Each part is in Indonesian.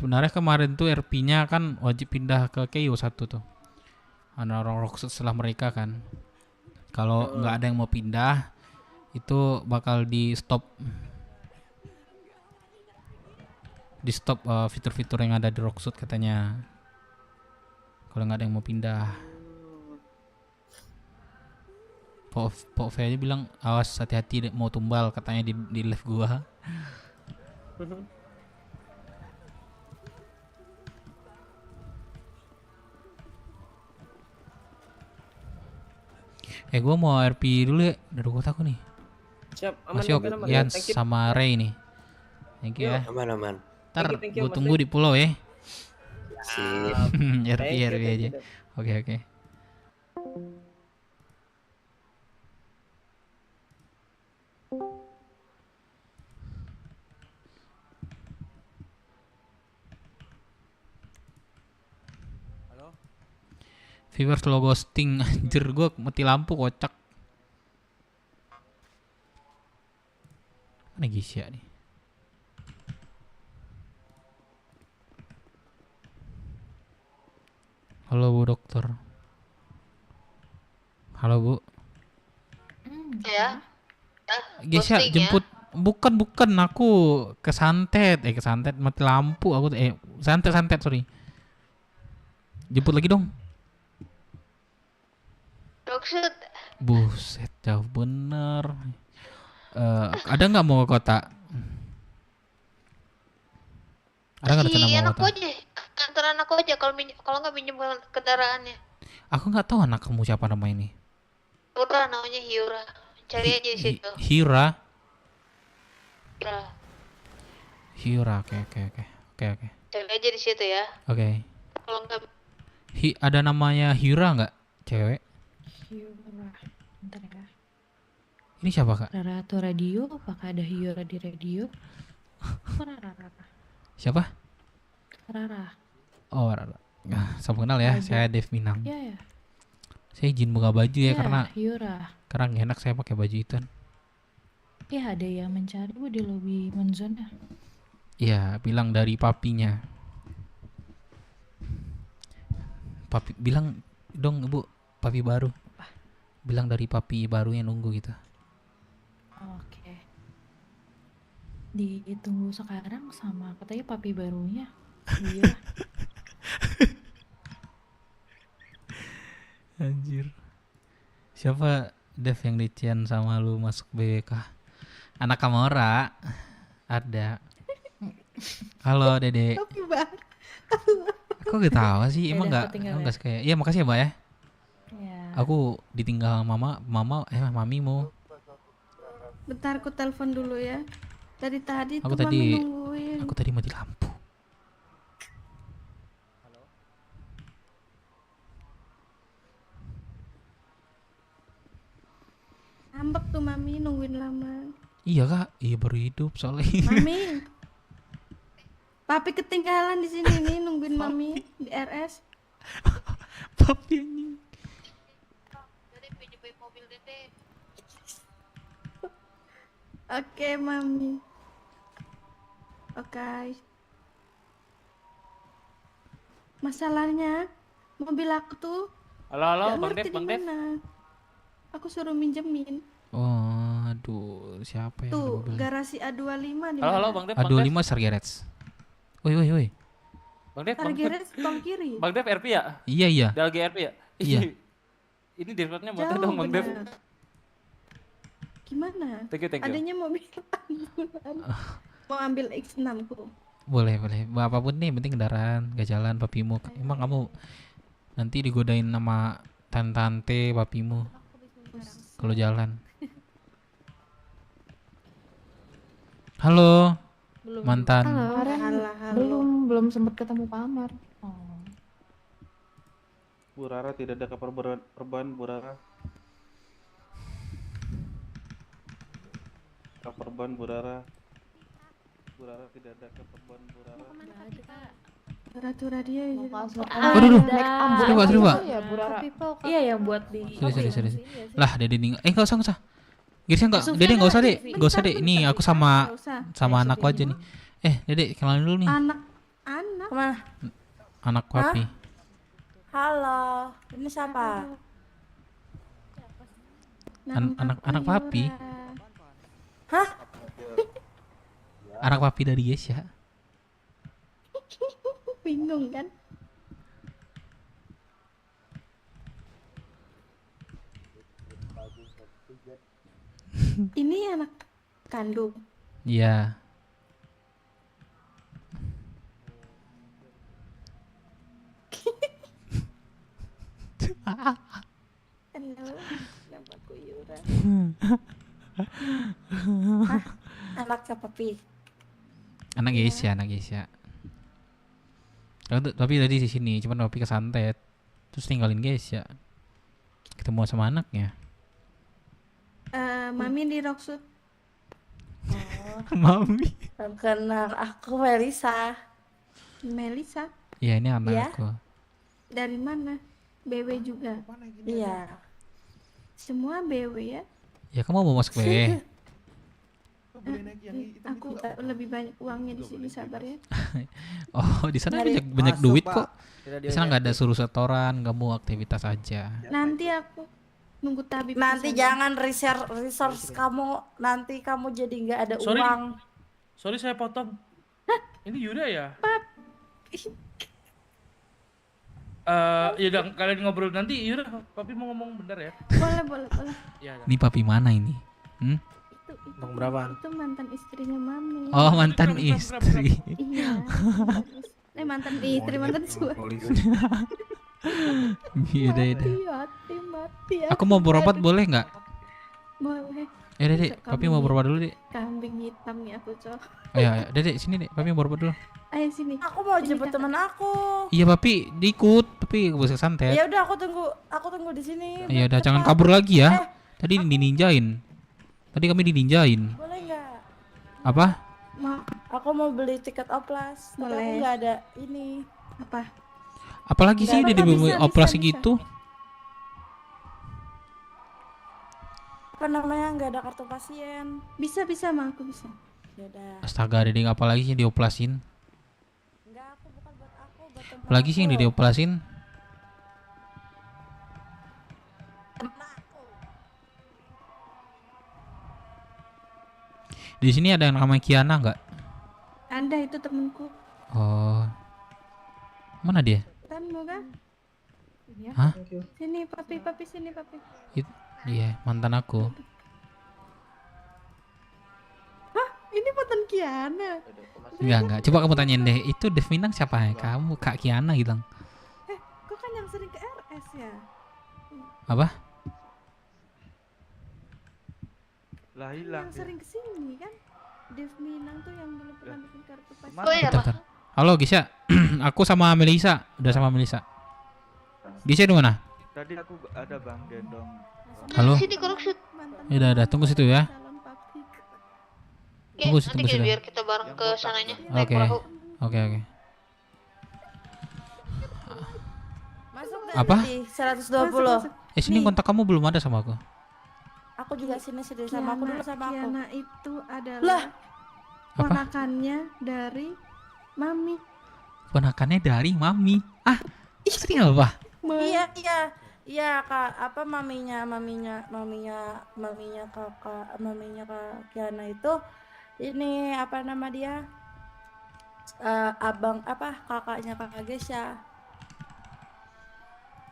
Sebenarnya kemarin tuh RP-nya kan wajib pindah ke KO 1 tuh. Ada orang Rockset setelah mereka kan. Kalau nggak ada yang mau pindah, itu bakal di stop fitur-fitur yang ada di Rockset katanya. Kalau nggak ada yang mau pindah. Pok V aja bilang awas hati-hati mau tumbal katanya di live gua. Gua mau RP dulu ya dari kotaku nih. Siap, aman. Mas Yok, Ian sama Ray nih. Thank you ya. Aman. Ntar gue tunggu di pulau ya. Sip. RP aja. Oke. Halo? Viewers lo ghosting. Anjir gue mati lampu kocak. Mana Gisya nih? Halo Bu Dokter. Halo Bu. Ya. Gisya jemput ya? Bukan aku ke Santet mati lampu aku Santet sorry. Jemput lagi dong. Rockset. Buset jauh bener. Ada nggak mau ke kota? Ada nggak rencana mau ke kota? Aja. Antaran aku aja kalau nggak pinjam kendaraannya. Aku nggak tahu anak kamu siapa nama ini. Hiura namanya Hiura. Cari aja di situ. Hira. Oke. Cari aja di situ ya. Oke. Kalau nggak Ada namanya Hira nggak, cewek? Hiura. Bentar ya. Ini siapa kak? Rara atau radio? Apakah ada Hiura di radio? Rara. Siapa? Rara. Oh Rara. Nah, salam kenal ya. Saya Dev Minang. Iya. Saya izin buka baju ya karena Hiura. Karena nggak enak saya pakai baju itu. Ya ada yang mencari Bu di lobi Monzona. Iya, bilang dari papinya. Papi bilang dong Bu, papi baru. Bilang dari papi baru yang nunggu gitu. Oke. Ditunggu sekarang sama katanya papi barunya. Iya. Anjir. Siapa Dev yang dician sama lu masuk BWK? Anak Kamora. Ada. Halo Dede. Aku gak tahu sih, emang enggak kayak. Iya, makasih ya, Mbak ya. Ya. Aku ditinggal mamimu. Bentar aku telepon dulu ya. Dari tadi Aku tuh tadi mami nungguin. Aku tadi mati lampu. Ambek tuh mami nungguin lama. Iya kak, iya baru hidup soalnya. Mami, papi ketinggalan di sini nih nungguin mami di RS. Papi anjing. Dede pinjemin mobil Dede. Oke mami. Oke. Masalahnya mobil aku tuh Halo, gak Bang ngerti Dev, Bang di Dev. mana. Aku suruh minjemin. Oh, aduh, siapa yang Tuh, mobil? garasi A25 di Halo, mana? Bang Dev. A25 Sargerets. Woi. Bang Dev. Target tol kiri. Bang Dev RP ya? Iya. Dia lagi RP ya? Iya. Ini Discordnya mau Jauh dong Bang Dev. bener. Gimana? Thank you. Adanya mobil ambulan. Mau ambil X6 ku. Boleh. Apapun nih, penting kendaraan, gak jalan papimu. Emang kamu nanti digodain sama tante papimu kalau jalan. Halo. Belum. Mantan. Halo. Belum sempat ketemu Pak Amar. Oh. Bu Rara tidak ada perban Bu Rara. Perban Bu Rara. Bu Rara tidak ada perban Bu Rara. Ratu radio ya. Aduh. Seru, Pak. Iya yang buat di. Serius. Lah, Dede nih. Enggak usah. Girsnya Dede enggak usah, Dek. Ini aku sama anakku aja nih. Dede, kenalan dulu nih. Anak Kemana? Anak papi. Halo, ini siapa? Anak papi. Hah? Anak papi dari Gesya. Bingung kan? Ini anak kandung. Iya. Halo, namaku Yura. Anak ke papi. Anak Gesya, anak Gesya. Tapi tadi di sini, cuman papi kesantet. Terus tinggalin Gesya. Ketemu sama anaknya. Mami di Rocksud. Mami. Kenal aku Melisa. Melisa. Ya ini Iya. anakku. Dari mana? BW juga. Iya. Semua BW ya. Ya kamu mau masuk PW? Aku lebih banyak uangnya di sini, sabar ya. Oh di sana Mari. banyak Masuk, duit Pak. kok. Di sana nggak ada suruh setoran, kamu aktivitas aja. Nanti aku nunggu tabib. di Nanti sana. jangan resource kamu, nanti kamu jadi nggak ada Sorry. uang. Sorry saya potong. Ini Yuda ya? Ya udah kalian ngobrol nanti Yuda, papi mau ngomong bentar ya. Boleh. Iya. Ini papi mana ini? Itu Bang berapaan? itu mantan istrinya Mami. Oh mantan Berapa? istri. Iya. mantan istri, mantan suami. Iya Mati. Aku mau berobat boleh nggak? Boleh. Dek, papi mau berobat dulu dek. Kambing hitam nih aku, Cok. Ayo, dek sini dek, papi mau berobat dulu. Ayo sini. Aku mau Sini, jemput Kakak. temen aku. Iya papi, diikut, papi gak usah santet. Ya udah aku tunggu di sini. Iya udah, jangan Cepat. kabur lagi ya. Tadi dininjain. Tadi kami dininjain. Boleh nggak? Apa? Mau Aku mau beli tiket oplas. Tapi aku Boleh. nggak ada ini. apa? Apalagi sih Nggak, udah dibeli bisa, operasi bisa. gitu. Apa namanya? Nggak ada kartu pasien. Bisa mah aku bisa. Ya udah. Astaga, Dedek apalagi sih dioplasin? Enggak, aku bukan buat aku, buat temen Apalagi sih yang aku. dioplasin? Temen aku. Di sini ada yang namanya Kiana nggak? Ada itu temenku. Oh, mana dia? Tanmu kan? Iya. Hah? Sini papi sini papi. Iya, mantan aku. Ini mantan Kiana. Enggak. Coba kamu tanyain deh, itu Dev Minang siapa ya? Kamu Kak Kiana gitu. Kok kan yang sering ke RS ya? Apa? Lah hilang. Yang sering kesini kan? Dev Minang tuh yang belum pernah bikin kartu pasien. Oh iya, Bentar, Pak. bentar. Halo Gisya, aku sama Melisa, udah sama Melisa. Gisya di mana? Tadi aku ada Bang gendong. Halo? Sini ke Rocksud. Ya udah, tunggu situ ya. Calon papi. Oke, Tunggu, nanti tunggu sudah. biar kita bareng ke sananya. Naik Oke. perahu. Oke. Masuk nggak Apa? nanti? 120. Sini kontak kamu belum ada sama aku. Aku juga sini sama aku dulu sama aku. Kiana itu adalah Lah. Apa? ponakannya dari Mami. Ponakannya dari Mami. Ah, istri apa? Iya kak, apa maminya Kak Kiana itu ini apa nama dia, abang apa kakaknya kakak Gesya.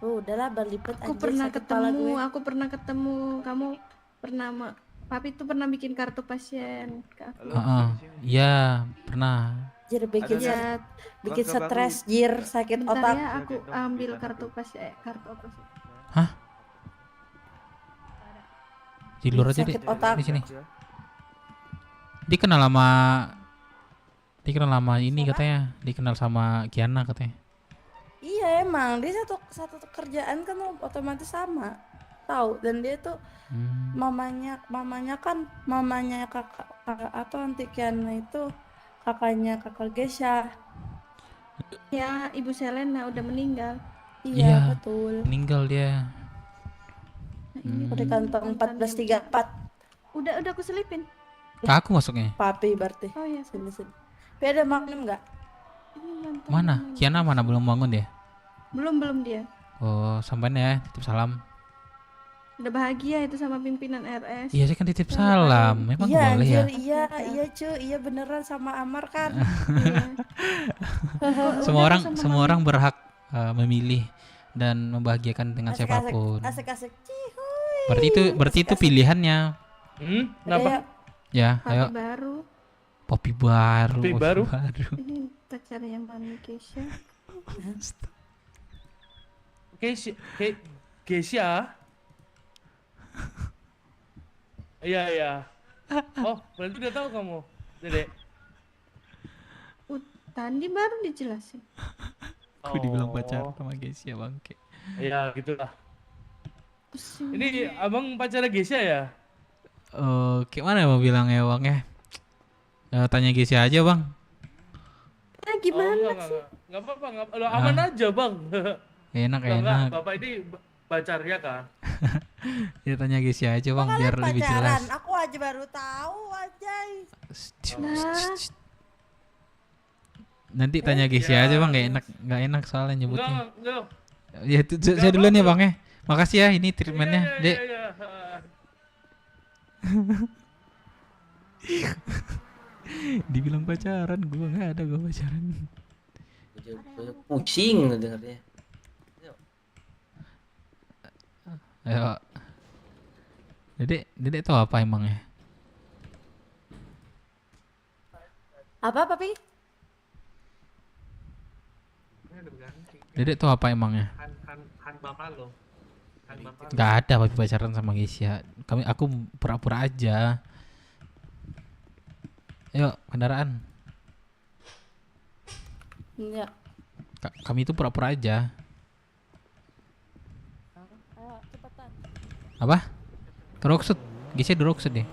Udahlah berlipet aja. Aku pernah sakit kepala gue. ketemu. Kamu pernah Papi tuh pernah bikin kartu pasien ke aku. Iya, pernah. Jir bikin Ya, bikin Bangga stres, jir sakit bentar otak. ya aku Gendong ambil di sana kartu tuh. pasien kartu operasi. Di luar aja deh. Sakit otak. Di sini. Dikenal sama ini katanya. Dikenal sama Kiana katanya. Iya emang dia satu kerjaan kan otomatis sama. Tahu, dan dia tuh mamanya kakak apa anti Kiana itu kakaknya kakak Gesya. Ya, Ibu Selena udah meninggal. Iya. Iya betul. Meninggal dia. Nah, ini Udah kantong 1434 udah aku selipin. Ke aku masuknya. papi berarti. Oh ya, Sini. Tapi ada Magnum nggak? Ini mantan Mana? namanya. Kiana mana belum bangun ya? Belum dia. Oh, sampean ya, titip salam. Udah bahagia itu sama pimpinan RS. Iya, saya kan titip salam. Memang Iya boleh ya. anjir, iya cuy, iya beneran sama Amar kan. Iya. Semua orang sama semua orang berhak memilih dan membahagiakan dengan Asik-asik, siapapun. asik-asik. Cihuy. Berarti itu pilihannya. Kenapa? Ya, Papi ayo baru. Popi baru. Popi Popi baru? Ini pacarnya Mami Keisha. Keisha. Iya. Oh, berarti udah tahu kamu, Dede. Tadi baru dijelasin. Aku dibilang pacar sama Gesia bangke. Iya, gitulah. Pusing. Ini abang pacarnya Geisha ya? Kayak mana mau bilang ya bang ya? Tanya Gesia aja bang. Gimana? Enggak apa-apa, aman aja bang. Enak Enggak, enak. Bapak ini pacarnya kan? Ya tanya Gesia aja bang Kalian biar lebih pacaran, jelas. aku aja baru tahu anjay. Nanti tanya Gesia aja bang, nggak enak soalnya nyebutnya. Enggak. Ya itu saya duluan ya bang ya. Makasih ya ini treatmentnya, Dek. Iya. Dibilang pacaran, gua nggak ada gua pacaran. Pusing dengarnya. Ayo. Dedek tahu apa emangnya? Apa Papi? Dedek tahu apa emangnya? Han bapak lo. Nggak ada papi pacaran sama Gesia. Aku pura-pura aja. Ayo kendaraan. Enggak. Kami itu pura-pura aja. Ayo cepetan. Apa? Keroksud. Gesia Roksud deh.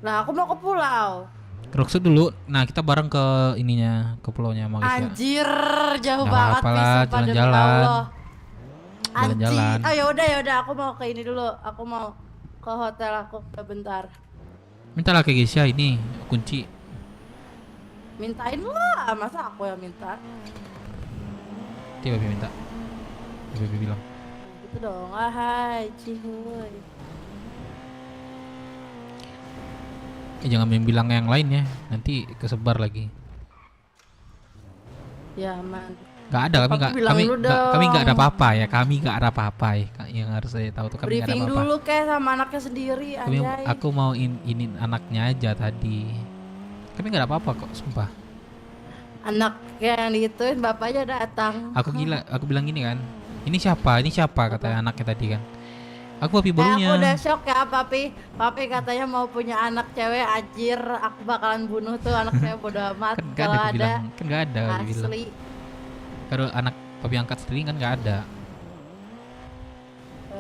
Nah, aku mau ke pulau. Keroksud dulu. Nah kita bareng ke ininya, ke pulaunya sama Gesia. Anjir, jauh Nggak banget apa-apa lah, sumpah, demi jalan-jalan. Allah. Anjir. Jalan-jalan. Oh yaudah, aku mau ke ini dulu. Aku mau ke hotel aku bentar. Mintalah ke Gesia ini kunci. Mintain lah, masa aku yang minta? Dia papi minta. Papi bilang. Gitu dong, hai, cihuy. Jangan bilang yang lain ya, nanti kesebar lagi. Ya man. Gak ada kami Papi nggak bilang dulu kami nggak ada dong. apa-apa ya, kami nggak ada apa-apa ya. Yang harus saya tahu tuh kami nggak ada Briefing apa-apa. dulu kayak sama anaknya sendiri, Kami, anjay. aku mau ini anaknya aja tadi. Kami nggak ada apa-apa kok, sumpah. Anaknya yang digituin, bapaknya datang. Aku gila, aku bilang gini kan. Ini siapa? Ini siapa? Kata anaknya tadi kan. Aku papi Aku barunya. udah shock ya Papi. Papi katanya mau punya anak cewek, anjir. Aku bakalan bunuh tuh anak cewek, bodo amat. Kan nggak ada Kalau aku ada, bilang, kan nggak ada aku bilang. asli. Kalau anak papi angkat sendiri kan nggak ada.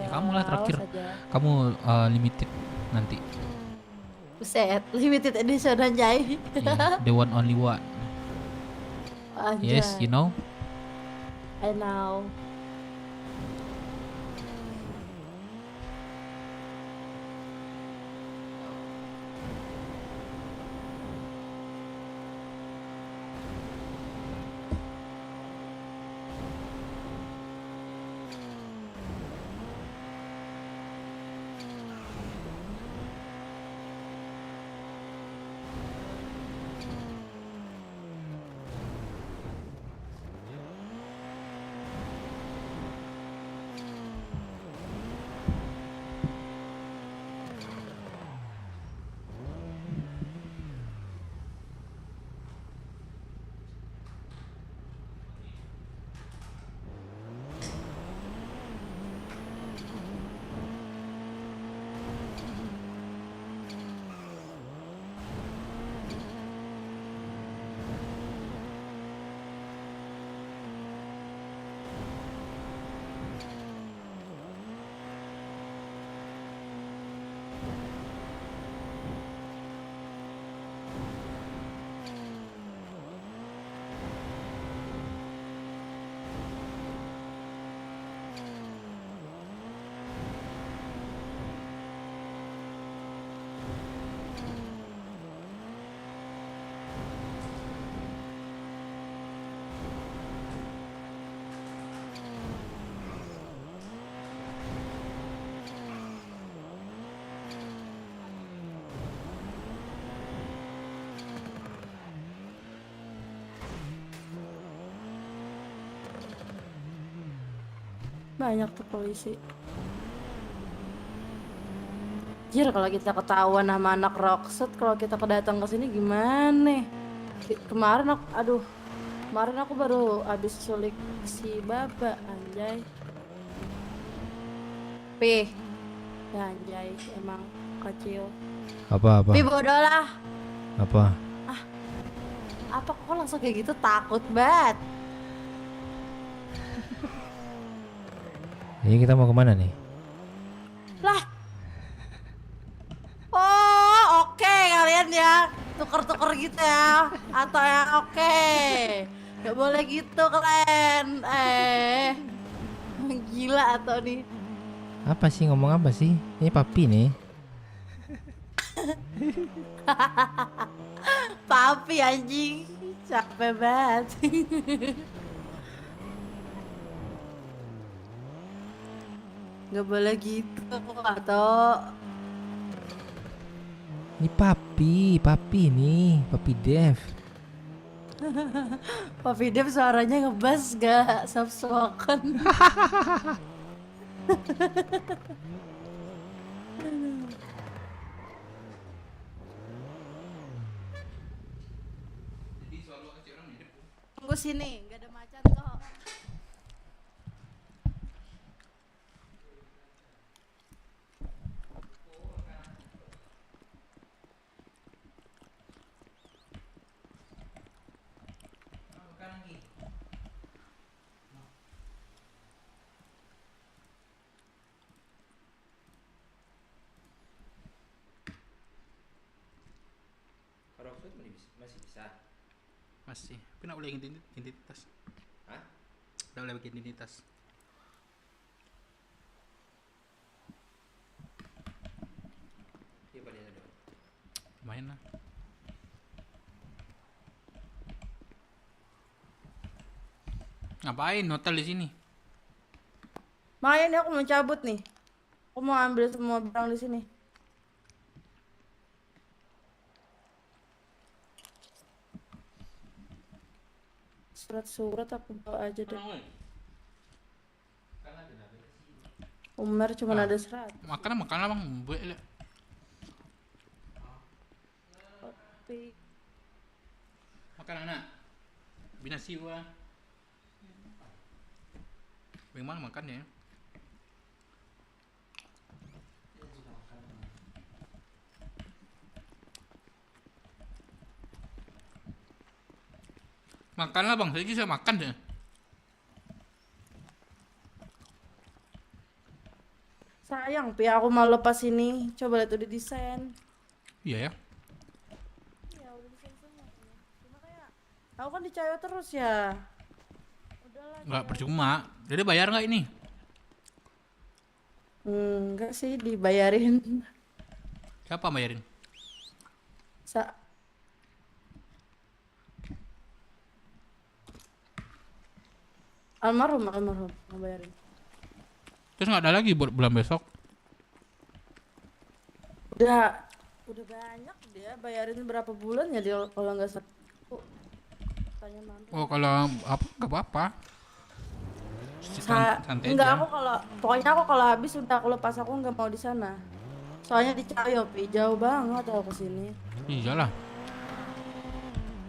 Ya kamu lah terakhir. Awas aja. Kamu limited nanti. Buset, limited edition anjay. Yeah, the one only one. Anjay. Yes, you know. I know. Banyak tuh polisi. Jir, kalau kita ketahuan sama anak Rockset, kalau kita kedatang ke sini gimana? Kemarin kemarin aku baru habis culik si Baba, anjay. Pi, ya anjay, emang kecil. Apa? Pi bodoh lah. Apa? Apa kok langsung kayak gitu, takut banget. Jadi kita mau kemana nih? Lah. Oh, oke kalian ya. Tuker-tuker gitu ya. Atau ya oke. Gak boleh gitu kalian. Gila atau nih. Apa sih, ngomong apa sih? Ini papi nih. Papi anjing. Capek banget. Gak boleh gitu atau Ini papi nih, papi Dev. Papi Dev suaranya ngebas gak soft spoken. Tunggu sini, gak ada macan kok. Masih bisa. Masih. Tapi nggak boleh identitas. Hah? Nggak boleh bikin identitas. Iya pada ada. Main lah. Ngapain hotel di sini? Makanya nih aku mau cabut nih. Aku mau ambil semua barang di sini. Surat-surat aku bawa aja deh. Umar cuma ada 100. Makan lah bang. Buat lah. Kopi. Makan anak. Binasi gua. Memang makan ya. Makanlah bang, saya makan deh. Sayang, Pi, aku mau lepas ini. Coba lihat udah desain. Iya ya. Iya, udah desain semua. Cuma kayak aku kan dicayo terus ya. Udahlah. Nggak percuma. Jadi bayar nggak ini? Enggak sih, dibayarin. Siapa bayarin? Almarhum ngebayarin. Terus nggak ada lagi buat bulan besok? Udah banyak dia, bayarin berapa bulan ya dia kalau nggak salah. Tanya mantu. Oh kalau apa nggak apa-apa. Santai Enggak, aja. pokoknya aku kalau habis udah aku lepas, aku nggak mau di sana. Soalnya di Cayo, Pi, jauh banget aku kesini. Iyalah.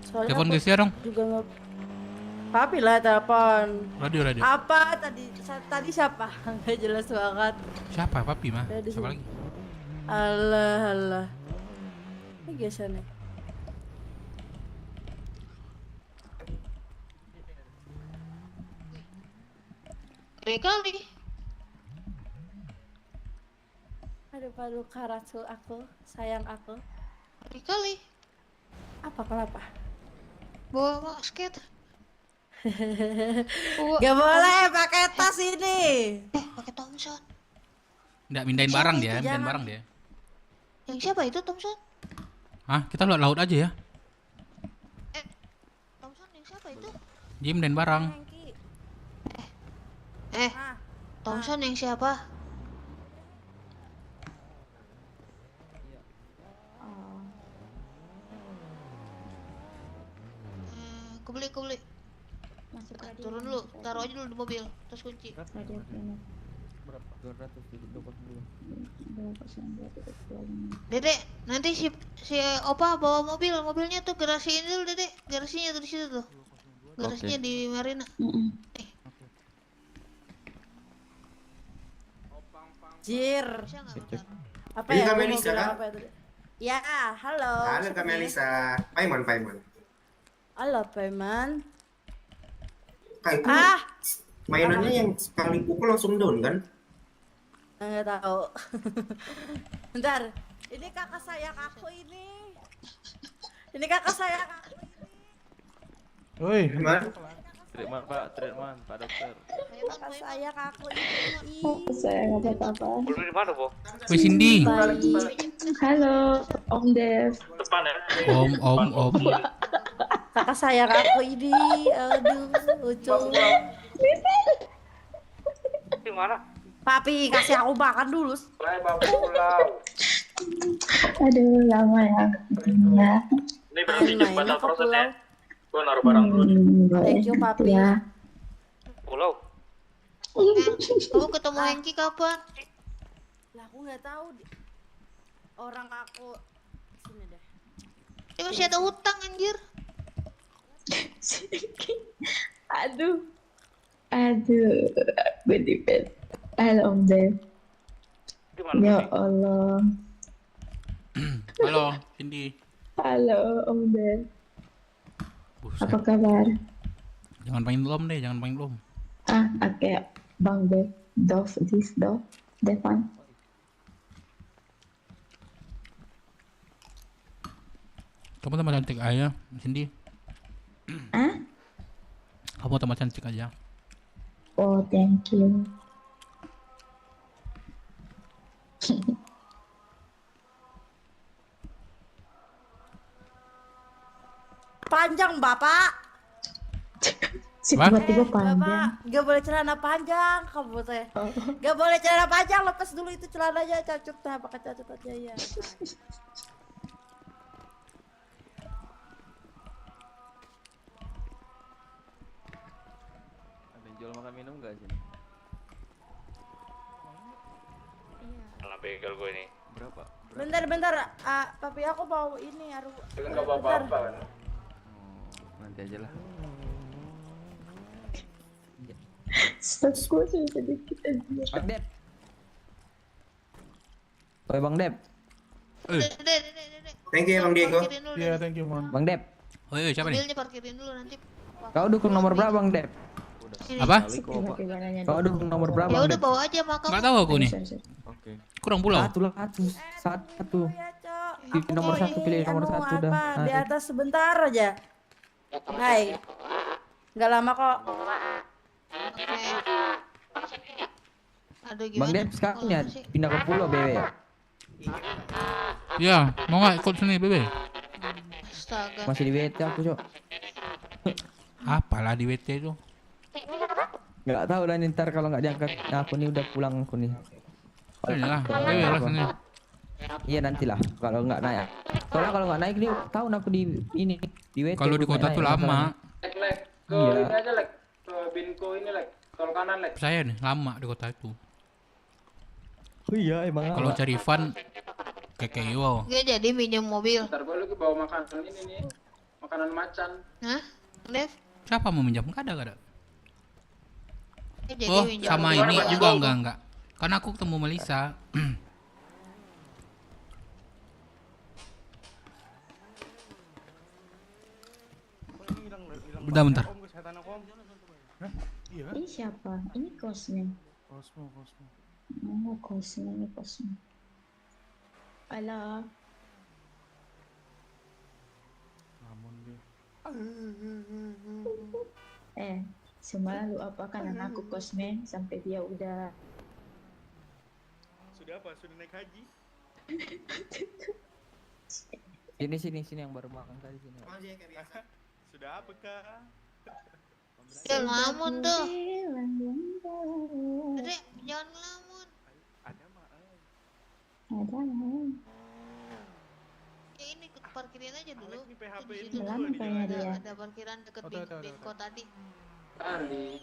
Soalnya Telepon aku Gesia dong. juga nggak. Papi lah telepon. Radio. Apa tadi siapa? Nggak jelas banget. Siapa papi mah? Ada di Siapa sini. lagi? Alah. Ini geser nih. Kali. Aduh, Karatul aku, sayang aku. Kali. Apa kenapa? Bawa basket. Gak boleh pakai tas ini. Pakai Thompson. Nggak mindahin barang dia, mindahin jangan. barang dia. Yang siapa itu Thompson? Hah? Kita laut aja ya? Thompson yang siapa itu? Dia mindahin barang. Hengki. Ah, Thompson yang siapa? Kebeli. Masuk radio. Turun dulu, taruh aja dulu di mobil, terus kunci. Radio Planet. Berapa? 200 Dedek, nanti si Opa bawa mobilnya tuh garasiin dulu Dedek, garasinya tuh di situ tuh. Garasinya di Marina. Jir. Bisa nggak bentar? Apa Ini ya? Kak Gua mau Melisa, bilang kan? apa ya tadi? Ya, halo. Halo siapa Kak nih? Melisa. Paiman. Halo, Paiman. Kak itu Ah, mainannya yang sekali pukul langsung down kan? nggak tahu. Bentar. Ini kakak saya aku ini. Ini kakak saya aku ini. Woi, Gimana? treatment Pak dokter. Kakak saya aku ini. Saya nggak apa-apa. Wih Cindy. Halo, Om Dev. Om. Kakak saya aku ini. Aduh, lucu. Papi, kasih aku makan dulu. Aduh, lama ya. Ini mainnya ke pulau. Thank you, Papi. Ya. Kamu ketemu Hengki kapan? Lah, aku nggak tahu. Orang aku sini deh. Dia masih ada hutang anjir. Aduh, bedipet. Halo Om Dev. Ya Allah. Halo Cindy. Halo Om Dev. Buset. Apa kabar? Jangan panggil Om deh, jangan panggil Om. Oke, Bang Dev. Devan. Kamu tambah cantik aja, Cindy. Kamu tambah cantik aja. Oh, thank you. Panjang, Bapak. Tiba-tiba Bapak, panjang. gak boleh celana panjang kamu teh. Gak boleh celana panjang, lepas dulu itu celananya cacut dah, pakai cacut aja ya. Ada yang jual makan minum nggak sini? Anak begal gue nih. Berapa? Bentar, papi aku mau ini aduh. Enggak apa-apa kan. Nanti aja lah. Stokku sudah sedikit aja. Bang Dep. Oi Bang Dep. Dedek. Thank you Bang Diego. Parkirin dulu. Iya, thank you, Mon. Bang Dep. Oi, siapa nih? Mobilnya parkirin dulu nanti. Kau dukung nomor berapa Bang Dep? Sini. Apa? Tiba-tiba nanya. Kau dukung nomor berapa Ya Bang udah Dep? bawa aja makam. Nggak tahu aku nih. Oke. Kurang pulau. Satu. Ya, Cok. Pilih Aku nomor mau satu, pilih ini, nomor anu, satu dah. apa, di Ayo. atas sebentar aja. Hai. Nggak lama kok. Oke. Aduh gimana? Bang Dep sekarang ya Kalau sih? pindah ke pulau BW ya. Ya, mau nggak ikut sini, Bebe? Astaga. Masih di WT aku, Cok. Apalah di WT itu? Nggak tahu lah nih, ntar kalau nggak diangkat. Nah, aku nih udah pulang aku nih. Ini lah, Bebe lah sini. Iya nantilah kalau nggak naik. Soalnya kalau nggak naik nih tahun aku di ini di WT. Kalau di aku kota nggak tuh naik, lama. Lek, ke Iya. ini aja Lek. Ke Binko ini Lek. Tol kanan Lek. Saya nih lama di kota itu. Oh iya emang. Kalau cari fun kekeo. Gak jadi minjem mobil. Ntar gue lagi bawa makanan ini nih. Makanan macan. Hah? Dev? Siapa mau minjam? Nggak ada. Gak jadi Oh, minjem sama mobil. ini enggak. Karena aku ketemu Melisa. Bentar. Om, kesehatan aku, Om. Hah? Iya. Ini siapa? Ini kosnya. Kosmo. Oh, kosnya ini kosnya. Halo. Namun dia. Semalam lu apakan anakku kosmen sampai dia udah Sudah apa? Sudah naik haji? Sini yang baru makan tadi sini. Sudah apa, Kak? Ya ngelamun tuh. bilang bunda. Dedek, jangan ngelamun. Ada mah. Ada mau. Ya ini parkirin aja dulu. Alex nih PHP Di itu situ Ngelamun dulu di kayaknya jalan. dia. ada parkiran deket Oh, tahu. Binko tadi. Kali.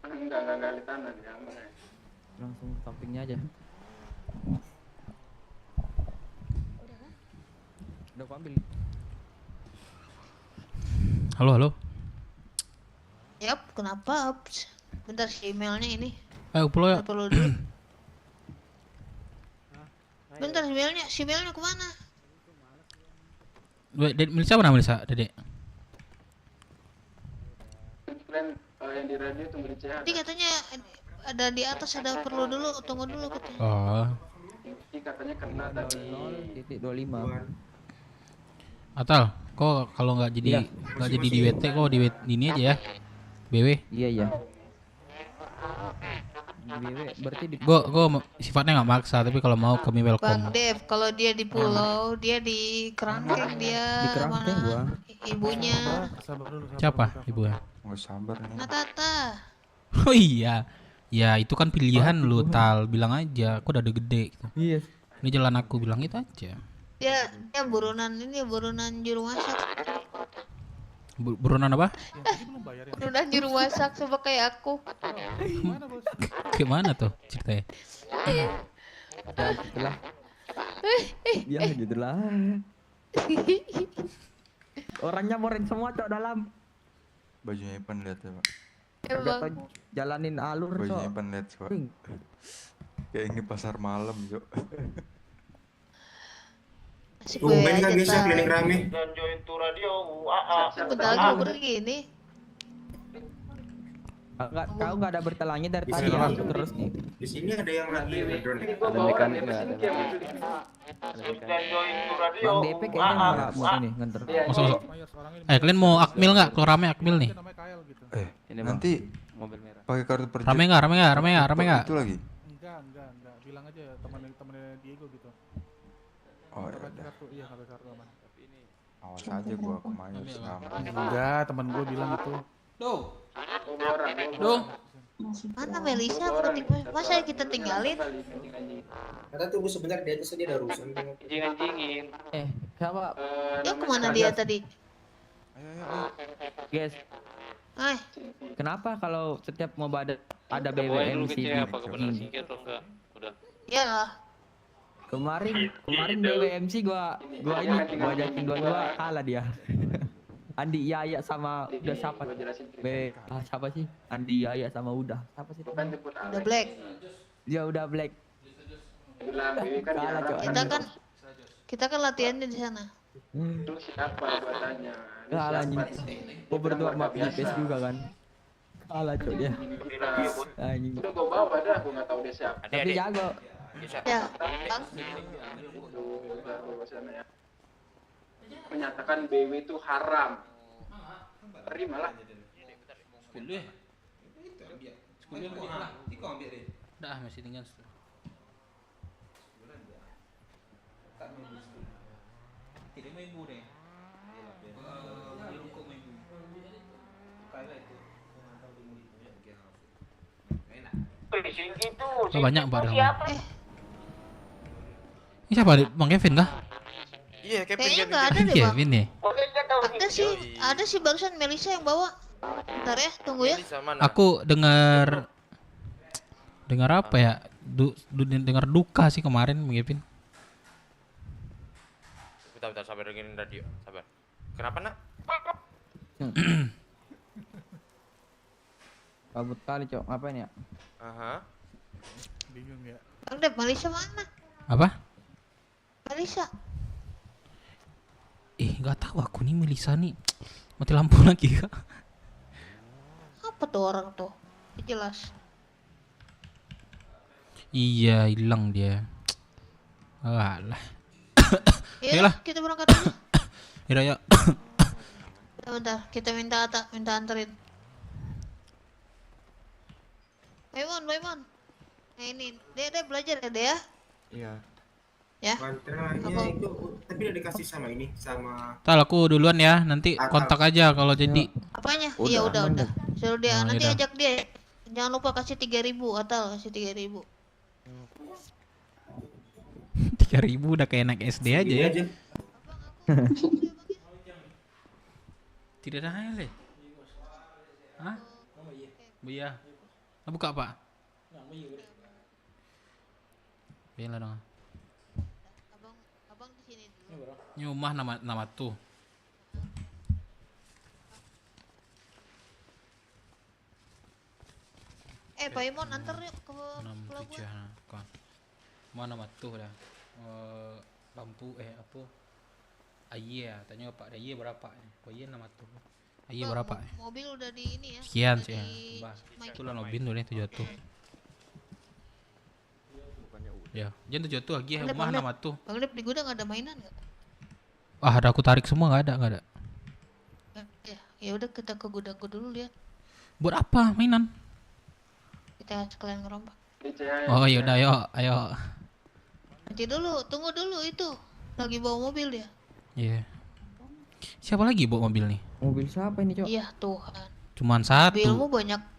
Enggak gali tanah ya. Langsung sampingnya aja. Udah aku ambil. Halo, halo. Yap, kenapa? Ups. Bentar si emailnya ini. Ayo pulau ya. Udah perlu dulu. Bentar si emailnya kemana? Melisa mana Melisa, Dede? Kalian yang di radio tunggu di CH. Tadi katanya ada di atas, ada perlu dulu, tunggu dulu katanya. Oh. Ini katanya kena tadi. 0.25. Atal, kok kalau nggak jadi jadi di WT, kok di ini aja ya. BW. Iya iya. BW berarti di Gue sifatnya nggak maksa, tapi kalau mau kami Bang welcome. Dev, kalau dia di pulau, dia di kerangkeng, dia Di kerangkeng sama gua. ibunya. Siapa ibu ya? Nggak sabar nih. Natata. Oh iya. Ya itu kan pilihan lu, Tal. Bilang aja, kok udah gede gitu. Iya. Ini jalan aku, bilang itu aja. Dia buronan ini, buronan juru masak. Buronan apa? Buronan juru masak sama kayak aku. Gimana tuh ceritanya? Ya gitulah. Ya gitulah. Orangnya moren semua cok dalam. Bajunya Ipan lihat ya Pak. Gak tau jalanin alur Bajunya cok. Ipan lihat Pak. Kayak ini pasar malam Cok. Asik gue Tumben aja kan bisa Tal. klinik rame. Dan join to radio. Bentar lagi gue pergi ini. Kau nggak ada bertelangnya dari tadi ya, terus nih. Di sini ada yang lagi ngedrone. Ini gua bawa mekanik ada. Dan join to radio. Bang DP kayaknya mau ini nganter. Masuk, masuk. Kalian mau akmil nggak? Kalau rame akmil nih. Nanti pakai kartu perjalanan. Rame nggak? Rame nggak? Rame nggak? Rame nggak? Itu lagi. Enggak. Bilang aja temannya Diego gitu. Oh ya Pakai udah. kartu, iya pakai kartu aman. Awas aja gua ke Mayus nggak. Enggak, teman gue bilang itu. Mana Melisa? Masa kita tinggalin? Kata tunggu sebentar di atas dia ada urusan. Siapa? Ya kemana dia tadi? Ayo. Guys, Ay, kenapa kalau setiap mau ada BBM sih? ya lah. Kemarin BWMC gua ajakin dua kalah dia. Andi Yaya sama udah siapa? Siapa sih? Andi Yaya sama udah. Siapa sih? Udah black. Dia udah black. Kalah cok. Kita kan latihannya di sana. Lu siapa gua tanya? Kalah anjing. Gua berdua sama PS juga kan. Kalah cok dia. Anjing. Udah gua bawa dah, gua enggak tahu dia siapa. Tapi jago. Ya, Bang. Menyatakan BW itu haram. Terimalah. Dah masih tinggal. Oh, banyak Pak dalam. Ini siapa? Bang Kevin kah? Kayaknya nggak ada deh, Bang. Kevin ya? Ada sih barusan Melisa yang bawa. Bentar ya, tunggu ya. Aku dengar apa ya? Dengar duka sih kemarin Bang Kevin. Bentar sabar dengerin radio, sabar. Kenapa nak? Kabut kali cok, ngapain ya? Aha. Bingung ya. Bang Dev, Melisa mana? Apa? Melisa. Nggak tahu aku nih Melisa nih. Mati lampu lagi kak. Apa tuh orang tuh? Jelas. Iya, hilang dia. Alah. Ayolah, kita berangkat aja. Yaudah, yuk. Bentar, kita minta anterin. Baimon. Nah ini, dia belajar ya, dia? Iya. Ya. Mantranya itu tapi udah dikasih sama ini sama Tal, aku duluan ya. Nanti kontak aja kalau jadi. Apanya? Iya udah. Suruh dia, Oh, nanti yaudah. ajak dia. Jangan lupa kasih 3.000 atau kasih 3.000. 3.000 udah kayak naik SD aja ya. Tidak ada HL. Hah? Iya. Buka Pak. Bilang dong. Abang di sini dulu. Ini rumah nama tuh. Pak Imon antar yuk ke pelabuhan. 67 kan. Mana nama tuh dah. Lampu apa? Aye ya, tanya Pak Aye berapa? Aye nama tuh. Aye berapa? Mobil udah di ini ya. Sekian udah sih ya. di mic. Itulah Nobin dulu nih 700. Ya, jangan 700 lagi ya rumah nama tuh. Bang Lip di gudang ada mainan nggak? Ah, ada aku tarik semua nggak ada. Ya udah kita ke gudangku dulu lihat. Buat apa mainan? Kita sekalian ngerombak. Oh ya udah ayo. Nanti dulu, tunggu dulu itu. Lagi bawa mobil dia. Iya. Siapa lagi bawa mobil nih? Mobil siapa ini, Cok? Iya, Tuhan. Cuman satu. Mobilmu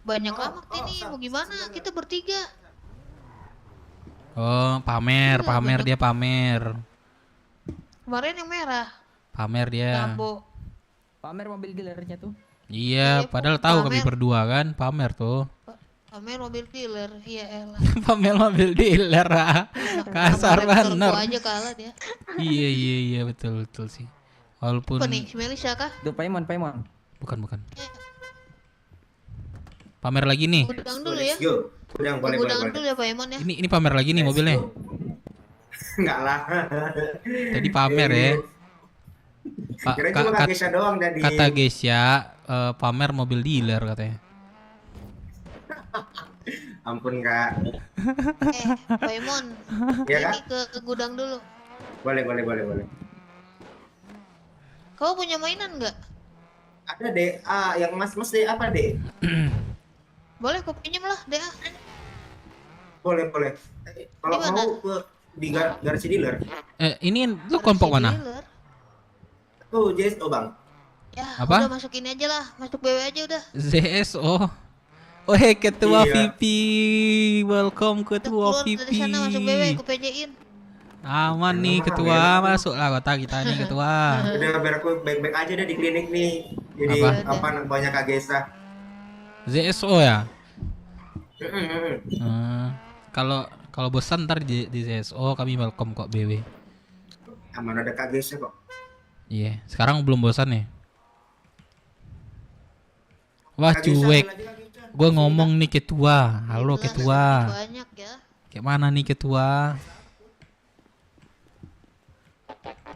banyak amat ini. Mau gimana? Kita bertiga. Oh, pamer dia pamer. Kemarin yang merah. Pamer dia. Lambo. Pamer mobil dealernya tuh. Iya, padahal tahu kami berdua kan, pamer tuh. Pamer mobil dealer. Iya elah. Pamer mobil dealer. Kasar bener. Aku aja kalah dia. Iya betul sih. Walaupun Apa nih, si Melisa kah? Tuh Paimon. Bukan. Pamer lagi nih. Gudang dulu ya. Gudang boleh. Dulu ya Pak Imon ya. Ini pamer lagi nih mobilnya. Enggak lah. Tadi pamer ya. Cuma Gesya doang jadi. Kata Gesya pamer mobil dealer katanya. Ampun Kak. Pak Imon. Iya, Ini ke gudang dulu. Boleh. Kau punya mainan nggak? Ada DA yang mas DA apa deh? Boleh kau pinjam lah DA. Boleh. Kalau mau ke di garasi dealer. Ini lu kelompok mana? Tuh JSO Bang. Ya, apa? udah masukin aja lah, masuk BW aja udah. ZSO. Oh ketua Iya. VP, welcome ketua Keluar VP. dari sana masuk BW, aku PJ-in. Aman nih ketua, masuklah kota kita nih ketua. Udah biar aku baik-baik aja deh di klinik nih. Jadi apa banyak agesa. ZSO ya? Kalau bosan ntar di ZSO kami welcome kok BW. Aman ada agesa kok. Iya, sekarang belum bosan nih. Wah cuek. Gue ngomong nih ketua. Halo ketua. Banyak ya. Kayak mana nih ketua?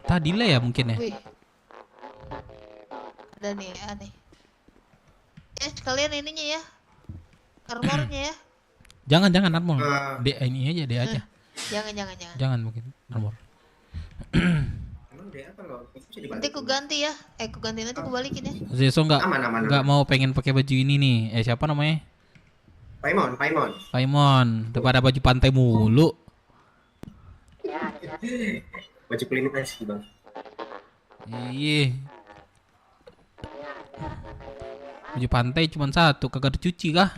Tadi lah ya mungkin ya. Wih. Ada nih, aneh. Sekalian ininya ya. Armornya ya. Jangan armor. Ini aja, aja. Jangan. Jangan mungkin armor. Nanti ku ganti ya. Ku ganti nanti ku balikin ya. Zeso nggak mau pengen pakai baju ini nih. Siapa namanya? Paimon. Daripada baju pantai mulu. Baju klinik aja sih Bang. Iya. Baju pantai cuma satu, kagak dicuci kah?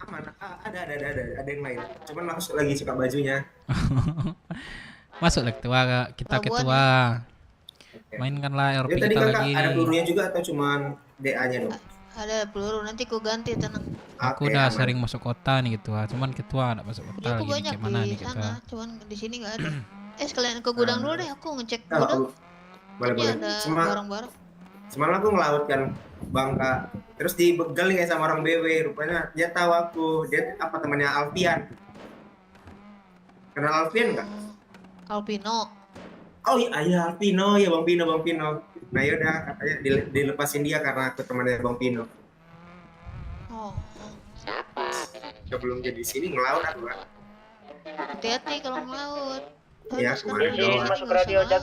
Aman, ada yang lain. Cuman aku lagi suka bajunya. Masuk lah ketua, kita ketua. Mainkanlah RP Tadi kita kakak lagi. ada pelurunya juga atau cuman DA-nya dong? Ada peluru, nanti ku ganti tenang. Aku udah sering masuk kota nih ketua, cuman ketua nggak masuk kota Aku lagi. banyak Kayak mana di nih ketua? sana, cuman di sini nggak ada. Sekalian ke gudang dulu deh, aku ngecek gudang. Boleh. Ada barang-barang. Semalam aku ngelaut kan Bangka, terus dibegal nih sama orang BW, rupanya dia tahu aku, dia apa temannya Alfian. Kenal Alfian nggak? Alpino. Oh iya Alpino ya Bang Pino. Nah yaudah katanya dilepasin dia karena aku temannya Bang Pino. Oh. Sebelum jadi sini ngelaut aku kan. Hati-hati kalau ngelaut. Iya, sekarang kemarin di masuk radio chat.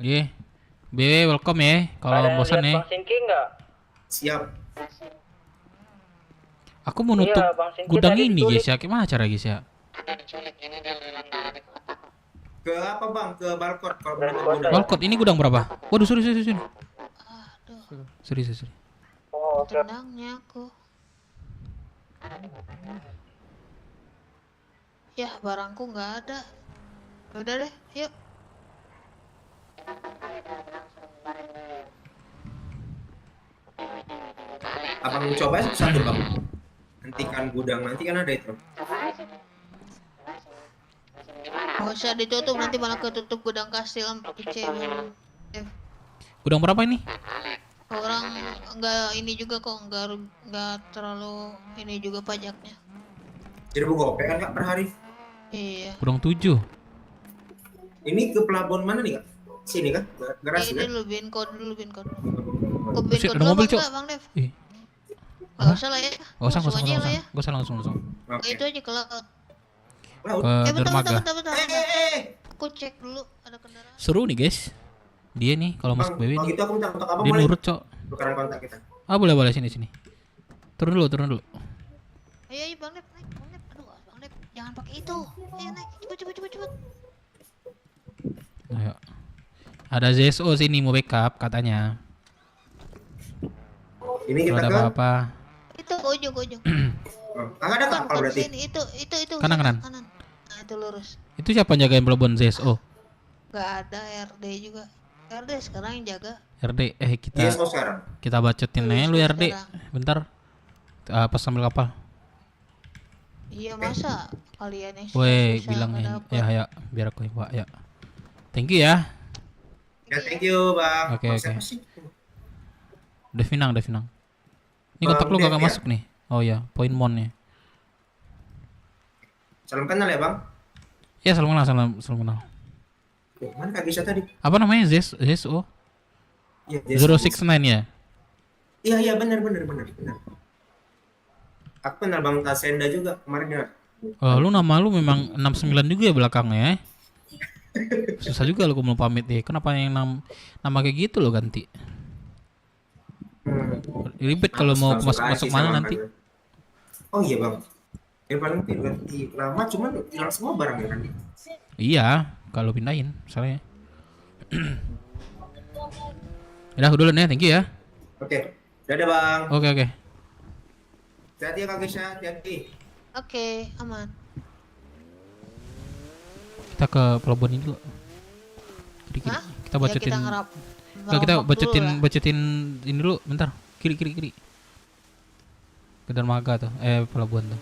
Oke. BW welcome ya. Kalau bosan ya. Siap. Aku mau nutup gudang ini guys ya. Gimana cara guys ya? Ke apa Bang? Ke Balkot kalau menutup gudang. Balkot ini gudang berapa? Waduh, sorry. Aduh. Sorry. Tenangnya aku. Ya barangku nggak ada. Udah deh, yuk. Abang coba satu bang. Hentikan gudang nanti kan ada itu. Nggak usah ditutup, nanti malah ketutup gudang kastil sama cewek. Gudang berapa ini? Orang nggak ini juga kok, nggak terlalu ini juga pajaknya. 1.000 gope kan kak per hari? Iya. Gudang 7. Ini ke pelabuhan mana nih kak? Sini kak? Garasi Ini kan? dulu bin code dulu bin code. Ke Buset, bin code ada dulu mobil, Bang, Cok. nggak, Bang Dev? Ih, Nggak usah lah ya. gak usah, Langsung aja lah ya. Gak usah langsung. Ke itu aja ke laut. Laut. Bentar, Dermaga. bentar. Aku cek dulu ada kendaraan. Seru nih guys. Dia nih kalau masuk BW Kalau nih. gitu aku minta kontak abang Dia boleh? nurut, Cok. Tukeran kontak kita. Ah, boleh sini. Turun dulu. Ayo Bang Dev, naik Bang Dev. Aduh Bang Dev, jangan pakai itu. Ayo naik, cepet. Ayo. Ada ZSO sini mau backup katanya. Ini Kalau kita ada ke apa-apa. Itu ke ujung. Kagak ada kapal Bukan berarti. sini, itu Kanan. Nah, itu lurus. Itu siapa yang jagain pelabuhan ZSO? Gak ada RD juga. RD sekarang yang jaga. RD, Yes, oh sekarang. kita bacotin aja lu RD. Sekarang. Bentar. Pas sambil kapal. Iya masa kalian yang Woi, susah bilang nggak dapet. ya, biar aku yang bawa ya. Thank you ya. Ya thank you bang. Oke, Bang, oke. siapa sih? Devinang. Ini Bang kontak lu Dev gak ya? masuk nih. Oh ya, poin monnya. Salam kenal ya bang. Ya, salam kenal. Mana kak Gisha tadi? Apa namanya? ZSO? Ya, 069 ya? Iya benar. Aku kenal bang Tasenda juga kemarin ya. Oh, lu nama lu memang 69 juga ya belakangnya ya? Susah juga lu mau pamit deh. Kenapa yang nama kayak gitu lo ganti? Ribet kalau mau masuk mana nanti. Oh iya bang. Ya paling ganti lama cuman hilang semua barangnya kan. Iya, kalau pindahin misalnya. Udah dulu nih, thank you ya. Oke. Dadah bang. Oke. Hati-hati ya kak Gisha, hati-hati. Oke, aman. Kita ke pelabuhan ini dulu. Kiri. Hah? Kita Ya, bacotin. kita Enggak, kita ngerombak dulu lah. bacotin ini dulu, bentar. Kiri. Ke dermaga tuh, pelabuhan tuh.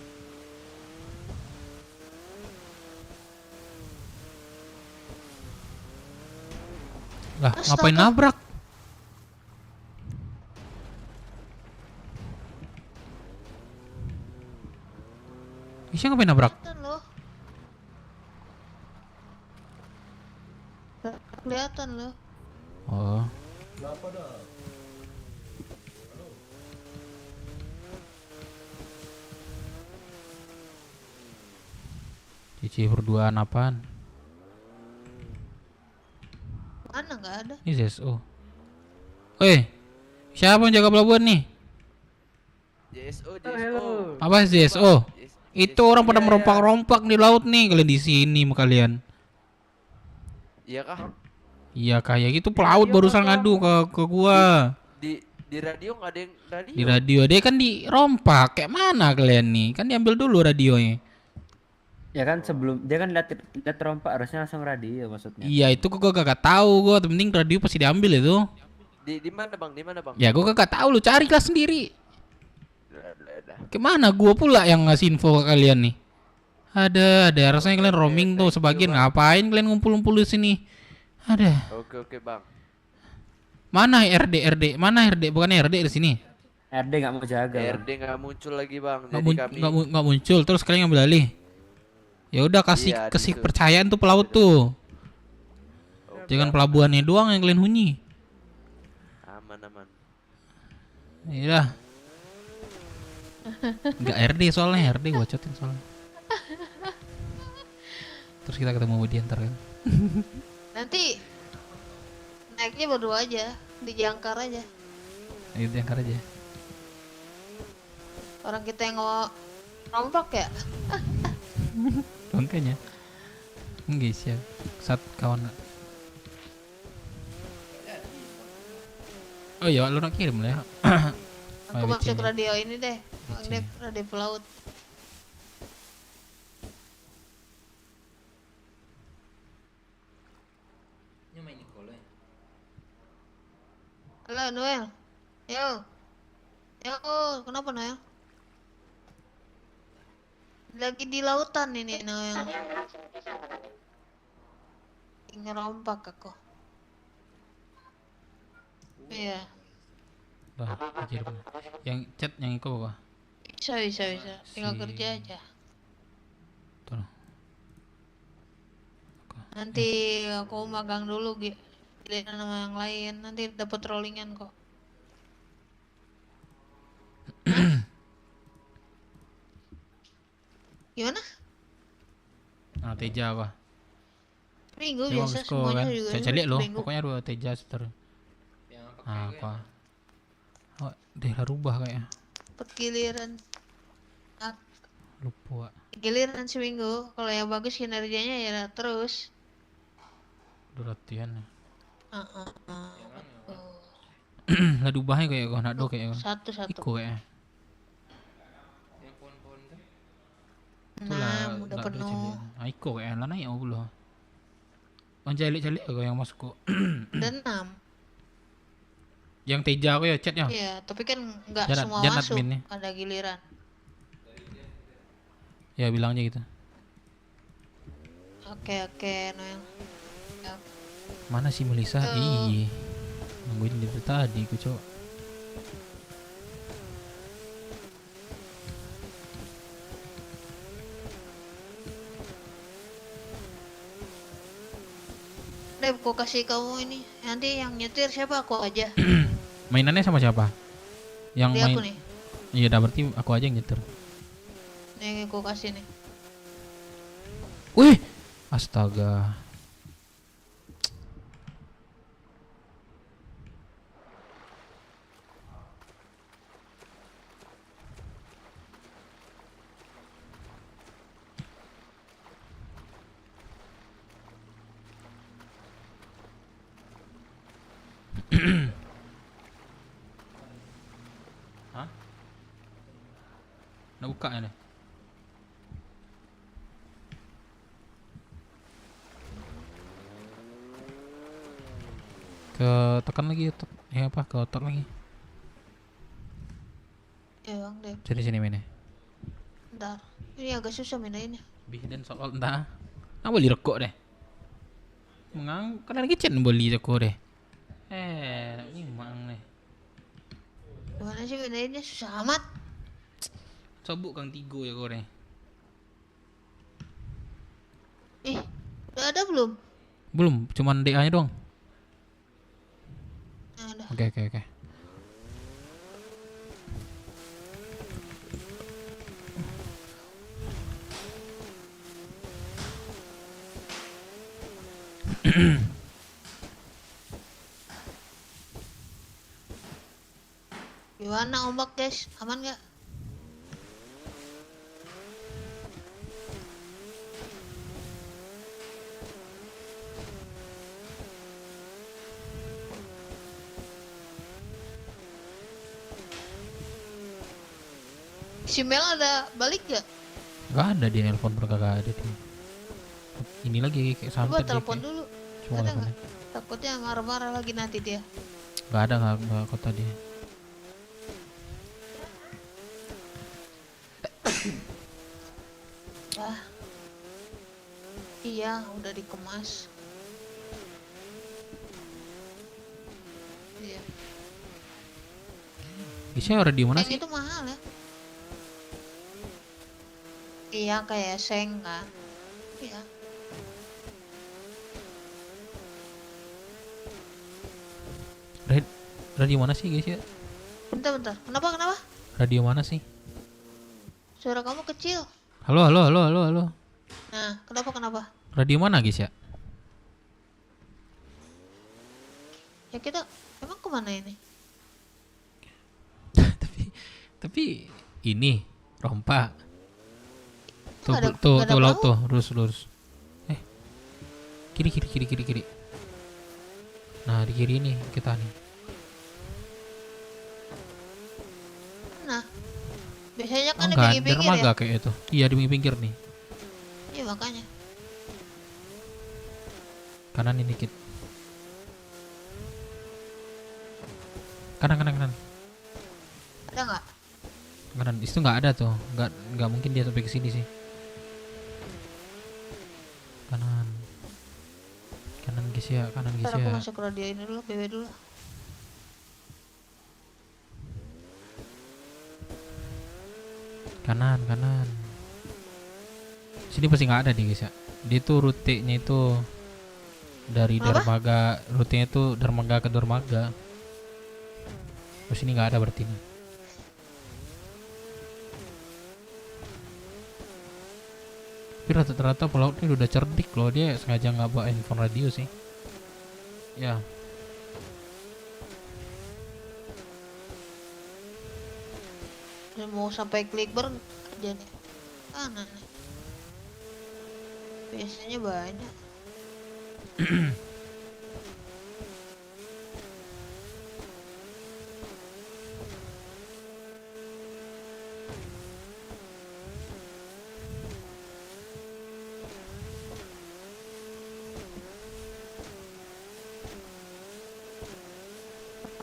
Lah, ngapain Astaga. nabrak? Isya ngapain nabrak? Kelihatan loh. Kelihatan loh. Oh. Cici berduaan apaan? Mana nggak ada? Ini ZSO. Siapa yang jaga pelabuhan nih? JSO. Apa ZSO? Itu orang pada merompak-rompak di laut nih, kalian di sini kalian. Iya kah? Iya kayak gitu pelaut barusan ngadu ke gua. Di radio nggak ada yang radio. Di radio dia kan dirompak. Kayak mana kalian nih? Kan diambil dulu radionya. Ya kan sebelum dia kan lihat terompak harusnya langsung radio maksudnya. Iya itu gua gak tahu gua. Penting radio pasti diambil itu. Di mana bang? Ya gua gak tahu, lu carilah sendiri. Kemana gua pula yang ngasih info ke kalian nih? Ada rasanya kalian roaming tuh sebagian. Ngapain kalian ngumpul-ngumpul di sini? Ada. Oke bang. Mana RD? Mana RD? Bukan RD di sini. RD nggak mau jaga. RD nggak muncul lagi bang. Nggak muncul. Terus kalian ngambil alih. Ya udah kasih Iya, kepercayaan tuh pelaut tuh. Jangan pelabuhannya doang yang kalian hunyi. Aman. Iya. Enggak RD soalnya, RD gua cotin soalnya. Terus kita ketemu dia ntar kan. Nanti naiknya berdua aja, di jangkar aja. Ayo jangkar aja. Orang kita yang mau rompak ya. Makanya. Enggak sih. Saat kawan. Oh iya, lu nak kirim lah ya. Aku masuk radio ini deh, radio pelaut. Ini main Nicole ya? Halo Noel. Yo. Yo, kenapa Noel? Lagi di lautan ini Noel. Ngerompak aku. Iya. Bah, pikir bener. Yang chat yang ikut apa? Bisa. Tinggal Si- kerja aja. Tuh. Nanti aku magang dulu giliran sama yang lain. Nanti dapat rollingan kok. Hah? Gimana? Nah, Teja apa? Minggu Ya, biasa bagus kok, semuanya kan? juga. Saya lihat loh, Minggu. pokoknya dua Teja seter. Nah, apa? Oh, dia lah rubah kayaknya. Dapat giliran. Lupa. Giliran seminggu. Kalau yang bagus kinerjanya ya terus. Udah latihan ya. Betul. Lah diubahnya kayak kau nak do kayak kau. Satu-satu. Iku kayaknya. Enam udah penuh. Ah, iku kayaknya lah naik belum. Oh, celik-celik aku yang masuk kok. Dan 6. Yang Teja aku ya chatnya. Iya, tapi kan nggak Jangan- semua jangan masuk. admin nih. Ada giliran. Ya bilangnya gitu. Oke, Noel. Ya. Mana sih Melisa? Tuh. Iya. Nungguin dari tadi aku coba. Deh, aku kasih kamu ini. Nanti yang nyetir siapa? Aku aja. Mainannya sama siapa? Yang Di main. aku nih. Iya, dah berarti aku aja yang nyetir. Nih aku kasih nih. Wih, astaga. Hah? Nak buka ya nih? Ke tekan lagi ya apa ke otot lagi. Ya bang deh. Jadi sini mainnya. Bentar. Ini agak susah mindahinnya. Bihden soal entah. Ah boleh rekok deh. Mengang kan lagi chat boleh rekok deh. Ini mang nih. Gimana sih mindahinnya susah amat. Sobuk Kang Tigo ya kau deh. Ih, udah ada belum? Belum, cuman DA-nya doang. Nah, udah. Oke. Gimana ombak guys? Aman nggak? Si Mel ada balik gak? Gak ada dia nelpon mereka, gak ada dia. Ini lagi kayak Coba santet dia telepon kayak. dulu. Coba Ada teleponnya. nggak? Takutnya marah-marah lagi nanti dia. Gak ada, gak kota dia. Wah. Iya, udah dikemas. Iya. Bisa radio mana Yang sih? itu mahal ya? Iya, kayak seng kan? Iya. Radio mana sih guys ya? Bentar. Kenapa? Radio mana sih? Suara kamu kecil. Halo. Nah, kenapa? Radio mana guys ya? Ya kita emang kemana ini? Tapi ini rompa. Tuh, Nggak ada- tuh, nggak ada tuh laut bau. tuh, lurus. Kiri. Nah, di kiri ini kita nih. Nah, biasanya kan di Enggak, pinggir-pinggir ya? dermaga kayak itu. Iya, di pinggir nih. Iya makanya. Kanan ini dikit. Kanan kanan kanan. Ada nggak? Kanan. Itu nggak ada tuh. Nggak mungkin dia sampai ke sini sih. Kanan. Kanan guys ya, kanan guys Ntar aku ya. masuk radio ini dulu, BW dulu. Kanan kanan. Sini pasti nggak ada nih guys ya. Dia tuh rutenya itu dari Apa? dermaga, rutenya itu dermaga ke dermaga. Terus ini nggak ada berarti nih. Tapi rata-rata pelaut ini udah cerdik loh, dia sengaja nggak bawa handphone radio sih. Ya. Udah mau sampai Clickburn aja nih. Kanan nih. Biasanya banyak.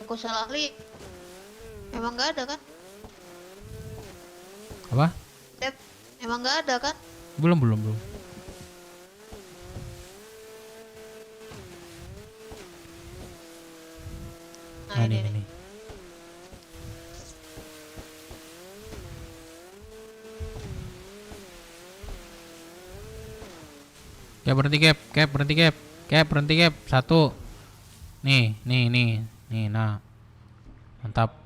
Aku salah klik. Emang nggak ada kan? Apa? Dep, emang nggak ada kan? Belum belum belum. Nah, Nah, ini ini nih. nih. Ya berhenti cap berhenti cap berhenti cap. Satu. Nih, nah. Mantap.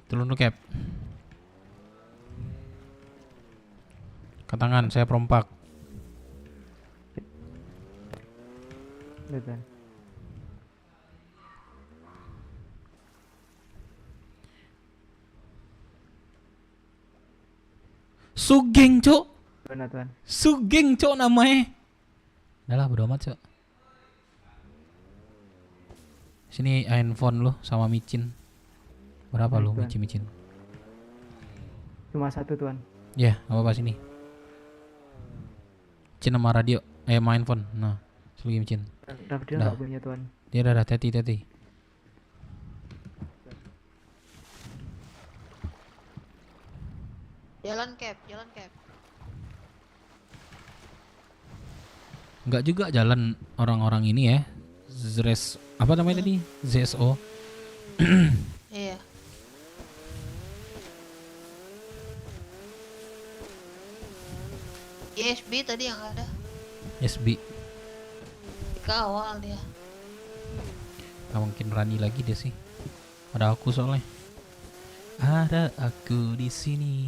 Turun dulu cap. Ke tangan saya perompak. Betul. Sugeng cok. Benar tuan. Sugeng cok namanya. Udah lah bodo amat cok. Sini handphone lu sama micin. Berapa lu Tuan. micin? Cuma satu tuan. Ya, apa sini. Micin sama radio. Main phone. Nah, selagi micin. Radio Dah. nggak punya tuan. Dia udah hati. Jalan cap, jalan cap. Enggak juga jalan orang-orang ini ya. Zres apa namanya tadi? ZSO. Iya. ISB tadi yang ada. SB. Dikawal dia. Gak mungkin Rani lagi dia sih. Ada aku soalnya. Ada aku di sini.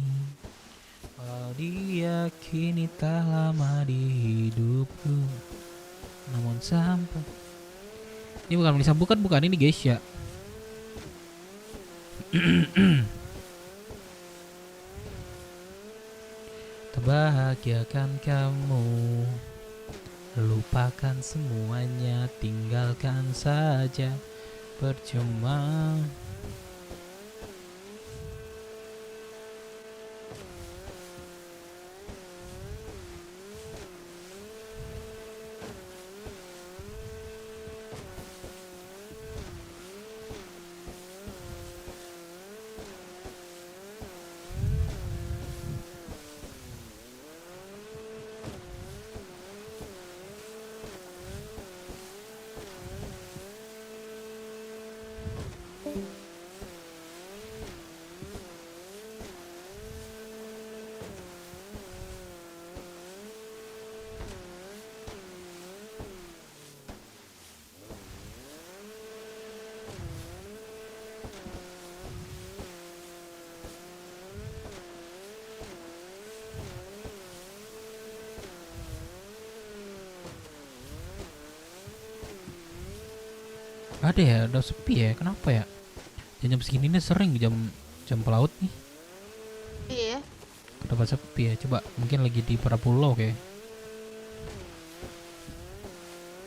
Walau dia kini tak lama di hidupku. Namun sampai. Ini bukan disambungkan, bukan ini guys ya. Terbahagiakan kamu. Lupakan semuanya, tinggalkan saja. Percuma. Ada ya, udah sepi ya. Kenapa ya? Jam segini nih sering jam pelaut nih. Iya. Kenapa sepi ya? Coba mungkin lagi di para pulau kayak.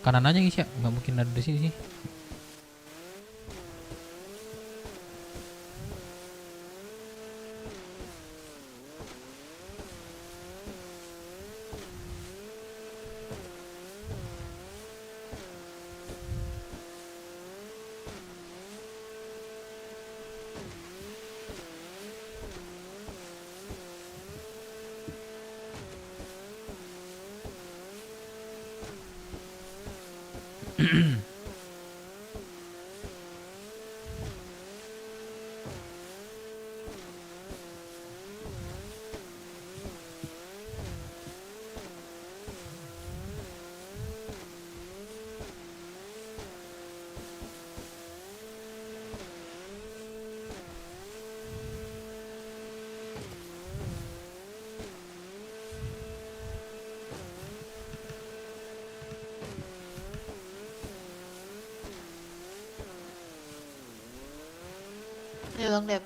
Kanan aja guys ya, nggak mungkin ada di sini sih. Ayo Bang Dep.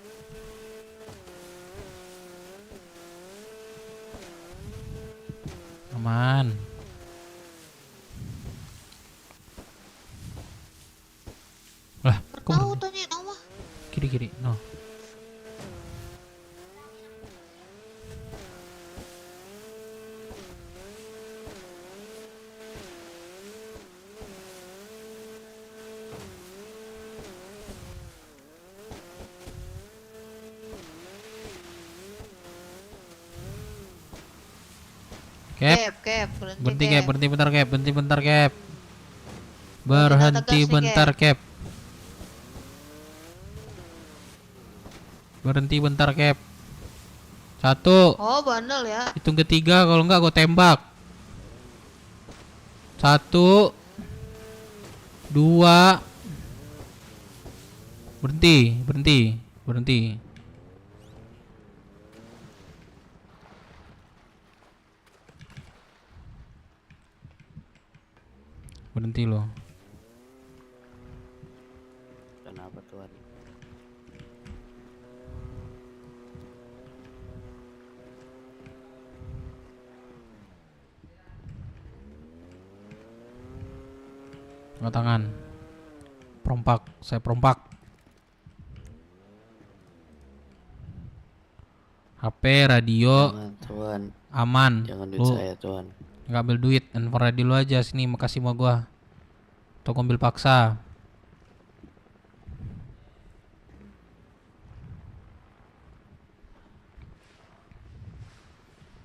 Aman. Lah, kok Tahu berhenti? tanya nama. Kiri no. Cap, Cap, berhenti Cap, berhenti bentar Cap, berhenti bentar Cap. Kita Berhenti tegas nih, bentar Cap. Berhenti bentar Cap. 1. Oh, bandel ya. Hitung ketiga, kalau enggak gue tembak. 1 2. Berhenti, berhenti, berhenti. Berhenti loh. Kenapa tuan? Angkat tangan. Perompak, saya perompak. HP, radio, Jangan, tuan. aman. Jangan duit Lu saya tuan. nggak ambil duit, handphone radio lu aja sini, makasih sama gua. Toko ambil paksa.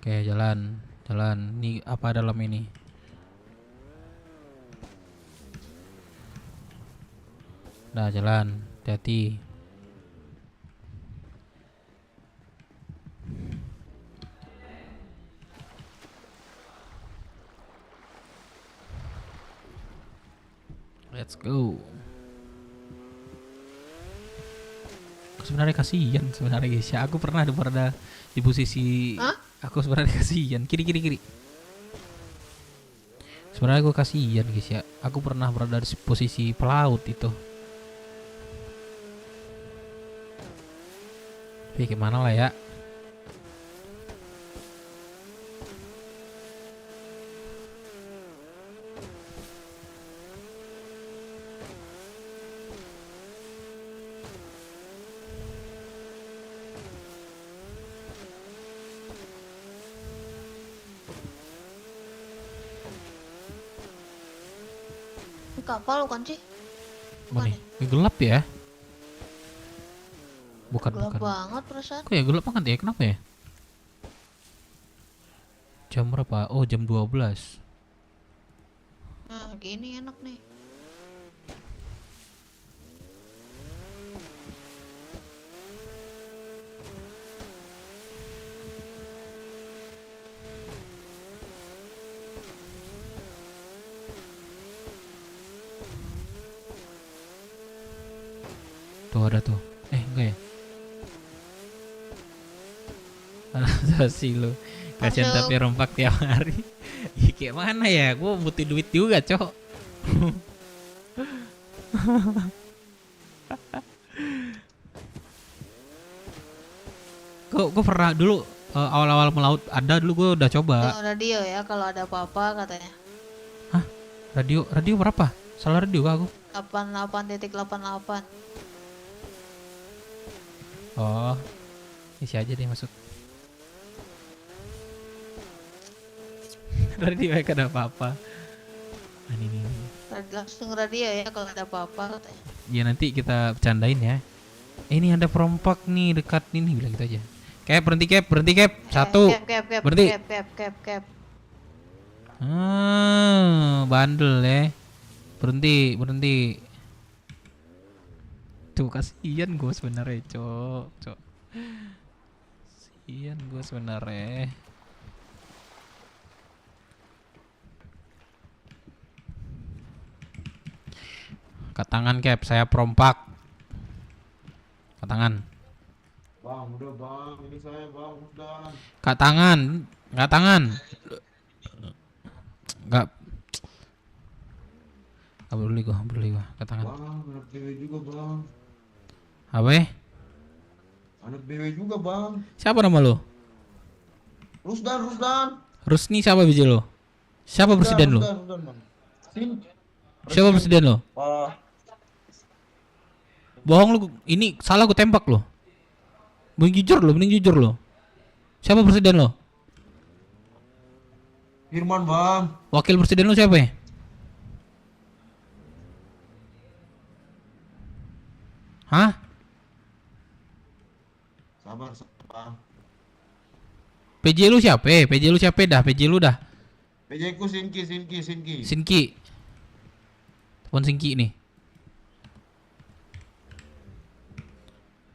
Oke, jalan, jalan. Ini apa dalam ini? Nah, jalan, hati-hati. Let's go. Aku sebenarnya kasihan sebenarnya guys ya. Aku pernah di posisi. Hah? Aku sebenarnya kasihan. Kiri. Sebenarnya aku kasihan guys ya. Aku pernah berada di posisi pelaut itu. Tapi gimana lah ya. Ini kapal bukan sih? Mana? Gelap ya? Bukan, Gelap bukan. banget perasaan. Kok ya gelap banget ya? Kenapa ya? Jam berapa? Oh, jam 12. Nah, gini enak nih. Tuh ada tuh. Enggak ya? Sih lu. Kasian Masuk. tapi rompak tiap hari. Ya, kayak mana ya? Gua butuh duit juga, Cok. Gue pernah dulu awal-awal melaut ada dulu gue udah coba. Yang radio ya kalau ada apa-apa katanya. Hah? Radio berapa? Salah radio kah aku? 88.88. Oh, isi aja deh masuk. Radio kayak ada apa-apa. Ini. Langsung radio ya kalau ada apa-apa katanya. Ya nanti kita bercandain ya. Ini ada perompak nih dekat ini, bilang gitu aja. Berhenti Cap. 1. Cap, Berhenti. Cap. Bandel ya. Berhenti. Tuh kasihan gue sebenarnya, cok. Kasihan gue sebenarnya. Angkat tangan Cap, saya perompak. Angkat tangan. Bang, udah bang, ini saya bang, udah. Angkat tangan. Enggak peduli gua. Angkat tangan. Bang, anak BW juga bang. Apa ya? Anak BW juga bang. Siapa nama lu? Rusdan. Rusni siapa biji lo? Siapa presiden lo? Rusdan, bang. Siapa presiden lo? Bohong lu, ini salah gue tembak lo. Mending jujur lo. Siapa presiden lo? Firman bang. Wakil presiden lo siapa ya? Hah? Sabar bang. PJ lu siapa? PJ lu dah? PJ ku Sinki. Sinki. Telepon Sinki nih.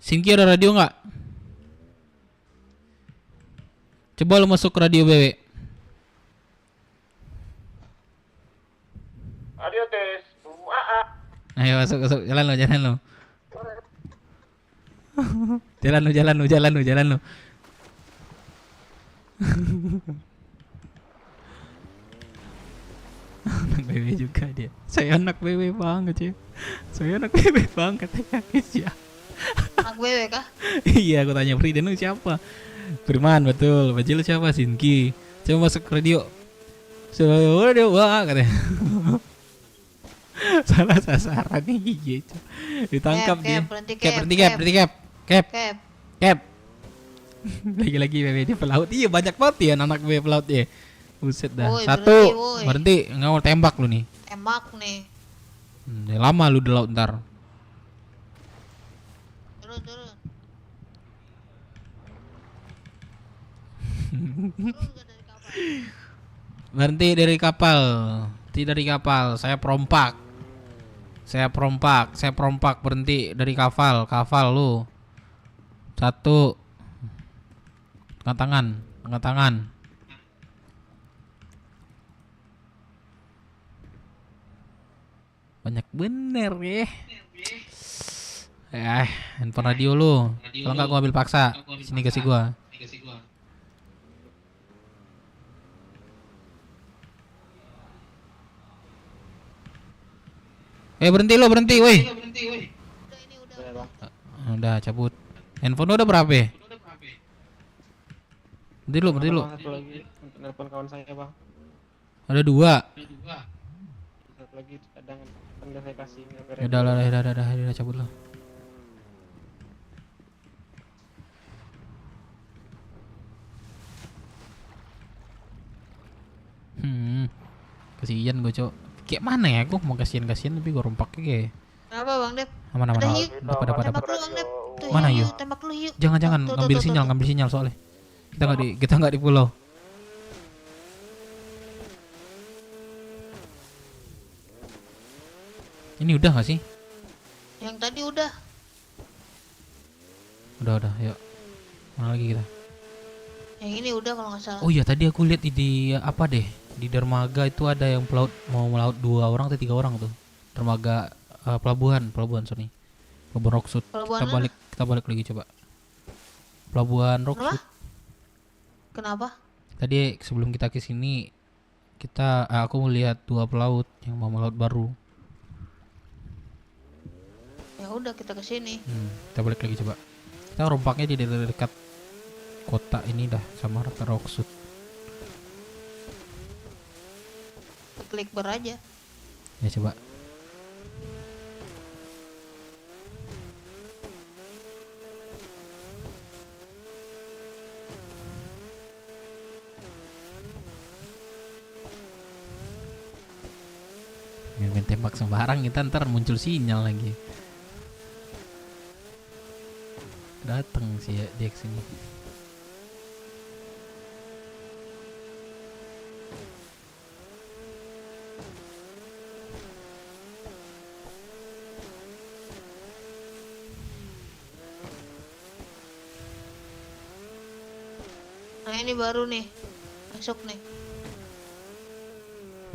Sinki ada radio nggak? Coba lu masuk radio BW. Radio tes. Ayo masuk. Jalan lo. Jalan lo. Anak BW juga dia. Saya anak BW banget ya. Guys ya. Anak BW kah? Iya, aku tanya presiden lu siapa? Firman, betul. Baju lu siapa? Sinki. Coba masuk radio. Coba radio wah katanya. Salah sasaran nih gitu. Ditangkap dia. Cap. Lagi-lagi BW dia pelaut. Iya, banyak banget ya anak BW pelaut ya. Buset dah. Woi, Satu. berhenti, Enggak mau tembak lu nih. Tembak nih. Ya lama lu di laut ntar. Turun. Berhenti dari kapal. Tidak dari kapal. Saya perompak. Berhenti dari kapal lu. Satu. Angkat tangan. Banyak bener ya. Handphone radio lu. Kalau enggak gua ambil paksa. Sini kasih gua. Berhenti, woi. Udah cabut. Handphone udah berapa ya? Berhenti lu. Satu lagi untuk telepon kawan saya bang. Ada 2. Satu lagi cadangan. Kan udah saya kasih. Udah cabut lo. Kasihan gue cok. Kayak mana ya? Gue mau kasihan tapi gue rompaknya kayak. Apa Bang Dep? Aman. Dapat. Tembak lu Bang Dep. Tuh, Mana yuk, yuk? Tembak lu yuk. Jangan Tuh, ngambil sinyal soalnya. Kita nggak di pulau. Ini udah nggak sih? Yang tadi udah. Udah, yuk. Mana lagi kita? Yang ini udah kalau nggak salah. Oh iya, tadi aku lihat di apa deh? Di dermaga itu ada yang pelaut mau melaut 2 orang atau 3 orang tuh. Dermaga pelabuhan Sony. Pelabuhan Rocksuit. Kita balik lagi coba. Pelabuhan Rocksuit. Kenapa? Tadi sebelum kita ke sini aku melihat 2 pelaut yang mau melaut baru. Ya udah kita ke sini. Kita balik lagi coba. Kita rompaknya di dekat kota ini dah sama Rocksuit. Klik ber aja. Ya coba. Main tembak sembarang kita ntar muncul sinyal lagi. Datang sih ya dia kesini. Yang ini baru nih. Masuk nih.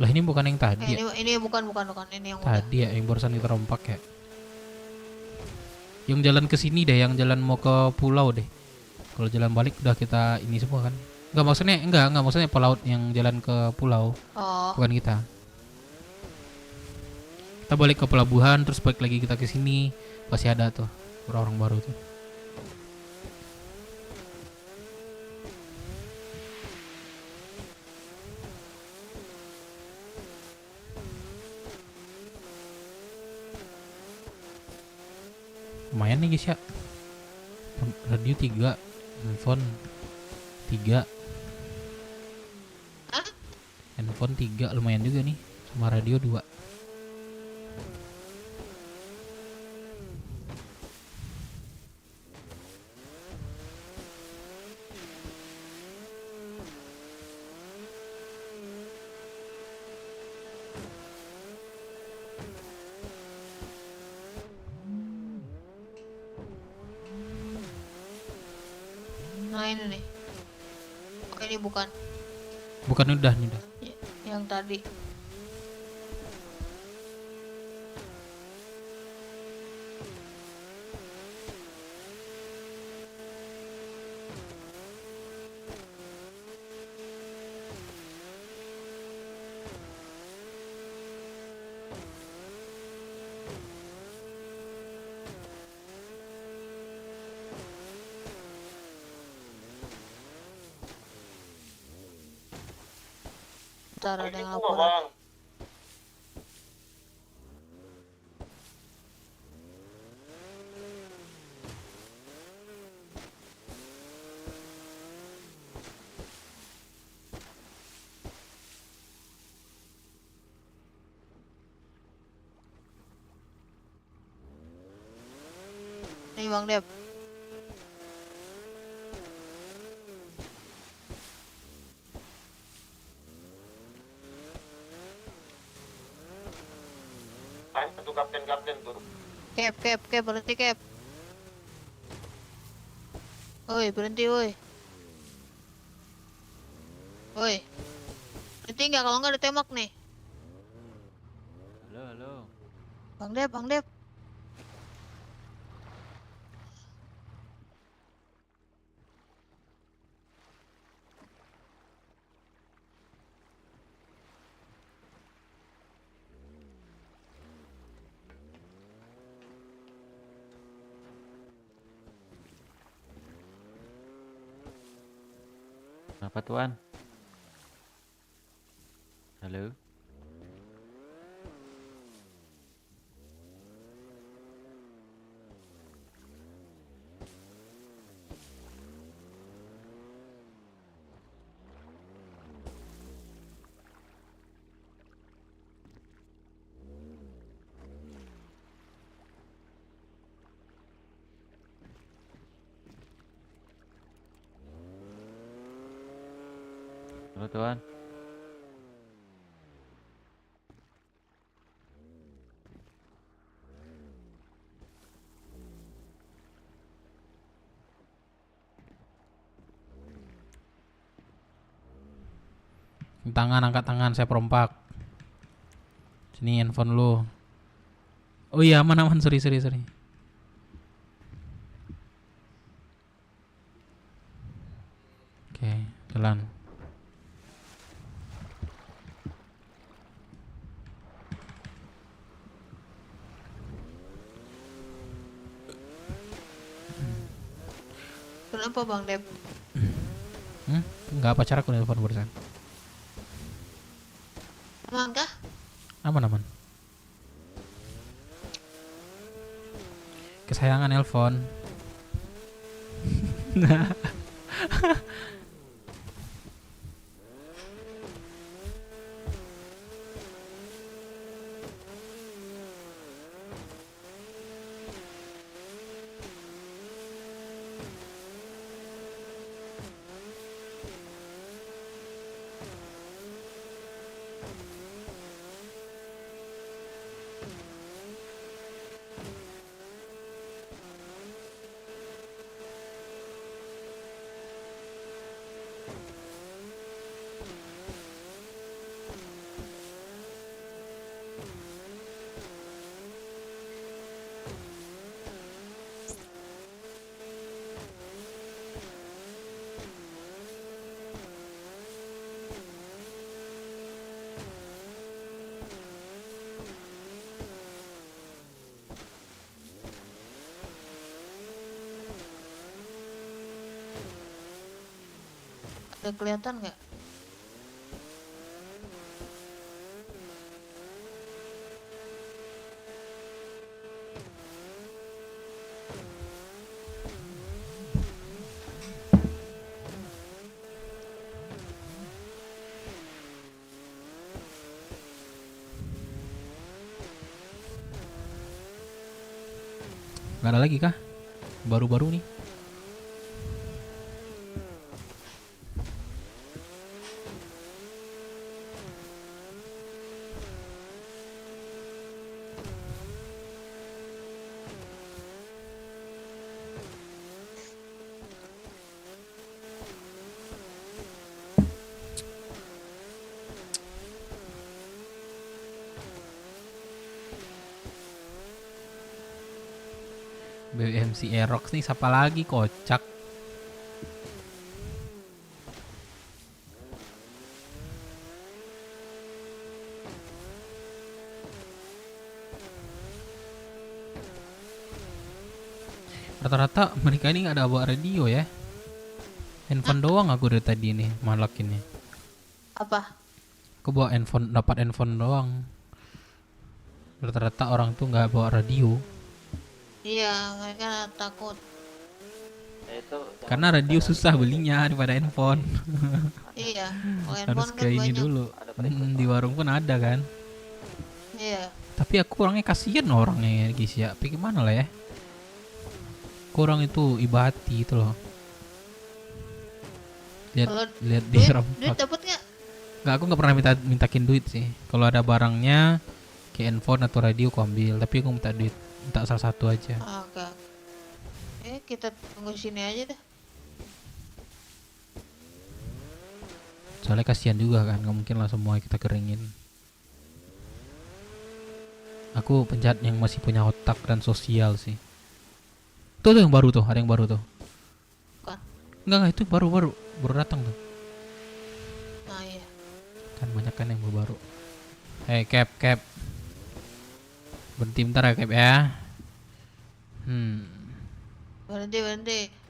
Lah ini bukan yang tadi ya? Ini bukan ini yang Tadi ya yang barusan kita rompak ya. Yang jalan ke sini deh, yang jalan mau ke pulau deh. Kalau jalan balik udah kita ini semua kan. Enggak maksudnya pelaut yang jalan ke pulau. Oh. Bukan kita. Kita balik ke pelabuhan terus balik lagi kita ke sini. Pasti ada tuh orang-orang baru tuh. Lumayan nih guys ya. Radio 3, handphone 3. Handphone 3 lumayan juga nih. Sama radio 2. Nah ini nih. Oh ini bukan. Bukan udah nih udah. Yang tadi. Ntar ada yang laporan. Nih Bang Dep. Itu kapten tuh. Cap, berhenti Cap. Oi, berhenti woi. Woi. Berhenti nggak kalau nggak ditembak nih. Halo. Bang Dep. Apa tuan? Halo. Halo tuan. Angkat tangan, saya perompak. Sini handphone lu. Oh iya, aman, sorry. Oke, jalan. Kenapa Bang Dep? Enggak pacar aku nelfon barusan. Aman kah? Aman. Kesayangan nelpon. Udah kelihatan nggak? Nggak ada lagi kah? Baru-baru nih. BMC Aerox nih siapa lagi kocak. Rata-rata mereka ini nggak ada bawa radio ya. Handphone doang aku dari tadi nih malakinnya. Apa? Aku bawa handphone, dapat handphone doang. Rata-rata orang tuh nggak bawa radio. Iya, mereka takut. Karena radio susah belinya daripada handphone. Iya, kalau Harus handphone kan kayak ini banyak. dulu. Di warung pun ada kan. Iya. Tapi aku orangnya kasihan orangnya guys ya. Tapi gimana lah ya. Kurang itu ibati itu loh. Kalau Lihat di duit rampak. dapat nggak? Nggak, aku nggak pernah mintakin duit sih. Kalau ada barangnya kayak handphone atau radio aku ambil. Tapi aku minta duit, minta salah satu aja. Oke. Kita tunggu sini aja dah. Soalnya kasihan juga kan, nggak mungkin lah semua kita keringin. Aku penjahat yang masih punya otak dan sosial sih. Tuh yang baru tuh, ada yang baru tuh. Bukan. Enggak, itu baru datang tuh. Nah iya. Kan banyak kan yang baru. Cap. Berhenti bentar ya Cap ya. Berhenti.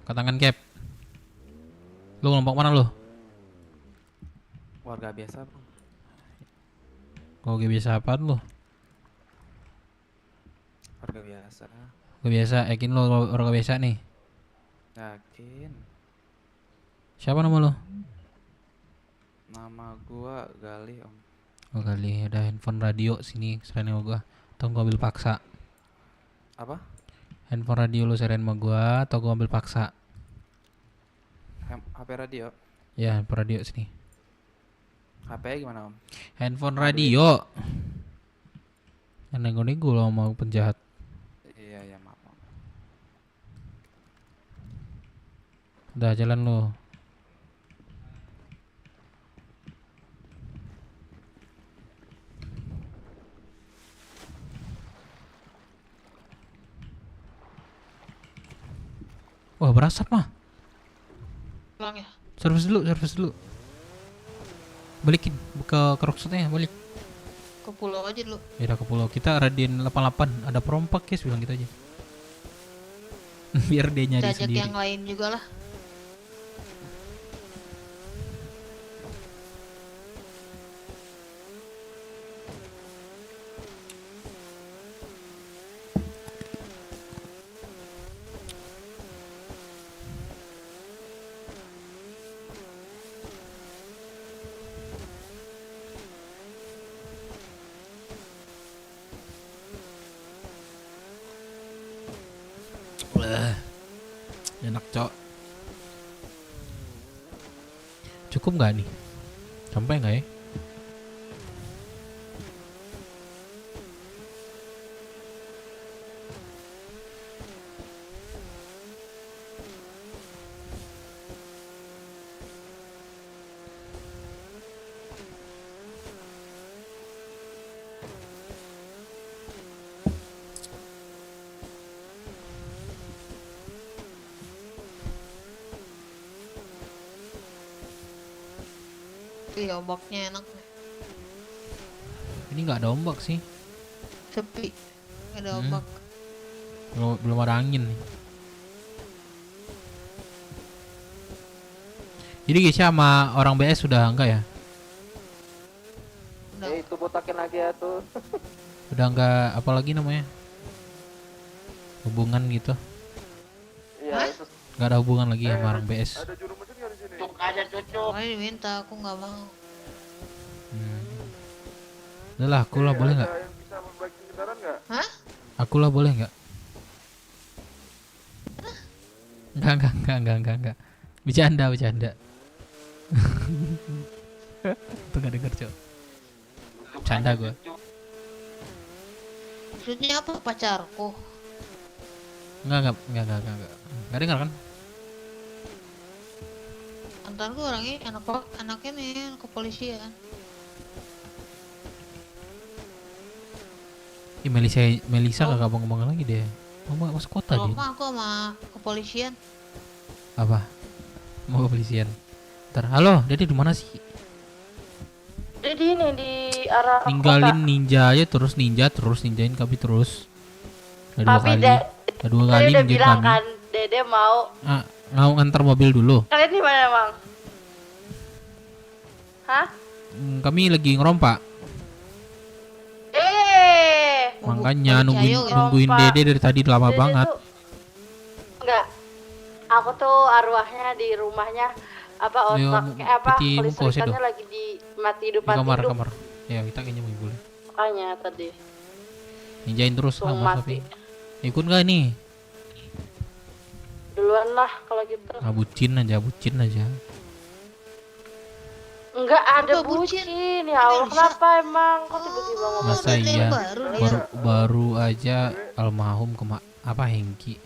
Katakan Cap. Lu kelompok mana lu? Warga biasa bang. Kau biasa apaan lu? Warga biasa. Gak biasa, yakin lu orang biasa nih? Yakin. Siapa nama lu? Nama gua Gali om. Oh kali ada handphone radio sini serain sama gua. Atau gua ambil paksa. Apa? Handphone radio lu serain sama gua atau gua ambil paksa? HP radio. Ya handphone radio sini. HP gimana om? Handphone radio. Nego-nego lo mau penjahat. Iya maaf om. Udah jalan lu. Wah berasap mah. Pulang ya. Servis dulu. Balikin ke rockshootnya balik. Ke pulau aja dulu. Ya udah ke pulau. Kita Radin 88 ada perompak guys bilang gitu aja. Biar dia nyari Kita ajak sendiri. yang lain juga lah. Enak cok. Cukup nggak nih? Sampai nggak ya? Wih, ombaknya enak. Ini nggak ada ombak sih. Sepi. Nggak ada Hmm. ombak. Belum ada angin nih. Jadi Gesya sama orang BS sudah enggak ya? Itu botakin lagi ya tuh. Udah enggak apa lagi namanya? Hubungan gitu. Iya, itu Enggak ada hubungan lagi sama orang BS. cuk aja cucuk. Makanya diminta, aku nggak mau. Udah lah, aku lah boleh nggak? Hah? Aku lah boleh nggak? Enggak. Bercanda. Tuh gak denger, Cok. Bercanda gue. Maksudnya apa pacarku? Enggak denger kan? Mantan gue orangnya anaknya nih anak kepolisian. Ih, Melisa gak ngomong lagi deh. Mau masuk kota Kalau dia. mah aku sama kepolisian. Apa? Mau kepolisian. Ntar, halo, Dede di mana sih? Jadi ini di arah Ninggalin ninja aja terus ninjain kami terus. Udah dua Tapi kali. De- Udah dua Tadi kali udah ninjain bilang kami. kan, Dede mau. Mau nganter mobil dulu. Kalian di mana, Bang? Hah? Kami lagi ngerompak. Makanya nungguin Ngerompak. Dede dari tadi lama Dede banget. tuh- Enggak. Aku tuh arwahnya di rumahnya apa Yo, piti muko sih kelistrikannya doh. lagi di mati hidup Di kamar. hidup. Ya kita kayaknya mau boleh. Makanya tadi. Ninjain terus Langsung Mas mati. Sofi. Ikut gak nih? Duluan lah kalau gitu. Bucin aja. Enggak ada bucin. Ya Allah, kenapa emang? Kok tiba-tiba ngomong Masa gitu? iya? Baru aja almarhum Hengki.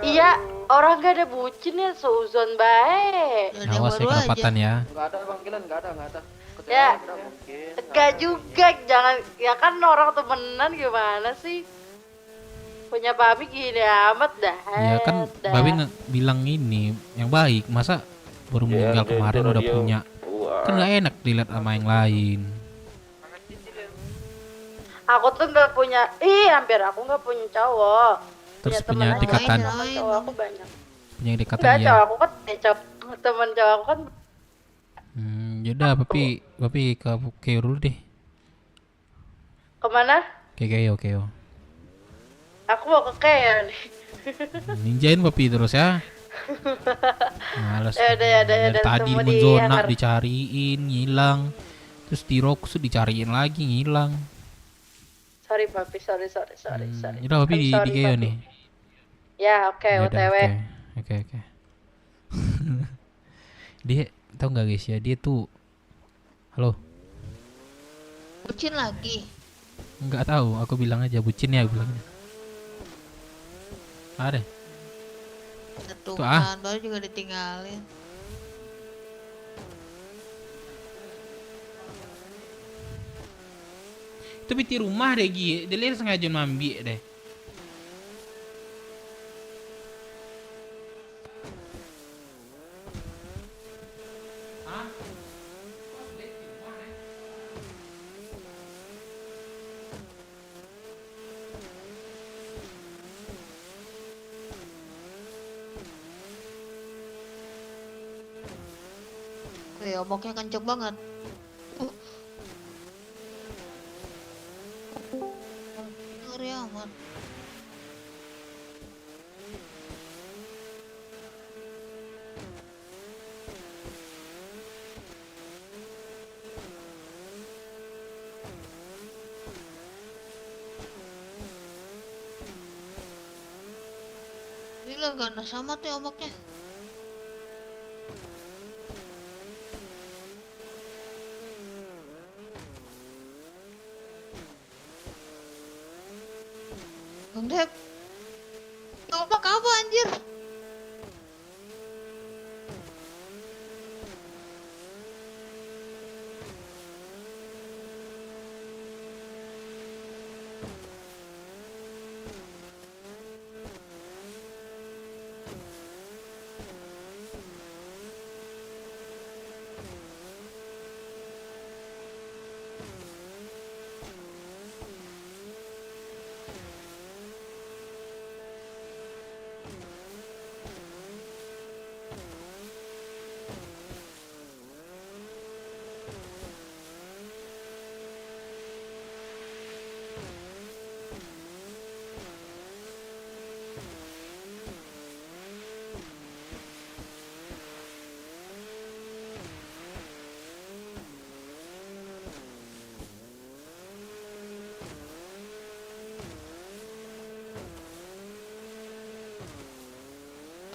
Iya, orang gak ada bucin ya seuzon baik. Awas ya kedapatan ya. Enggak ada panggilan, enggak ada. Ya, Tidak mungkin. enggak juga, jangan, ya kan orang temenan gimana sih? Punya babi gini amat dah. Ya kan Babi bilang ini yang baik. Masa baru meninggal kemarin udah punya? Kan gak enak dilihat sama yang lain. Aku tuh nggak punya, hampir aku nggak punya cowok. Terus temen punya aja, dekatan. temen cowok aku banyak. Punya dekatan Enggak, ya. cowok aku kan, temen cowok aku kan. Yaudah Papi ke Keo dulu deh. Kemana? Ke Keo. Aku mau ke Kea nih. Ninjain Papi terus ya. Males. Ya udah, Dari tadi temu di di zona hangar. dicariin ngilang. Terus di Roxu dicariin lagi ngilang. Sorry papi, sorry. Udah Papi di Sorry, Keo Papi. nih. Ya oke, Yaudah, OTW. Oke. Dia tahu nggak guys ya, dia tuh halo. Bucin lagi. Nggak tahu, aku bilang aja bucin ya, aku bilangnya. Ada. Tuh Tuh, ah. kan, baru juga ditinggalin. Itu di rumah deh Gi, dia lihat sengaja mambi deh. Wih, ombaknya kenceng banget. Ngeri amat. Ini lah ganas amat ya ombaknya. Bang Dep, ombak apa anjir?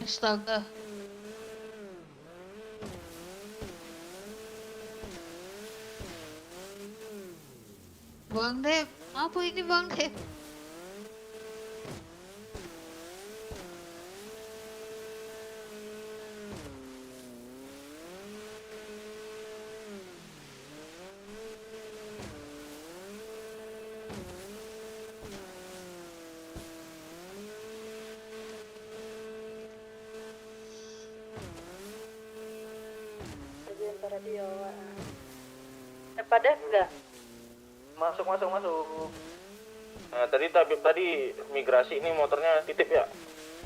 Astaga. Bang Dep, apa ini Bang Dep? Radio. Pada enggak? Masuk. Nah, tadi migrasi ini motornya titip ya?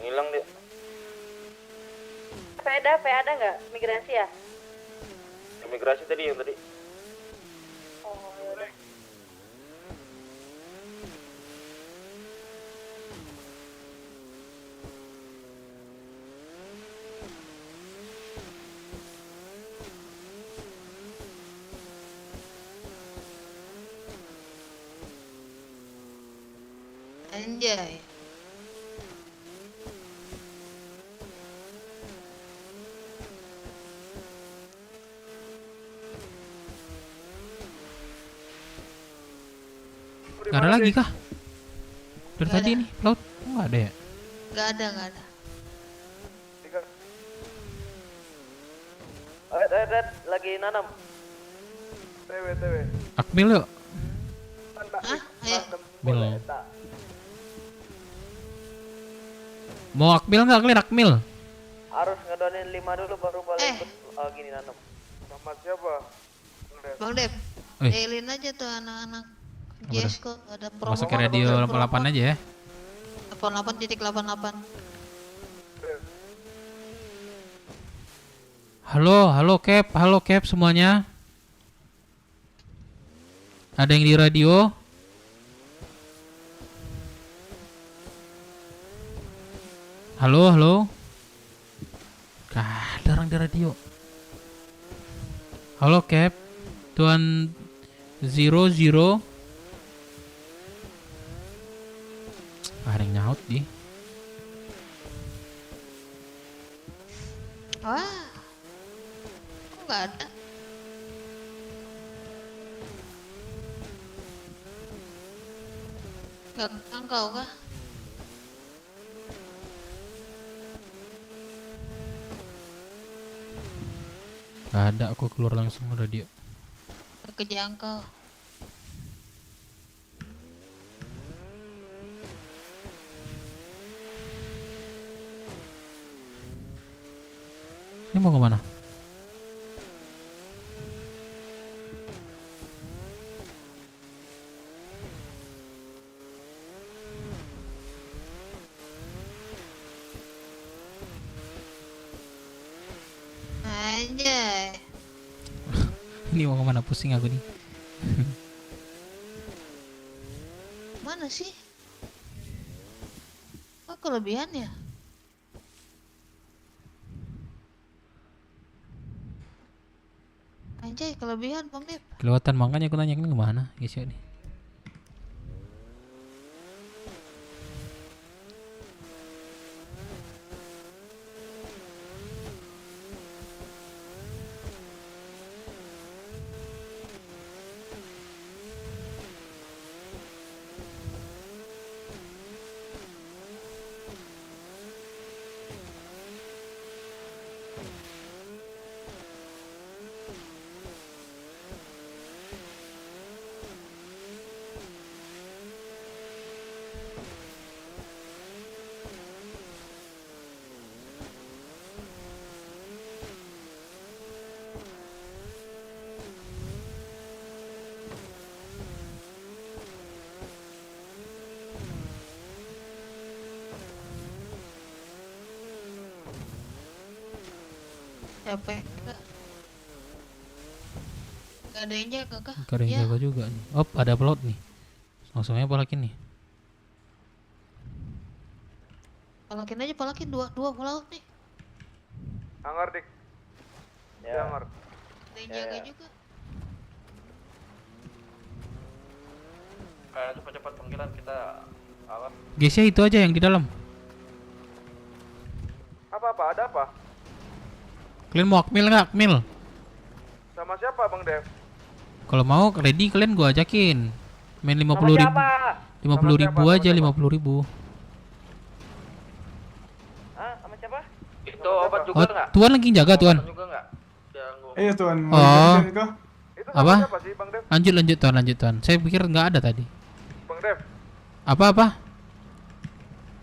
Ngilang dia. Sepeda ada nggak migrasi ya? Migrasi tadi yang tadi. Oh yaudah. Anjay. Gak ada lagi kah? Dari Nggak tadi ada. nih, laut nggak ada ya? Gak ada. Lagi nanam. TW. Akmil yuk. Hah? Ayo. Akmil. Mau akmil nggak Clear akmil? Harus ngedonin 5 dulu baru boleh Eh. ikut gini nanam. Sama siapa? Bang Dep, Eh. jailin aja tuh anak-anak Apa Yes kok ada promo. Masuk ke radio 88 aja ya. 88.88. Halo Cap semuanya. Ada yang di radio? Halo. Gak ada orang di radio. Halo Cap, Tuan 00. Ada yang nyaut di. Wah. Kok nggak ada? Nggak kau kah? Gak ada, aku keluar langsung radio. Nggak kejangkau. Ini mau kemana? Anjay. Ini mau kemana? Pusing aku nih. Mana sih? Oh kelebihan ya? Anjay kelebihan Bang Dep. Kelewatan, makanya aku nanya ini kemana guys ya nih. Capek enggak? Gak ada yang jaga kah? Gak ada yang Ya. jaga juga nih. Oh, ada pelot nih. Langsungnya palakin nih. Palakin aja, palakin dua pelaut nih. Anggar dik. Ya Anggar. Ada yang jaga juga. Cepat-cepat panggilan kita alat. Gesya itu aja yang di dalam. Apa ada apa? Kalian mau akmil nggak? Akmil. Sama siapa Bang Dev? Kalau mau ready kalian gua ajakin. Main 50.000. 50.000 aja, 50.000. Sama siapa? Itu obat juga Oh, enggak? Tuan lagi jaga, Tuan. Juga enggak? Iya Tuan. Oh. Itu sama Apa? siapa sih Bang Dev? Lanjut Tuan. Saya pikir nggak ada tadi. Bang Dev, Apa?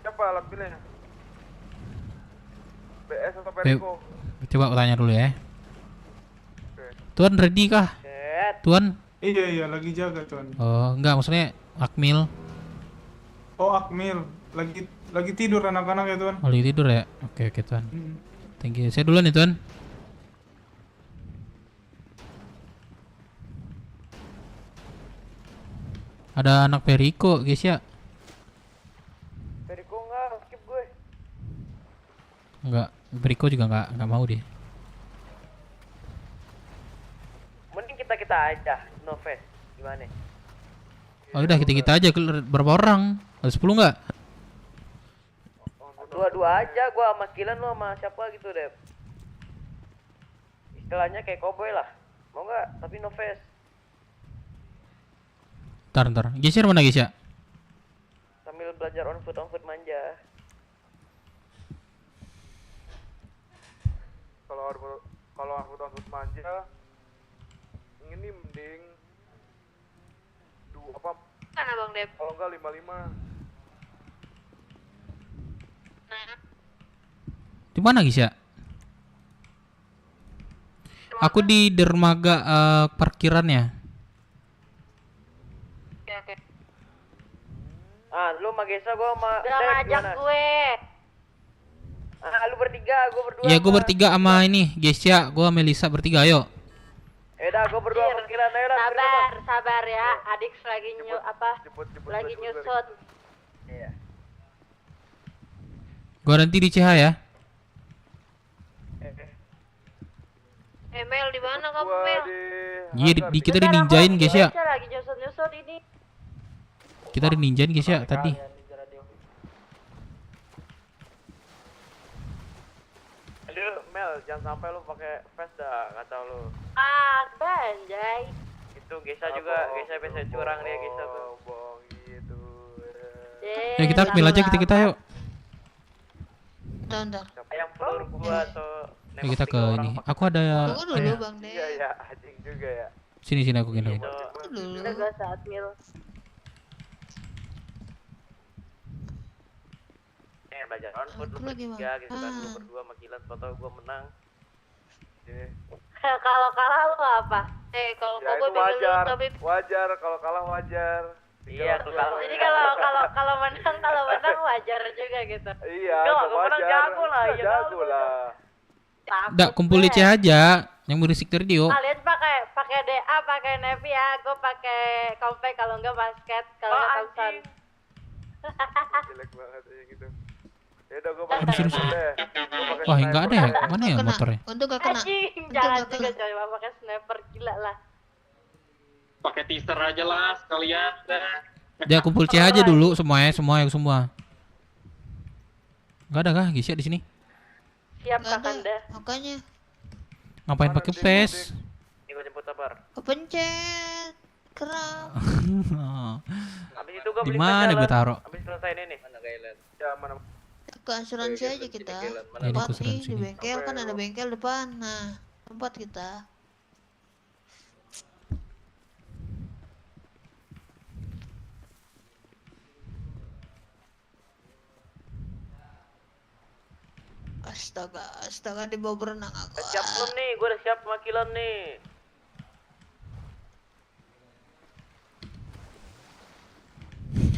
siapa alat pilihnya? BS atau Perico? Coba aku tanya dulu ya. Tuan ready kah? Tuan? Iya lagi jaga Tuan. Oh, enggak, maksudnya akmil. Oh Akmil lagi tidur anak-anak ya Tuan. Oh, lagi tidur ya? Oke, Tuan. Hmm. Thank you. Saya duluan nih, Tuan. Ada anak Perico, guys ya. Perico enggak, skip gue. Enggak, Perico juga enggak mau dia. Mending kita aja, no face. Gimana? Oh, udah kita aja. Berapa orang? Ada 10 enggak? Dua-dua aja, gua sama Kilan, lu sama siapa gitu deh. Istilahnya kayak cowboy lah. Mau nggak? Tapi no face. Ntar. Geser mana Gesya? Sambil belajar on foot manja. Kalau aku takut manja, ini mending apa? Mana Bang Dep? Kalau enggak 55. Nah, Di mana Gesya? Aku di dermaga parkirannya. oke. Lu sama Gesa, gua sama Udah ngajak gue. Lu bertiga, gua berdua. Ya, gue bertiga sama ini Gesya, gue Melisa bertiga, ayo. Yaudah, gua berdua sama Kilan, ayo dah. Sabar ya, adik lagi lagi nyusut. Iya. Gue nanti di CH ya. Mel di mana kamu Mel? Iya, kita di ninjain Gesya. Lagi nyusut ini. Kita di ninjain Gesya tadi. Aduh, Mel, jangan sampai lu pakai vest dah, kata lu. Banjai. Itu Gesa juga, Gesa biasa curang dia Gesa tuh. Bong gitu. Ya kita akmil aja kita yuk. Bentar. Yang peluru gua atau Ya kita ke ini. Aku ada. Tunggu dulu Bang Dep. Iya, anjing juga ya. Sini aku gendong. Tunggu dulu. Udah saat mil. Belajar on foot lu Aku lagi bertiga gitu kan, lu makan. berdua sama Kilan, foto gua menang. Kalau kalah lu apa? Kalau Ya gue itu pengen lu wajar, tapi wajar kalau kalah wajar. Iya, tuh kalau Jadi kalau menang wajar juga gitu. Iya, Kalau itu menang wajar. jago lah, iya Jago lah. Dak kumpul di CH aja. Yang berisik tadi yuk. Kalian pakai DA, pakai Navy ya. Gue pakai compact, kalau enggak basket, kalau enggak Thompson. Jelek banget aja gitu. Ya udah gua Aduh, serius. deh. Wah, enggak ada ya. Mana ya motornya? Untung gak kena. Anjing, Untung jangan gak juga kena. coba pakai sniper, gila lah. Pakai teaser aja lah sekalian. Ya kumpul CH aja dulu semuanya, semua. Enggak ada kah Gesya di sini? Siap Gak ada. Kakanda. Makanya Ngapain pakai PES? Ini gua jemput sabar. kepencet. Keram. Habis itu gua Di beli mana gua taruh? Habis selesai ini. Mana Gailan? Ya mana? Ke asuransi aja kita. Ya, di Tempat nih asuransi di nih. bengkel kan ada bengkel depan. Nah, tempat kita. Astaga dibawa berenang aku. Siap belum nih? Gua udah siap sama Kilan nih.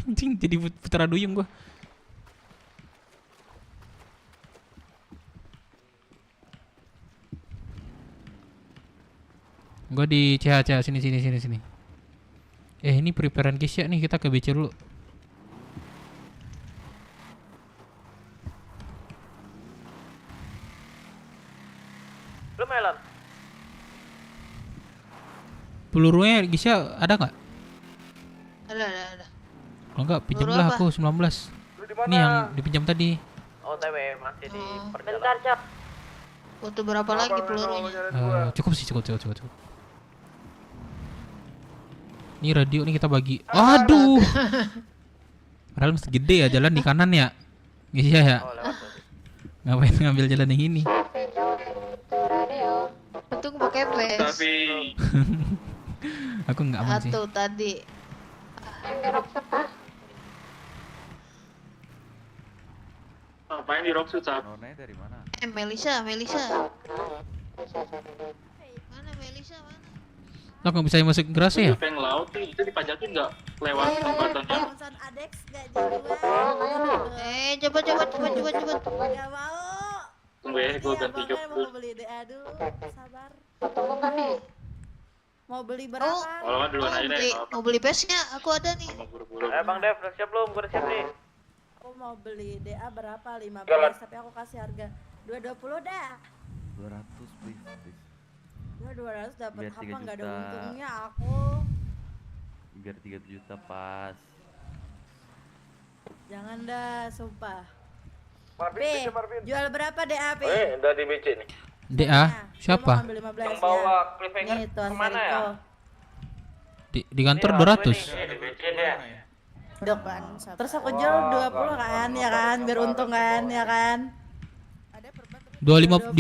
Anjing, jadi putra duyung gua. Gua di CH sini. Ini preparean Kisya nih, kita ke BC dulu. Lu Melon. Pelurunya Kisya ada nggak? Ada. Kalau enggak pinjam Peluru lah apa? aku 19. Ini yang dipinjam tadi. OTW masih di perjalanan. Bentar, Cok. Butuh berapa lagi pelurunya? Cukup sih, cukup. Ini radio nih kita bagi. Aduh. Padahal mesti gede ya jalan di kanan ya. Iya ya. Ngapain ngambil jalan yang ini? Untung pakai flash. Tapi Aku nggak aman sih. Satu tadi. ngapain di Rocksuit saat? Nonanya dari mana? Melisa. Mana Melisa? Mana? Lo nggak bisa masuk gerasi ya? Pengen laut tuh itu dipajakin nggak lewat tembatannya? Adex gak jadi Coba. Gak mau. Tunggu ya, gue ganti job Mau dulu. beli DA dulu. Sabar. Mau beli berapa? Kalau nggak duluan aja deh. Mau beli pesnya, aku ada nih. Bang Dev, udah siap belum? Gue udah siap nih. Aku mau beli DA berapa? 15, Jalan. tapi aku kasih harga 220 dah. 200 please. 200 dapat Biar apa? 3 Enggak ada juta. untungnya aku. Biar 3 juta pas. Jangan dah, sumpah. Marvin, Jual berapa DA, P? udah di BC nih. DA siapa? Ambil 15 Yang bawa ya. cliffhanger Nih, Tuan kemana ya? Seriko. Di kantor 200. Di BC deh. Dok kan. Terus aku jual 20 kan, ya kan? Biar untung kan, ya kan? 250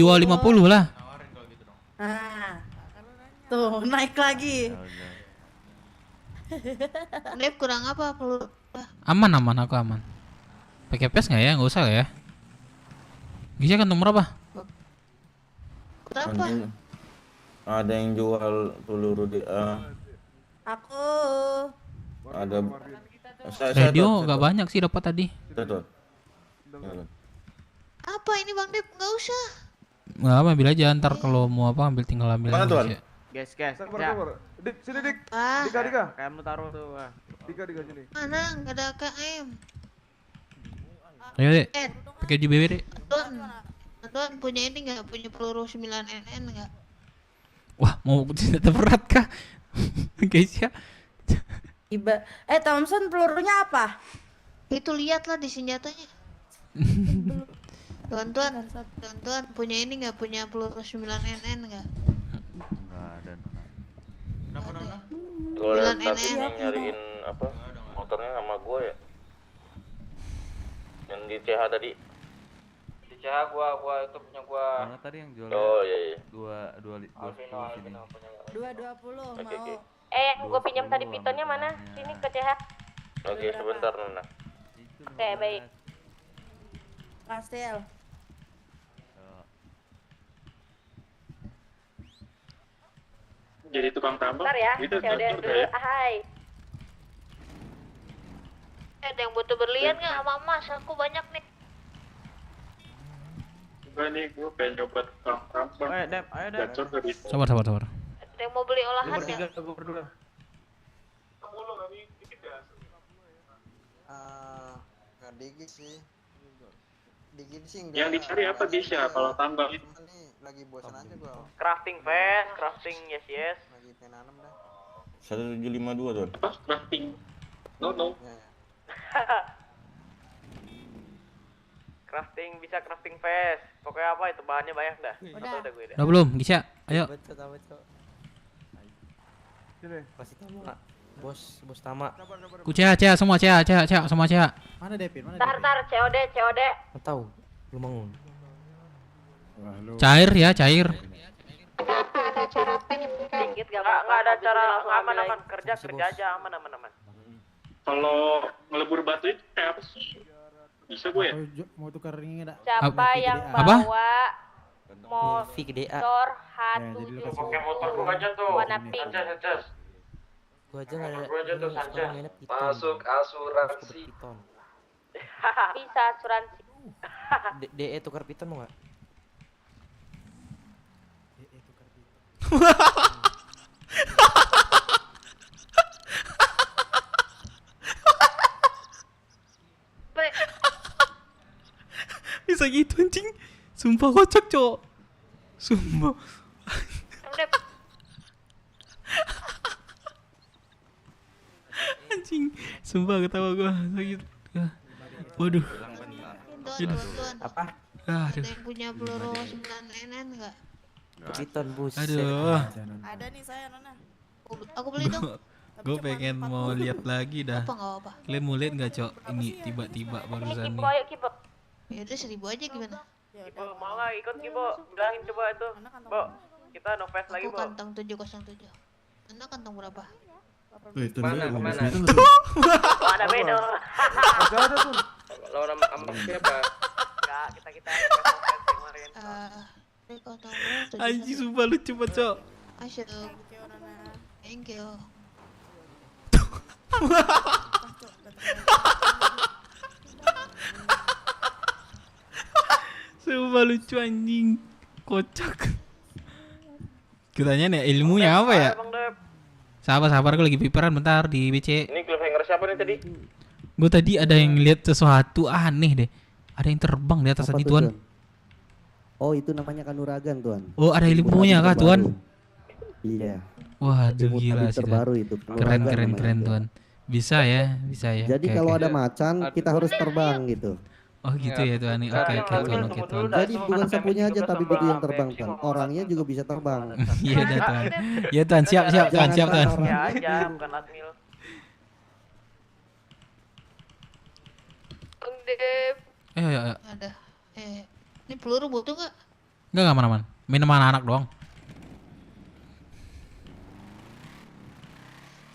lah. Nah. Tuh, naik lagi. Dev kurang apa peluru? Aman, aku aman. Pakai PS nggak ya? Nggak usah ya. Bisa kan nomor apa? Berapa? Ada yang jual peluru di Aku. ada Radio nggak banyak sih dapat tadi. Tuh. Apa ini Bang Dev? Nggak usah. Nggak apa, ambil aja ntar kalau mau apa ambil tinggal ambil Mana, aja. Tuan? Guys. Sabar. Dik, sini Dik. Ah, Dika. Kamu taruh tuh. Dika sini. mana? Nggak ada KM. Ayo deh, Eh, pakai JBW deh. Tuan punya ini nggak? Punya peluru 9NN nggak? Wah, mau senjata berat kah? Guys ya. Thompson pelurunya apa? Itu lihatlah di senjatanya. Tuan punya ini nggak? Punya peluru 9NN nggak? Enggak ada Nona. Kalau ada 9NN. tapi yang nyariin apa? Motornya sama gue ya. Yang di CH tadi. Di CH gua itu punya gua. Mana tadi yang jual? Oh iya. 2 sini. 220 Oke. mau. Yang gue pinjam tadi pitonnya mana? Sini ke CH. Oke, sebentar Nona. Oke, baik. Kastel. Jadi tukang tambang. Bentar ya, Itu COD udah dulu. ya. Hai. Ada yang butuh berlian nggak sama emas? Aku banyak nih. Enggak nih, gue pengen coba tukang tambang. Ayo, Dev. Gacor dari itu. Sabar. Ada yang mau beli olahan nggak? Gua berdua. Dikit sih. Dikit sih enggak. Yang dicari apa bisa kalau tambang itu? Lagi bosan aja gua. Crafting fast, crafting yes. Lagi pengen nanam dah. 1752 Tuan. Apa? Crafting? No. Crafting bisa crafting fast. Pokoknya apa itu bahannya banyak dah. Udah. Udah gue dah. Udah belum, Gisya? Ayo. Sini. Kasih tama. Bos Tama. Ku CH semua CH semua CH. Mana Devin? Tar, COD. Enggak tahu. Belum bangun. Cair ya, cair. Ada cara dikit gak apa-apa. Enggak ada cara Langsung ambil aman aja. kerja aja aman. Kalau ngelebur batu itu kayak apa sih? Bisa gue ya? Mau tukar ini enggak? Siapa yang Apa? bawa Fik DA. motor H7 Pakai motor gua aja tuh. warna pink? Sanchez. Gua aja enggak ada. Gua aja tuh Sanchez. Masuk asuransi. Bisa asuransi. DE tukar piton mau enggak? Bisa gitu anjing. Sumpah kocak, Cok. Sumpah. Anjing. Sumpah ketawa gua sakit. Waduh. Tuan. Apa? Ada yang punya peluru 9NN nggak? Piton buset. Aduh. Ada nih saya Nona. Aku beli dong. Gue pengen mau lihat lagi dah. Apa nggak apa? Kalian mau lihat nggak, Cok? Ini tiba-tiba barusan nih. Ayo Kibo. Ya udah 1000 aja gimana? Kibo, mau nggak ikut Kibo? Bilangin coba itu. Bo, kita no face lagi, Aku Bo. kantong 707. Anda kantong berapa? Mana? Ada beda. Masih ada tuh. Lawan sama siapa? Enggak, kita no face kemarin. Ini kantong berapa? Anjing sumpah lucu banget, Cok. Asyik. Thank you. Sumpah lucu anjing. Kocak. Kitanya nih ilmunya apa ya? Sabar gue lagi piperan bentar di BC. Ini cliffhanger siapa nih tadi? Gue tadi ada yang lihat sesuatu aneh deh. Ada yang terbang di atas tadi, Tuan. Oh, itu namanya kanuragan, Tuan. Oh, ada ilmunya kah, Tuan? Iya. Wah, Ilmu gila sih. terbaru itu. Keren, Tuan. Bisa ya. Jadi Oke, kalau oke. ada macan, kita harus terbang gitu. Oh gitu ya Tuan. Oke, Tuan. Jadi bukan sapunya aja tapi butuh yang terbang, Tuan. Orangnya juga bisa terbang. Iya dah, Tuan. Iya, Tuan. Siap, Tuan. Siap, Tuan. Ya aja, bukan Latmil. Ayo. Ada. Ini peluru butuh nggak? Enggak aman-aman. Minuman anak doang.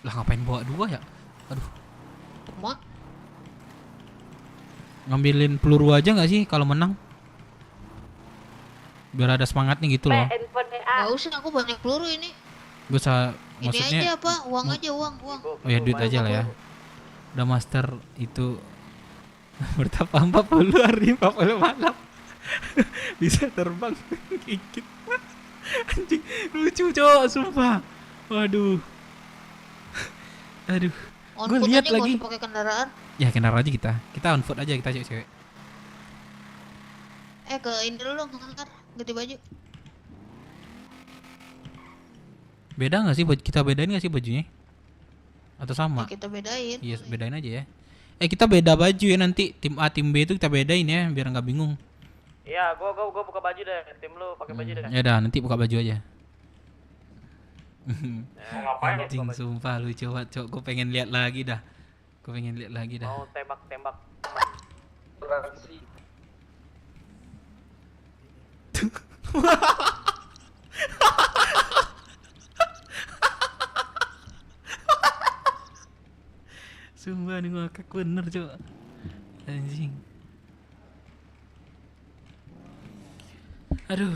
Lah ngapain bawa 2 ya? Aduh. Mak. Ngambilin peluru aja nggak sih kalau menang? Biar ada semangatnya gitu loh. Gak usah, aku banyak peluru ini. Gue Ini maksudnya aja apa? Uang aja, uang. Oh ya duit aja lah ya. Udah master itu bertapa 40 hari 40 malam. Bisa terbang gigit. Anjing lucu, Cok, sumpah. Waduh. Aduh. On Gue foot lihat aja, nggak lagi. usah pakai kendaraan. Ya kendaraan aja kita. Kita on foot aja kita cewek-cewek. Ke ini dulu dong, ngantar ganti baju. Beda nggak sih kita bedain nggak sih bajunya? Atau sama? Ya, kita bedain. Iya, bedain aja ya. Kita beda baju ya nanti. Tim A, tim B itu kita bedain ya biar nggak bingung. Iya, gua buka baju deh. Tim lu pakai baju deh. Ya udah, nanti buka baju aja. Mau ngapain? Anjing sumpah lucu banget, Cok. Gue pengen lihat lagi dah. Mau tembak. Sumpah nih ngakak bener, Cok. Anjing. Aduh.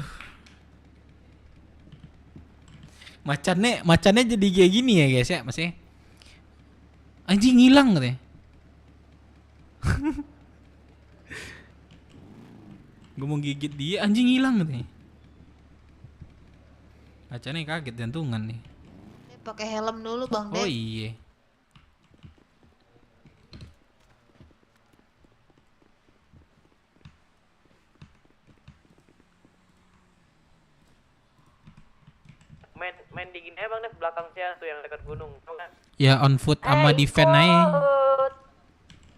Macannya jadi kayak gini ya, guys ya, masih. Anjing hilang katanya. Gue mau gigit dia, anjing hilang katanya. Macannya kaget jantungan nih. Pakai helm dulu, Bang Oh Dek. iya. Main di gini ya Bang Dev, belakang saya tuh yang dekat gunung, tau kan? Ya on foot sama defend aja.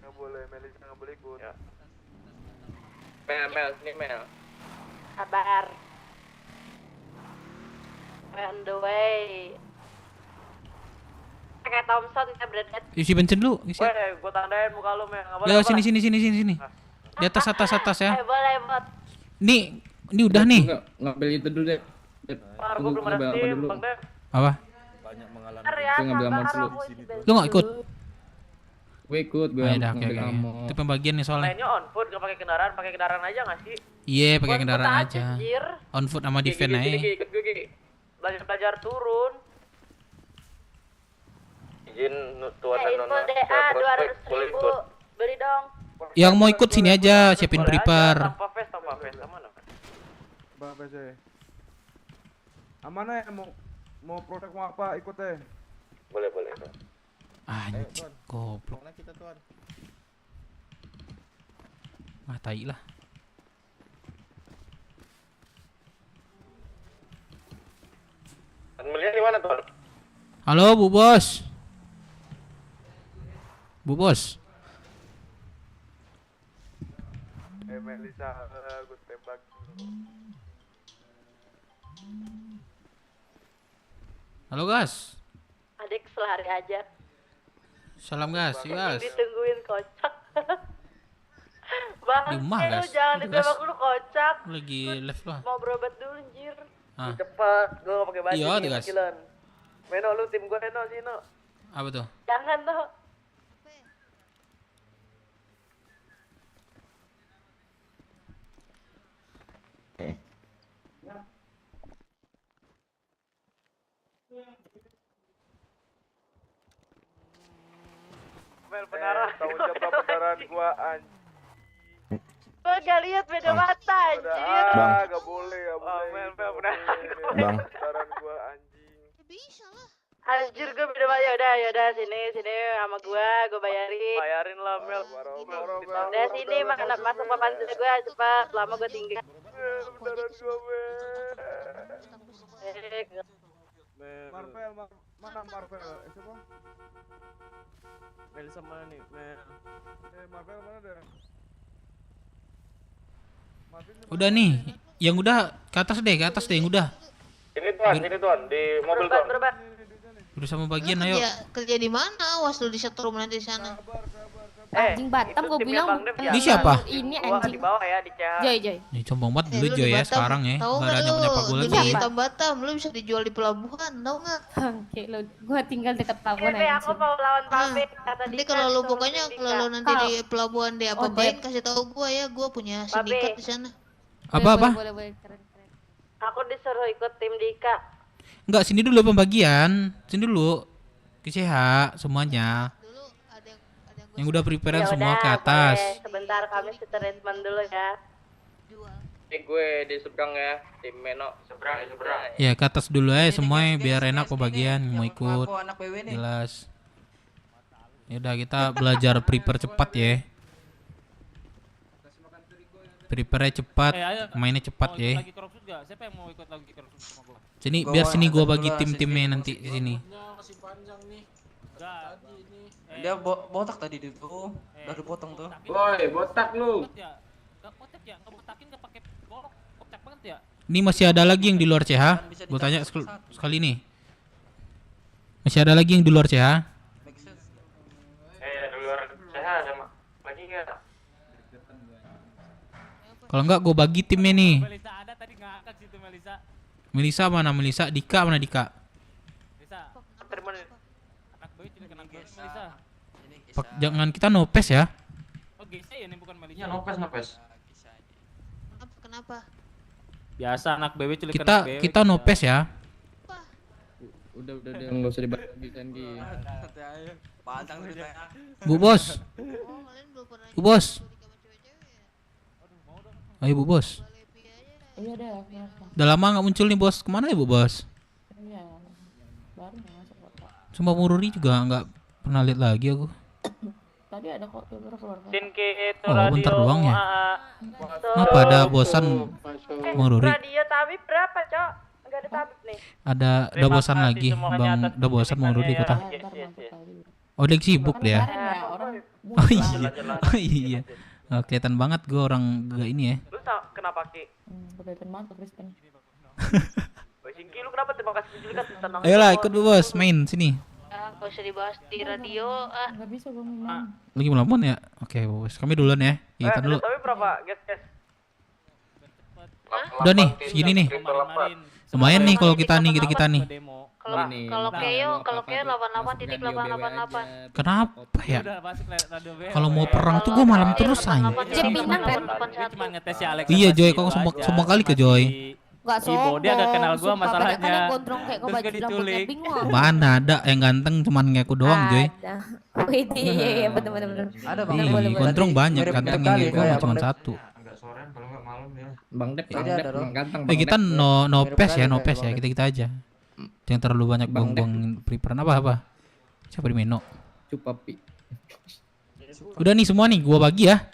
Nggak boleh, Melisa nggak boleh ikut. Ya. Mel, sini Mel. Sabar. On the way. Pakai Thompson ya Bredet. Isi bensin dulu, isi. Weh, gua tandain muka lu, Mel. Nggak boleh. Ya nggak boleh. sini. Di atas ya. Boleh, Bot. Nih udah nih. Ngambil itu dulu deh. Par, gua belum ada tim, Bang Dev. Apa? Banyak mengalami. Ntar ya, Gue ngambil sabar, aman dulu. aku isi bensin Lu nggak ikut? Gue ikut, gue Oh, ya udah, oke. ngambil ammo. Itu pembagian nih soalnya. Mainnya on foot, nggak pakai kendaraan aja nggak sih? Iya, pakai Buat kendaraan kota aja. anjir. On foot sama defend aja. Ikut gue, belajar turun. Izin tuan dan Info nona. DA 200.000. Beli dong. Yang mau ikut sini aja, siapin prepare. Tanpa face, aman apa? Bapak saya. Aman ya mau Mau protek mau apa ikut deh. Boleh, boleh. Anjing, goblok. Mana kita tuan? Ah, tai lah. Melihat di mana tuan? Halo, Bu Bos. Bu Bos. Melisa, gue tembak. Halo, Gas. Adik selari aja. Salam, Gas. Yuk, Gas. Ditungguin kocak. Bang, Di rumah, lu Gas. jangan Itu, ditembak Gas. dulu kocak. Lagi live lah. Mau berobat dulu anjir. Ah. Cepat, gue gak pakai baju Iya, nih, tuh, Gas. kecilan. Meno, lu tim gue Meno, sino. Apa tuh? Jangan tuh. Mel, beneran. Tanggung jawab beneran gue anjing. Gue gak lihat beda mata anjir. Bang. Gak boleh, gak boleh. Mel, beneran. Bang. Beneran gue anjing. Bisa lah. Anjir gue beda mata. Yaudah sini sama gue bayarin. Bayarin lah, Mel. Udah sini masuk papan gue cepat. Lama gue tinggal. Beneran gue, Mel. Marvel, mana Marvel? Siapa? Mel sama nih, Mel. Marvel mana deh? Udah nih, yang udah ke atas deh yang udah. Ini tuan, di mobil tuan. Udah sama bagian, ayo. Kerja di mana? Awas lu di setrum nanti di sana. Anjing Batam gue bilang. Ini siapa? Ini Gua anjing. di bawah ya, di CH. Joy. Nih combong banget dulu Lu Joy di ya Batam, sekarang ya. tahu Gak nggak ada lu nyapa gue di lagi. Batam lu bisa dijual di pelabuhan, tahu nggak? Oke, lo gue tinggal dekat pelabuhan Ini aku mau lawan pabrik kata Nanti Dika, kalau lu disuruh pokoknya Dika. kalau lu nanti di pelabuhan di apa-apain kasih tahu gua ya, gua punya sindikat di sana. Apa? Boleh, keren. Aku disuruh ikut tim Dika. Enggak, sini dulu pembagian. Sini dulu. Ke CH semuanya. Yang udah preparean Ya semua udah, ke atas. boleh. Sebentar kami treatment dulu ya. Ini gue di seberang ya, tim Meno. Seberang. Ya ke atas dulu aja semuanya biar enak pembagian mau ikut. anak PW nih. Jelas. Ya udah kita belajar prepare cepat ya. Prepare cepat, ayo. mainnya cepat Mau ikut ya. lagi Crossfoot nggak? Siapa yang mau ikut lagi Crossfoot sama gua? Sini biar sini gua bagi tim-timnya nanti di sini. Masih panjang nih. Enggak. Dia botak tadi itu. Udah dipotong tuh. Woi, botak lu. Enggak kotak ya, ngebotakin enggak pakai golok. Kocak banget ya. Ini masih ada lagi yang di luar CH. Gua tanya sekali nih. Masih ada lagi yang di luar CH? Di luar CH ada lagi nggak? Kalau enggak gua bagi timnya nih. Melisa ada tadi ngangkat situ Melisa. Melisa mana Melisa? Dika mana Dika? Melisa. Terima Anak boy tidak kena gue Melisa. Jangan kita nopes ya. Oh GC ya ini bukan Melisa. Iya, nopes. Kenapa? Biasa anak BW culik Kita nopes ya. Udah enggak usah dibagi-bagikan Gi. Panjang ceritanya. Bu Bos. Bu Bos. Ayo Bu Bos. Iya deh, kenapa? Udah lama nggak muncul nih Bos. Kemana ya Bu Bos? Iya, baru nih masuk kota. Sumpah Mururi juga nggak pernah lihat lagi aku. Tadi ada kok tiba keluar. Sinki itu Oh, radio. bentar doang ya? Kenapa ada bosan Mururi? Radio tabib berapa, Cok? Enggak ada tabib nih. Udah bosan lagi Bang, udah bosan Mururi kota. Oh dia sibuk dia. Oh iya. Oh iya. Oh, kelihatan banget gue orang gak ini ya. Lu kenapa Ki? Kelihatan banget Kristen. Woi Sinki, lu kenapa terima kasih penculikan? Tenang. Ayolah ikut Bu Bos, main sini. Gak usah dibahas di radio. Nggak bisa gue ngomong. Lagi melamun ya? Oke Bu Bos, kami duluan ya. Kita dulu. Tapi berapa? Guys. Udah nih, segini nih. Lumayan nih kalau kita nih, kita nih. Kalau Keo 88.888. Kenapa ya? Kalau mau perang tuh gue malam terus aja. Cuma ngetes si Alex. Iya Joy, kok semua kali ke Joy. Gak Si Bode agak kenal gua masalahnya. Kan yang gondrong kayak gue Terus baju gua rambutnya diculik. bingung. Mana ada yang ganteng cuman ngaku doang Joy. Wih, iya bener. Ada Bang. Ih, gondrong banyak, ganteng yang ngaku mah cuma satu. Agak sorean kalau nggak malam ya. Bang Dep ganteng. Kita no pes ya, kita aja. Jangan terlalu banyak buang-buang preparan apa. Siapa di Meno? Cupapi. Udah nih semua nih, gua bagi ya.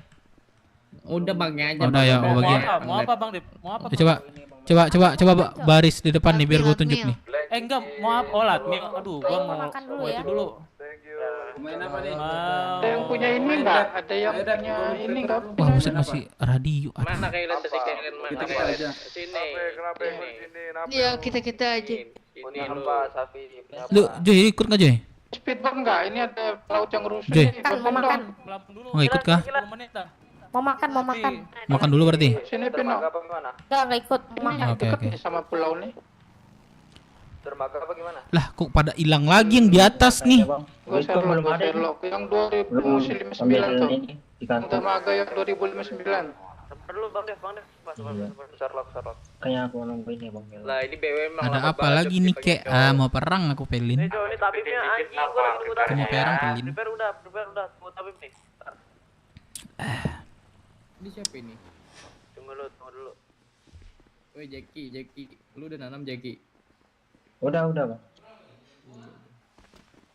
Udah bagi aja. Udah ya, gua bagi ya. Mau apa Bang Dip? Mau apa? Coba baris di depan nih biar gua tunjuk nih. Enggak, mau apa? Oh, latmil. Aduh, gua mau itu dulu. Main apa nih? Ada yang punya ini enggak? Ada yang punya ini enggak? Wah, buset masih radio. Mana kalian sih kalian mana kalian? Sini. Kenapa ikut sini? Ya kita aja. Ini apa Safi? Lu Joy ikut nggak Joy? Speedbomb enggak? Ini ada pelaut yang rusuh. Joy. Mau makan. Mau ikut kah? Mau makan. Makan dulu berarti. Sini Pino. Enggak ikut, mau makan. Oke. Sama pulau nih. Dermaga apa gimana? Lah, kok pada hilang lagi yang di atas nih? Gua Sherlock, yang 2059 tuh. Dermaga yang 2059. Perlu Bang Dev. Sherlock. Kayak aku nungguin ya Bang. Lah ini BW memang Ada apa lagi nih kek? Mau perang aku pelin. Nih ini tabibnya anjing gua lagi nunggu Aku mau perang pelin. Prepare udah. Tunggu tabib nih. Ini siapa ini? Tunggu dulu. Woi Jackie. Lu udah nanam Jackie? Udah Bang.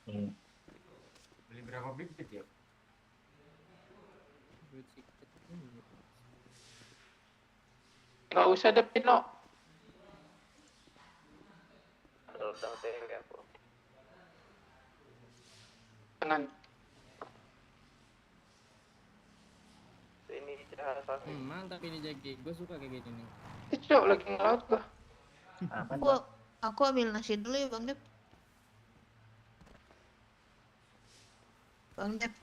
Beli berapa bibit ya? Enggak usah ada Pino. Tenang. Ini Safi. Mantap ini Jackie. Gue suka kayak gini nih. Cok lagi ngelaut gua. Aku ambil nasi dulu ya Bang Dep. Bang Dep.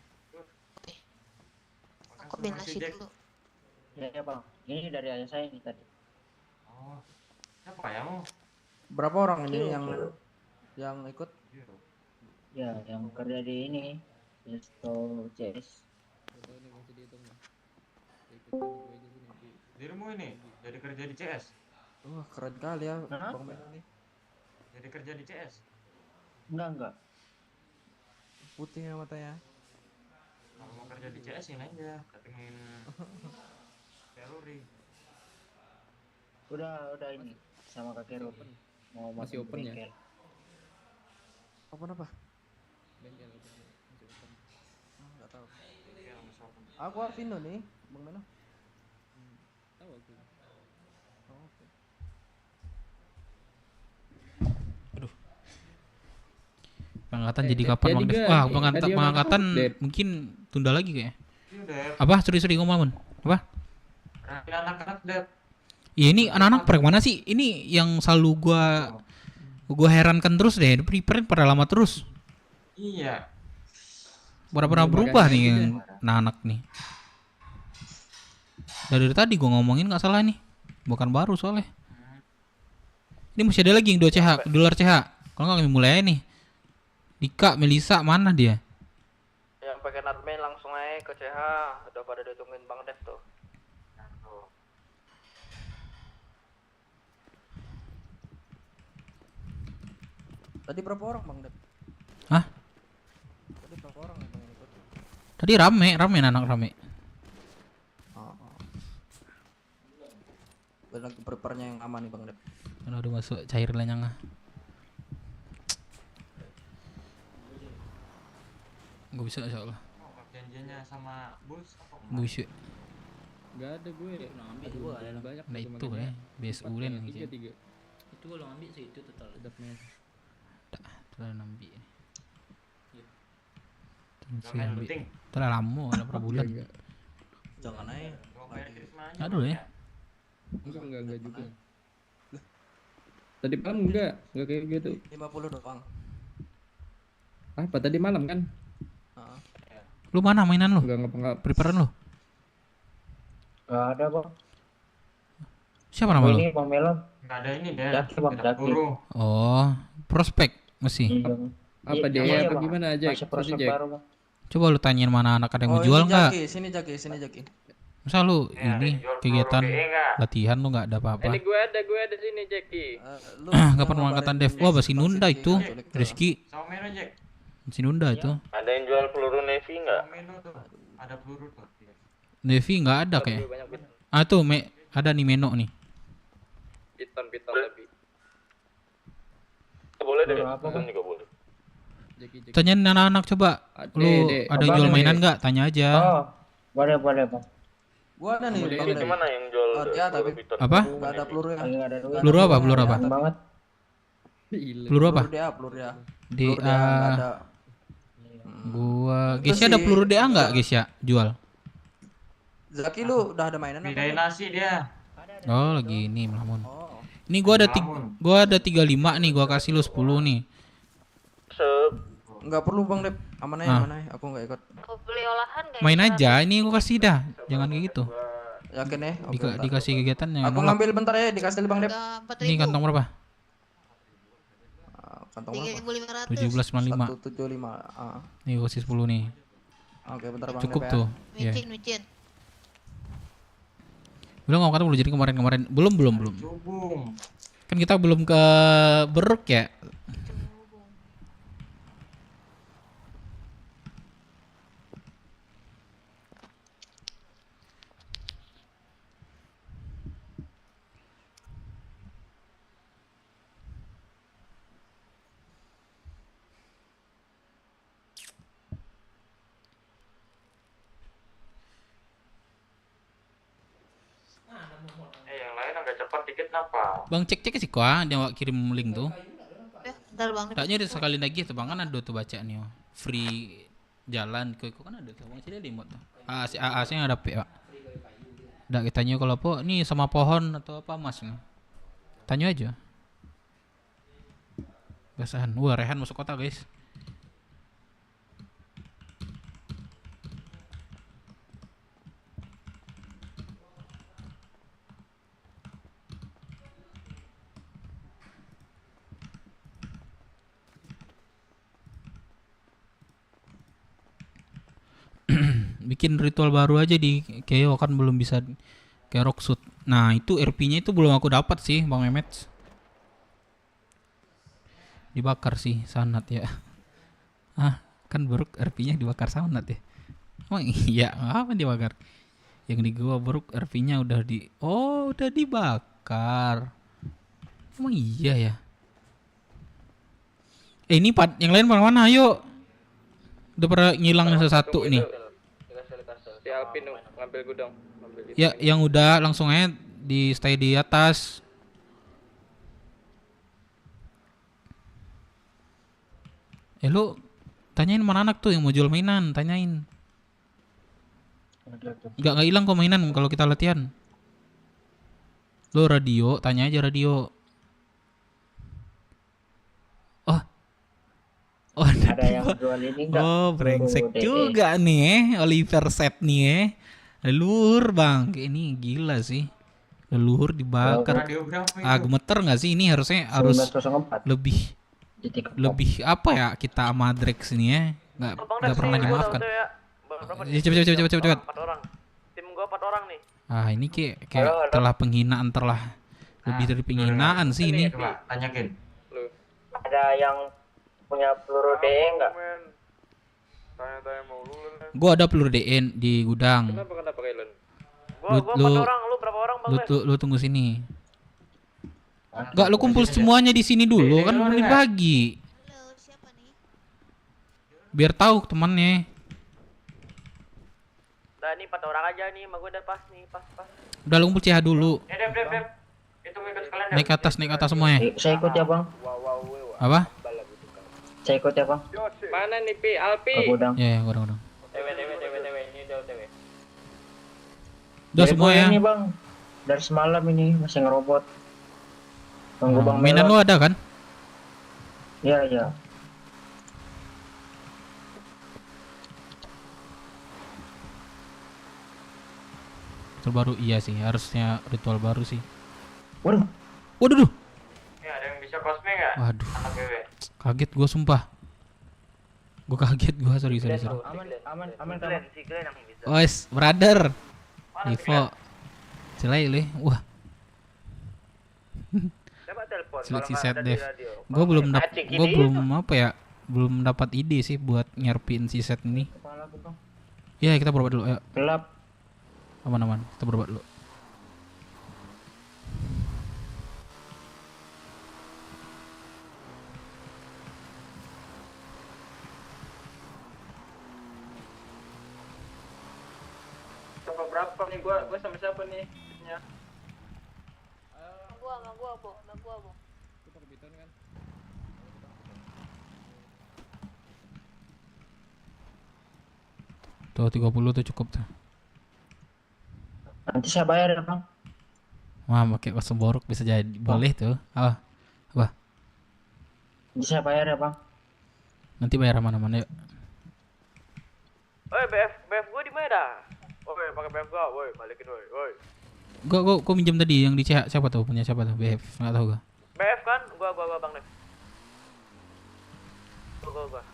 Oke. Aku ambil nasi dulu. Ya Bang. Ini dari ayah saya nih tadi. Oh. Siapa ya mau? Berapa orang ini yang ikut? Ya, yang kerja di ini. Resto CS. Dirimu ini jadi kerja di CS. Wah, keren kali ya Bang Ben ini. Jadi kerja di CS. Enggak. Putih ya matanya. Kalau mau kerja di CS ini aja, datengin Teruri. Udah ini sama kakek Ruben. Mau Masih open ya? bengkel. Open apa? Bengkel masih open. Enggak tahu. Aku Arvindo nih, Bang Meno. Tahu aku. Oke. Pengangkatan jadi kapan Bang Dev? Wah, pengangkatan mungkin tunda lagi kayaknya. Apa? Sorry ngomong. Apa? Anak-anak Dep. Ya ini anak-anak pada mana sih? Ini yang selalu gua herankan terus deh. Prepare pada lama terus. Iya. Pernah berubah nih yang anak-anak nih. Dari tadi gua ngomongin nggak salah nih. Bukan baru soalnya. Ini masih ada lagi yang 2 CH, di luar CH. Kalau nggak kami mulai nih. Dika, Melisa, mana dia? Yang pakai admin langsung aja ke CH. Udah pada ditungguin Bang Dev tuh. Tadi berapa orang Bang Dep? Hah? Tadi berapa orang yang ikut? Tadi rame anak rame. Oh. Lagi prepare-nya yang aman nih Bang Dep. Udah masuk cair lenyang. Gak bisa insyaallah. Janjiannya sama bos apa? Gak bisa. Gak ada gue. Aduh, banyak. Nah itu ya, BSU len yang gitu. 3. Itu kalau ambil sih itu total. Dapnya. Telah nambi. Jangan penting. Telah lama, ada berapa bulan. Jangan aja. Aduh ya. Enggak juga. Tadi malam enggak kayak gitu. 50 doang. Apa tadi malam kan? Lu mana mainan lu? Enggak. Preparean lu? Enggak ada, Bang. Siapa nama lu? Ini Bang Melon. Enggak ada ini deh. Daki. Oh, prospek masih. Apa dia apa gimana aja? Masih prospek baru, Bang. Coba lu tanyain mana anak ada yang mau jual enggak? Sini Jaki. Masa lu ini kegiatan latihan lu enggak ada apa-apa? Ini gue ada sini Jackie. Kapan pengangkatan Dev? Wah, masih nunda itu. Rizky. Sama Meno Jack. Masih nunda itu. Ada yang jual peluru Navy enggak? Meno tuh. Ada peluru tuh. Navy enggak ada kayak. Ah tuh ada nih Meno nih. Piton tapi. Boleh deh, Apa, Bang? juga boleh. Tanyain anak-anak coba. Lu Dek, ada abang jual nih. mainan nggak? Tanya aja. Oh, boleh Bang. Gua ada nih, Bang. Itu mana yang jual? Ya, tapi Apa? enggak ada peluru ya. Enggak ada duit. Peluru apa? Peluru apa? Banget. Peluru apa? Peluru dia. Di Peluru dia enggak ada. Gua Itu Gesya ada sih- peluru DA nggak Gesya? Jual. Zaki lu udah ada mainan apa? Bedain nasi dia. Oh lagi ini melamun. Ini gua ada 35 nih, gua kasih lu 10 nih. Enggak perlu Bang Dep. Aman aja, Ah. aman aja. Aku enggak ikut. Kau beli olahan gak? Main aja, ini gua kasih dah. Jangan kayak gitu. Yakin ya? Oke, bentar. Dikasih kegiatan jangan Aku nolak. ngambil bentar ya, dikasih Bang Dep. Ini kantong berapa? Kantong berapa? 3.500. 1795. 175. Ah. Nih gua kasih 10 nih. Oke, bentar Bang Cukup Dep ya. tuh. Ya. Micin. Belum ngomong kata belum jadi kemarin-kemarin. Belum. Cubung. Kan kita belum ke Beruk ya. Yang lain agak cepat dikit kenapa? Bang cek sih kok dia kirim link tuh. Bentar Bang. Taknya ada sekali lagi tuh Bang, kan ada tuh baca nih. Free jalan ke kan ada tuh. Bang sini ada emot tuh. AC nya ada Pak. Udah kita tanya kalau apa nih sama pohon atau apa Mas nih. Tanya aja. Basahan. Wah, Rehan masuk kota, guys. Bikin ritual baru aja di Keo kan belum bisa kayak Rocksuit. Nah itu RP-nya itu belum aku dapat sih Bang Mehmet. Dibakar sih sanat ya. Kan Beruk RP-nya dibakar sanat ya. Oh iya apa dibakar? Yang di gua Beruk RP-nya udah udah dibakar. Emang iya ya. Ini yang lain mana? Ayo. Udah pernah ngilang satu nih. Si Alpin ngambil gudang. Ya, yang udah langsung aja di stay di atas. Lu tanyain mana anak tuh yang mau jual mainan, tanyain. Nggak hilang kok mainan kalau kita latihan. Lu radio, tanya aja radio. Oh, Ada yang jual ini enggak? Oh, brengsek juga nih Oliver Set nih leluhur Bang, ini gila sih. Leluhur dibakar. Gemeter nggak sih ini harusnya harus lebih apa ya kita sama Drex ini ya. Nggak pernah dimaafkan. Cepet. 4 orang. Tim gua 4 orang nih. Ini kayak telah penghinaan lebih dari penghinaan sih ini. Tanyakin. Ada yang punya peluru DE enggak? Tanya-tanya mau lu. Gua ada peluru DN di gudang. Kenapa Kailan? Gua 4 orang, lu berapa orang Bang? Lu tunggu sini. Enggak, lu kumpul semuanya di sini dulu kan belum dibagi. Biar tahu temannya. Nah, ini 4 orang aja nih, sama gua udah pas nih, pas. Udah lu kumpul CH dulu. Dep. Itu ikut kalian. Naik atas semuanya. Saya ikut ya, Bang. Apa? Saya ikut ya, Bang. Mana nih Pi? Alpi. Gudang. Ya, gudang. TW, ini udah TW. Udah semua ya. Ini, Bang. Dari semalam ini masih ngerobot. Tunggu Bang. Mainan lu ada kan? Iya. Ritual baru iya sih, harusnya ritual baru sih. Waduh. Ya, ada yang bisa cosplay enggak? Waduh. Anak BW. Kaget gua sumpah. Gua kaget gua, sorry. Aman. Wes, brother. Ivo. Celai lu. Wah. Seleksi set dev. Gua belum belum dapat ide sih buat nyerpin si set ini. Ya, kita berobat dulu, ayo. Gelap. Aman, kita berobat dulu. Berapa berapa nih gua sama siapa nih? Sama gua, Bo. Tuh 30 tuh cukup tuh. Nanti saya bayar ya, Bang. Wah, pakai kostum borok bisa jadi. Boleh tuh. Apa? Nanti saya bayar ya, Bang. Nanti bayar mana-mana yuk. Woi, BF gua di mana dah? Woi, pakai BF gua, woi, balikin woi. Gua minjem tadi yang di CH siapa tuh? Punya siapa tuh? BF. Enggak tahu gua. BF kan? Gua Bang Dev. Gua.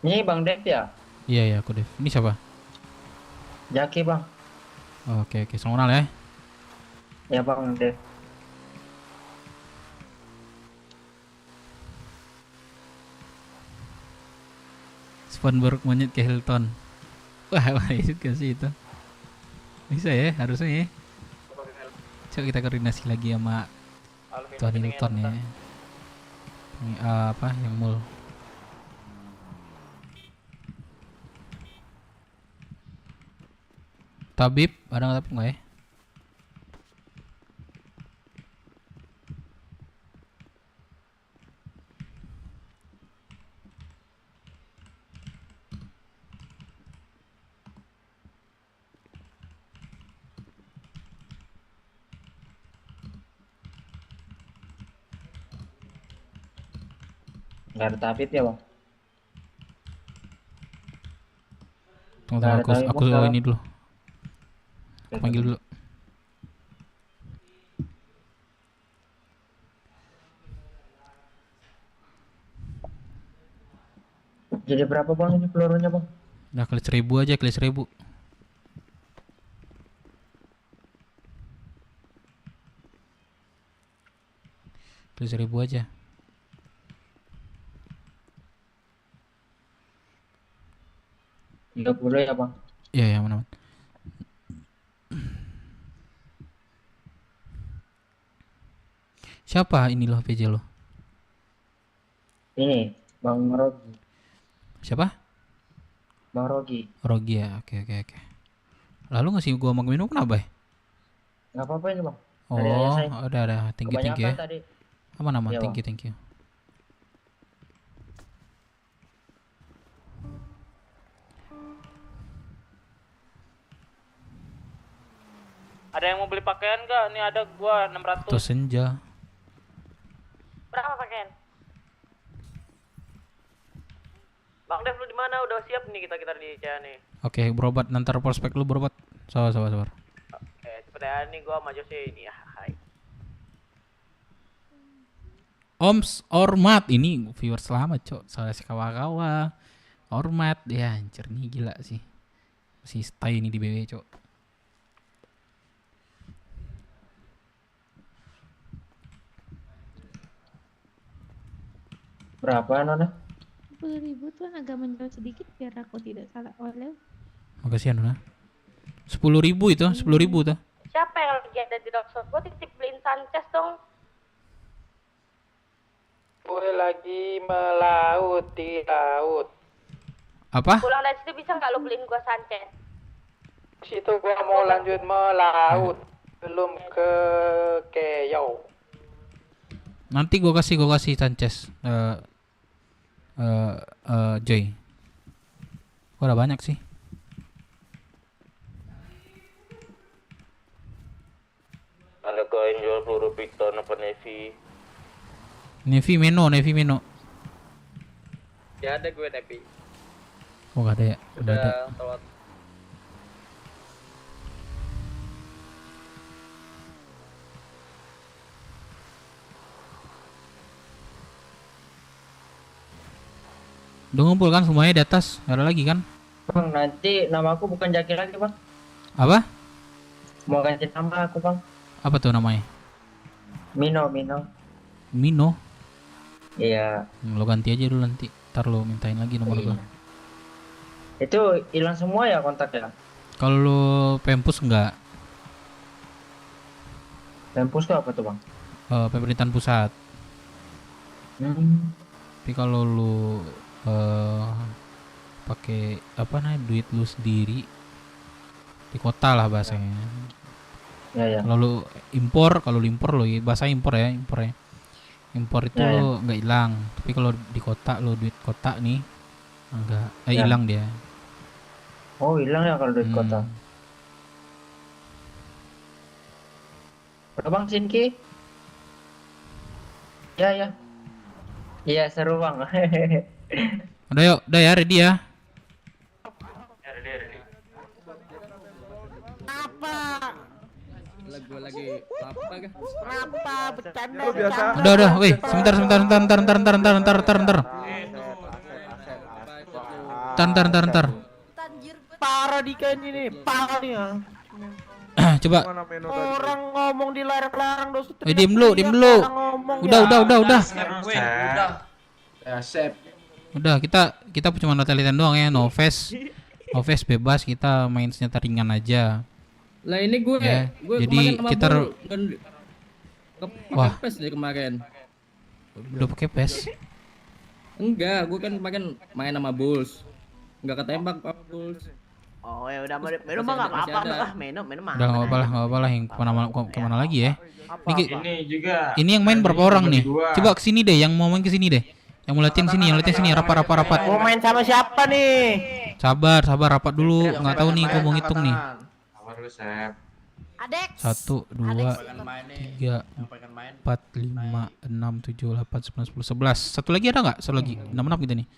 Ini Bang Dev ya? Iya, aku Dev. Ini siapa? Jaki, Bang. Oke, selamat kenal ya. Ya, Bang Dev. Spawnburg monyet ke Hilton. Wah, juga sih itu. Bisa ya, harusnya ya. Coba kita koordinasi lagi sama Tuan Hilton ya. Ini apa yang mall. Tabib, ada tabib nggak ya? Nggak ada tabib ya, Bang? Tunggu, aku ini dulu. Aku panggil dulu. Jadi berapa, Bang, ini pelurunya, Bang? Nah, kali 1000 aja, kali 1000. Kali 1000 aja. $30 ya, Bang? Iya, mana. Siapa ini loh PJ lo? Ini Bang Rogi. Siapa? Bang Rogi. Rogi ya, oke. Lalu ngasih gua makan minum kenapa ya? Nggak apa-apa ini, Bang. Oh, ada. Thank you ya. Tadi. Aman, Iya, thank you. Ada yang mau beli pakaian nggak? Nih ada gua 600. Tuh senja. Berapa pakaian? Bang Dev lu di mana? Udah siap nih kita di CA nih. Oke, berobat nanti prospek lu berobat. Sabar. Oke, cepet ya nih gua sama Jose ini ya. Hai. Oms Ormat ini viewer selamat, Cok. Salah si kawa-kawa. Ormat ya, anjir nih gila sih. Masih stay ini di BW, Cok. Berapa, Nona? 10.000 tuh agak menjual sedikit biar aku tidak salah oleh. Makasih ya, Nona. 10.000 itu, 10.000 tuh. Siapa yang lagi ada di Rockshop? Gue titip beliin Sanchez dong. Gue lagi melaut di laut. Apa? Pulang dari situ bisa nggak lo beliin gue Sanchez? Situ gue mau lanjut melaut. Belum ke Keyo. Nanti gua kasih Sanchez. Joy. Gua ada banyak sih. Ada kain jual peluru Piton apa Navy? Navy Meno. Ya ada gue Nepi. Oh gak ada ya? Udah ada. Telat. Udah ngumpul kan semuanya di atas, gak ada lagi kan? Bang, nanti nama aku bukan Jaki lagi, Bang. Apa? Mau ganti nama aku, Bang. Apa tuh namanya? Mino. Iya. Lo ganti aja dulu nanti. Ntar lo mintain lagi nomor gua. Itu hilang semua ya kontaknya? Kalau lo Pempus enggak? Pempus itu apa tuh, Bang? Pemerintahan pusat. Tapi kalau lo pakai apa namanya duit lu sendiri di kota lah bahasanya. Ya. Kalau lu impor lo bahasa impor ya, impor itu Ya. nggak hilang, tapi kalau di kota lo duit kota nih enggak Ya. hilang dia. Oh, hilang ya kalau duit kota. Bang Sinki? Ya. Iya, seru Bang. Udah ya, ready ya. Apa? Lagi apa kah? Apa bercanda? Udah, weh, sebentar. Ntar. Parah di kain ini, parah nih ya. Coba. Orang ngomong dilarang-larang dosa. Diem dulu. Udah. Udah, kita cuma latihan doang ya, no face bebas, kita main senjata ringan aja. Lah ini gue Ya, jadi kemarin sama kita Bul Wah. pakai PES deh kemarin. Udah pakai PES? Enggak, gue kan kemarin main sama Bulls. Enggak ketembak Pak Bulls. Oh ya udah minum mah enggak apa-apa lah, minum mah. Udah nggak apa-apa lah yang kemana lagi ya. Ini juga. Ini yang main berapa orang nih? Coba kesini deh, yang mau main kesini deh. Yang mau latihan sini, rapat. Mau main sama siapa nih? Sabar, rapat dulu. Nggak tahu nih, gua mau ngitung nih. Sabar dulu, Sep. Adek. 1, 2, 3, 4, 5, 6, 7, 8, 9, 10, 11. Satu lagi ada nggak? Satu lagi. 6 kita nih.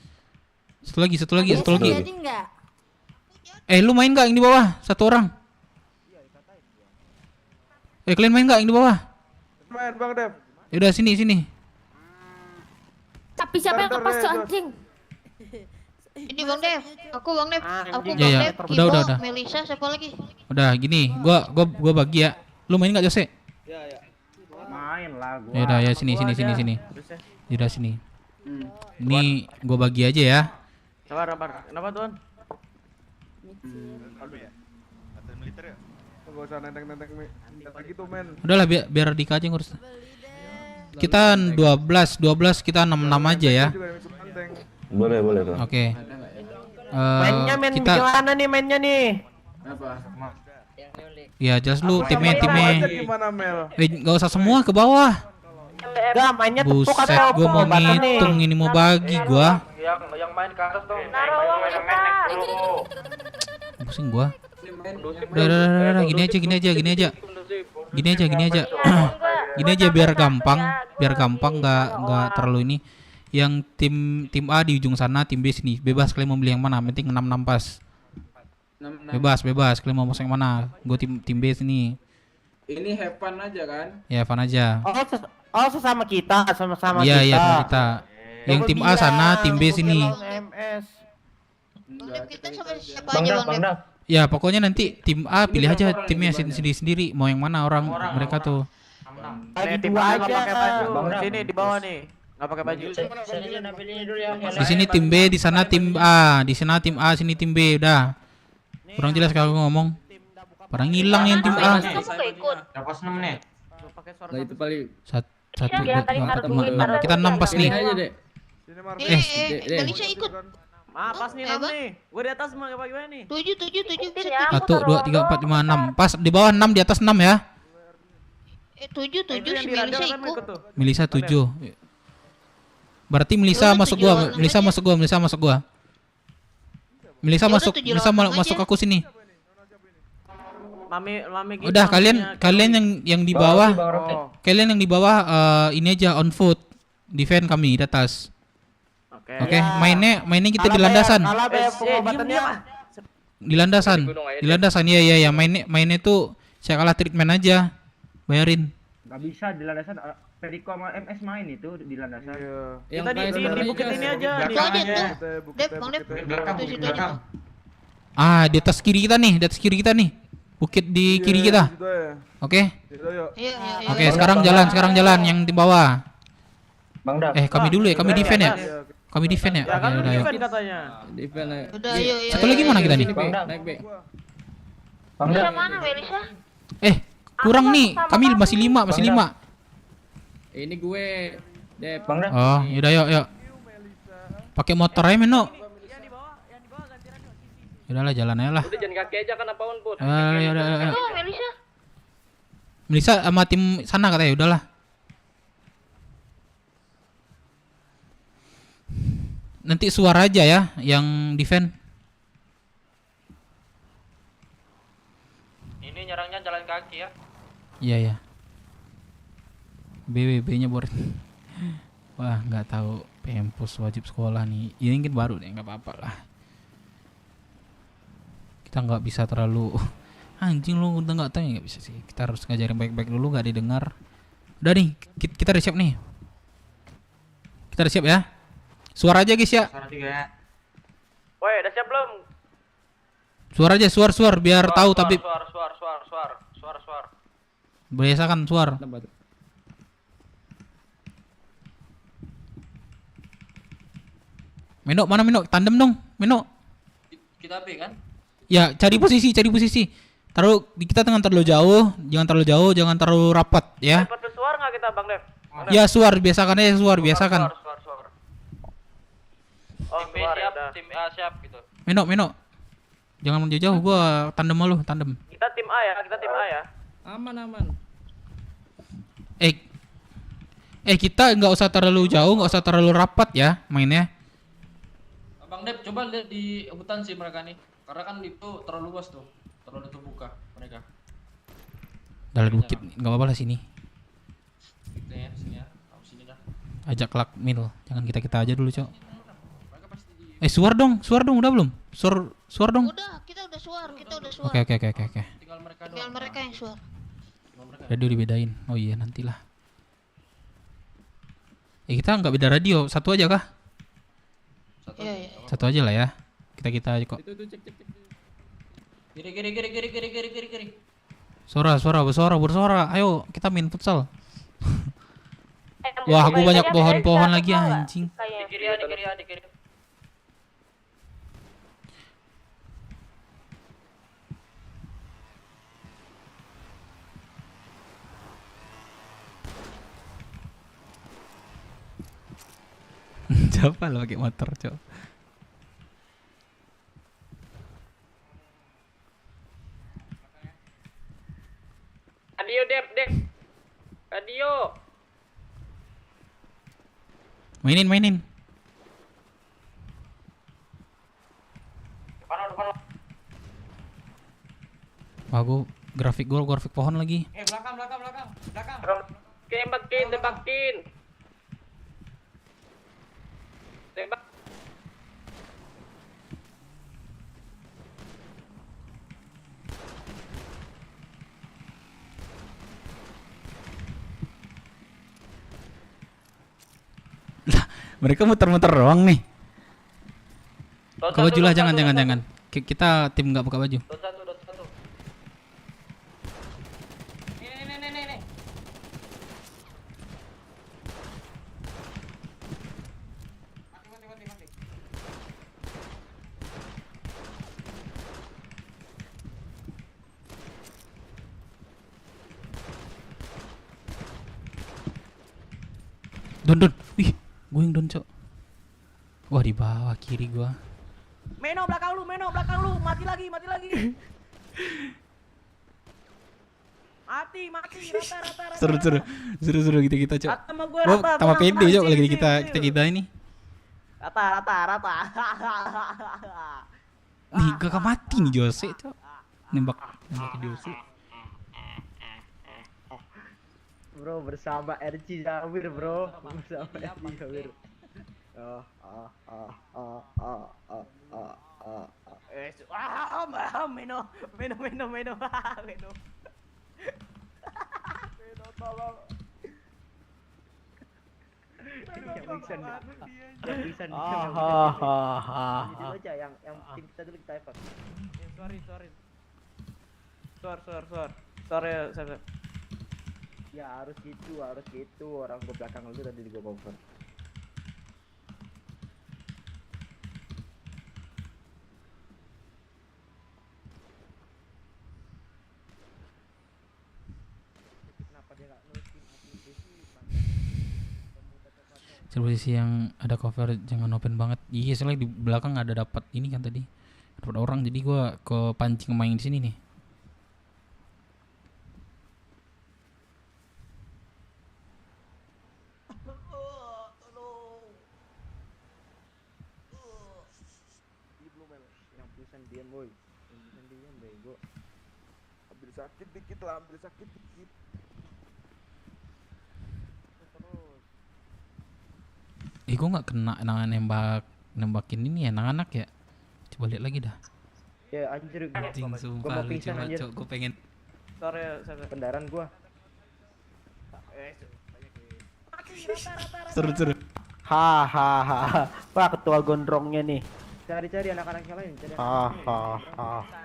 Satu lagi. Jadi nggak? Lu main nggak yang di bawah? Satu orang. Kalian main nggak yang di bawah? Main Bang Dev. Udah sini. Tapi siapa yang lepas tuh anjing? Ini Bang Dev, aku Bang Dev, Ya. Kimo, Udah. Melisa, siapa lagi? Udah gini, gua bagi ya. Lu main nggak Jose? Main lah gua. Ya udah ya sini. Udah sini. Ini gua bagi aja ya. Sabar. Kenapa tuan? Enggak usah nenteng-nenteng lagi tuh men. Udahlah biar Dika aja ngurus. Kita 12 kita 6 aja ya. Boleh tuh. Oke. Mainnya kita gimana nih mainnya nih? ya jelas lu timnya. Gimana Mel? Nggak usah semua ke bawah. Enggak, mainnya tepuk Buset, atau gua mau pengobatan nih? ngitung ini mau bagi gua. Yang main ke atas tuh. Pusing gua. Udah, gini aja. Gini aja biar gampang nggak terlalu ini. Yang tim A di ujung sana, tim B sini. Bebas kalian mau beli yang mana, penting 6 pas. Bebas kalian mau masuk yang mana. Gua tim B sini. Ini have fun aja kan? Ya, fun aja. Oh, sesama kita, sama-sama Iya, kita. sama kita. Yang tim A sana, tim B sini. MS. Kita sama siapa aja Bang Dev? Ya, pokoknya nanti tim A pilih aja timnya sendiri-sendiri. Mau yang mana orang mereka tuh. Tim A aja pakai baju. Sini di bawah nih. Enggak pakai baju. Di sini tim B, di sana tim A, di sana tim A, sini tim B, udah. Kurang jelas kalau ngomong. Parang hilang yang tim A. Dapat 6 menit. Nah itu paling 1, 2, 3, 4, 5, 6. Kita 6 pas nih. aja deh. Melisa ikut. Pas nih, nih. Gua di atas mau gimana nih? 7. 1, 2, 3, 4, 5, 6. Pas di bawah 6, di atas 6 ya. 7 si Melisa ikut. Melisa 7. Berarti Melisa masuk gua. Melisa masuk aku sini. Mami Udah kalian yang di bawah. Kalian yang di bawah ini aja on foot. Defend kami di atas. Oke, mainnya kita di landasan. Di landasan ya. Mainnya tuh saya kalah treatment aja. Bayarin. Gak bisa di landasan. Periko sama MS main itu di landasan. Yang Kita di bukit ini aja. Bang Dev. Di atas kiri kita nih. Bukit di kiri kita. Oke. Oke, sekarang jalan yang di bawah. Bang Dev. Kami dulu ya, kami defend ya. Oke, udah yuk. Katanya. Defend aja. Udah, yuk. Satu lagi mana kita nih? Naik B. Bang Dev. Mana Melisa? Kurang nih. Kami masih 5. Ini gue Dev. Bang Dev. Oh, yaudah yuk. Pakai motor aja Meno. Udahlah jalan aja lah. Udah jalan kaki aja kan apaan pun. Ya. Oh, Melisa. Melisa sama tim sana katanya udahlah. Nanti suara aja ya yang defend. Ini nyerangnya jalan kaki ya. Iya ya. BWB-nya bor. Wah nggak tahu Pempus wajib sekolah nih. Ini mungkin baru deh, nggak apa-apa lah. Kita nggak bisa terlalu anjing lu udah nggak tahu ya, nggak bisa sih. Kita harus ngajarin baik-baik dulu, nggak didengar. Udah nih, kita udah siap nih. Kita udah siap ya. Suara aja guys ya. Suara 3 ya. Woi, udah siap belum? Suara aja, suar biar tahu tapi Suar. biasakan suar. Meno, mana Meno? Tandem dong, Meno. Kita apa kan? Ya, cari posisi. Taruh kita jangan terlalu jauh, jangan terlalu rapat ya. Dapat suar nggak kita Bang Dev? Ya suar, biasakan aja suar, biasakan. Suar. Oh, tim B siap, tim A siap gitu. Meno. Jangan jauh-jauh, gua tandem sama lu, tandem. Kita tim A ya. Aman. Kita nggak usah terlalu jauh, nggak usah terlalu rapat ya mainnya. Bang Dep, coba lihat di hutan sih mereka nih. Karena kan itu terlalu luas tuh. Terlalu terbuka mereka. Dalam bukit, nggak apa-apa lah sini. Gitu ya, sini ya. Tahu sini dah. Ajak kelak mil, jangan kita aja dulu, Cok. Suar dong, udah belum? Suar dong. Udah, kita udah suar. Oke. Tinggal mereka yang suar. Radio dibedain. Oh iya, nantilah. Kita nggak beda radio, satu aja kah? Iya. Satu aja lah ya. Kita aja kok. Itu cek. Kiri. Suara, bersuara. Ayo, kita main futsal. Wah, aku banyak pohon-pohon lagi anjing. Di kiri. Siapa lo pakai motor, Cok? Radio Dep. Radio. Mainin. Depan. Aku grafik pohon lagi. Belakang. Tembakin. Tembak. Mereka muter-muter doang nih. Buka baju lah, jangan. Kita tim nggak buka baju. Satu. Ini. Mati. Don. Wih, gue yang don, Cok. Wah, di bawah kiri gua. Meno belakang lu, mati lagi. Mati, rata. Seru kita, Cok. Rata sama gua, rata. Tambah pede, Cok, lagi kita ini. Rata. Nih, gak mati nih Jose, Cok. Nembak Jose. Bro, bersama RC Zawir, bro. Bersama RC Zawir. Meno. Tolong. Yang bisa aja yang tim kita dulu kita evac. Sorry, saya. Ya harus gitu. Orang gua belakang lu tadi gua cover. Cari posisi yang ada cover, jangan open banget. Iya, soalnya di belakang ada dapat ini kan tadi. Dapat orang jadi gua ke pancing main di sini nih. Yang tulisan diam boy. Yang tulisan diam bego. Ambil sakit dikit lah, ambil sakit dikit. Terus. Gua nggak kena nembakin ini ya anak-anak ya. Coba lihat lagi dah. Ya anjir, Anjing gua sumpah mau lu pingsan coba anjir. cok, gua pengen. Sorry, kendaraan gua. Seru. Hahaha. Wah, ketua gondrongnya nih. Cari-cari anak-anak yang lain, cari hahaha.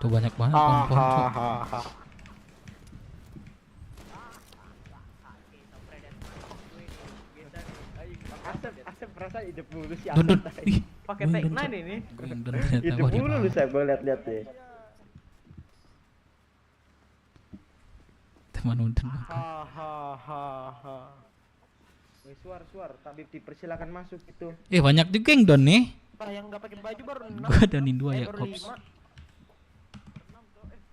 Tuh banyak banget pohon-pohon cok. Asep merasa hidup mulu sih Dun. pakai Tech 9 ini. Dun ternyata Hidup banyak mulu lu banget. saya gua lihat-lihat deh. Teman udan. Hahaha. Wih, suar, Tabib dipersilakan masuk itu. Banyak juga yang don nih. Pak yang nggak pakai baju baru 6. Gua donin 2 ya, baru ops. 5.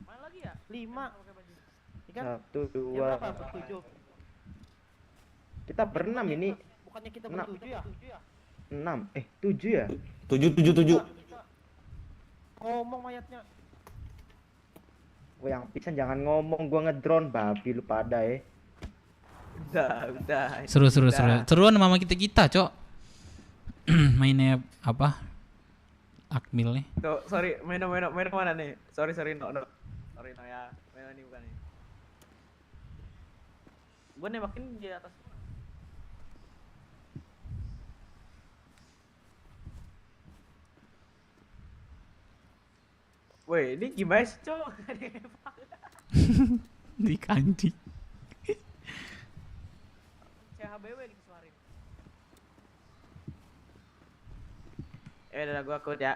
Mana lagi ya? 5. Ikan? 1 2 7. Kita berenam ini. Bukannya kita ber-7 ya? 6. 7 ya? 7. Ngomong mayatnya. Gua yang pisan jangan ngomong, gua ngedrone babi lu pada Udah. Seru. Seruan sama kita cok. Mainnya apa? Akmil nih. Tuh, sorry, main mana nih? Sorry, no. Sorry no ya. Main ini bukan nih. Gua nembakin di atas. Woi, ini gimana sih, Cok? Di kanji. CHBW dikeluarin. Udah gua akut ya.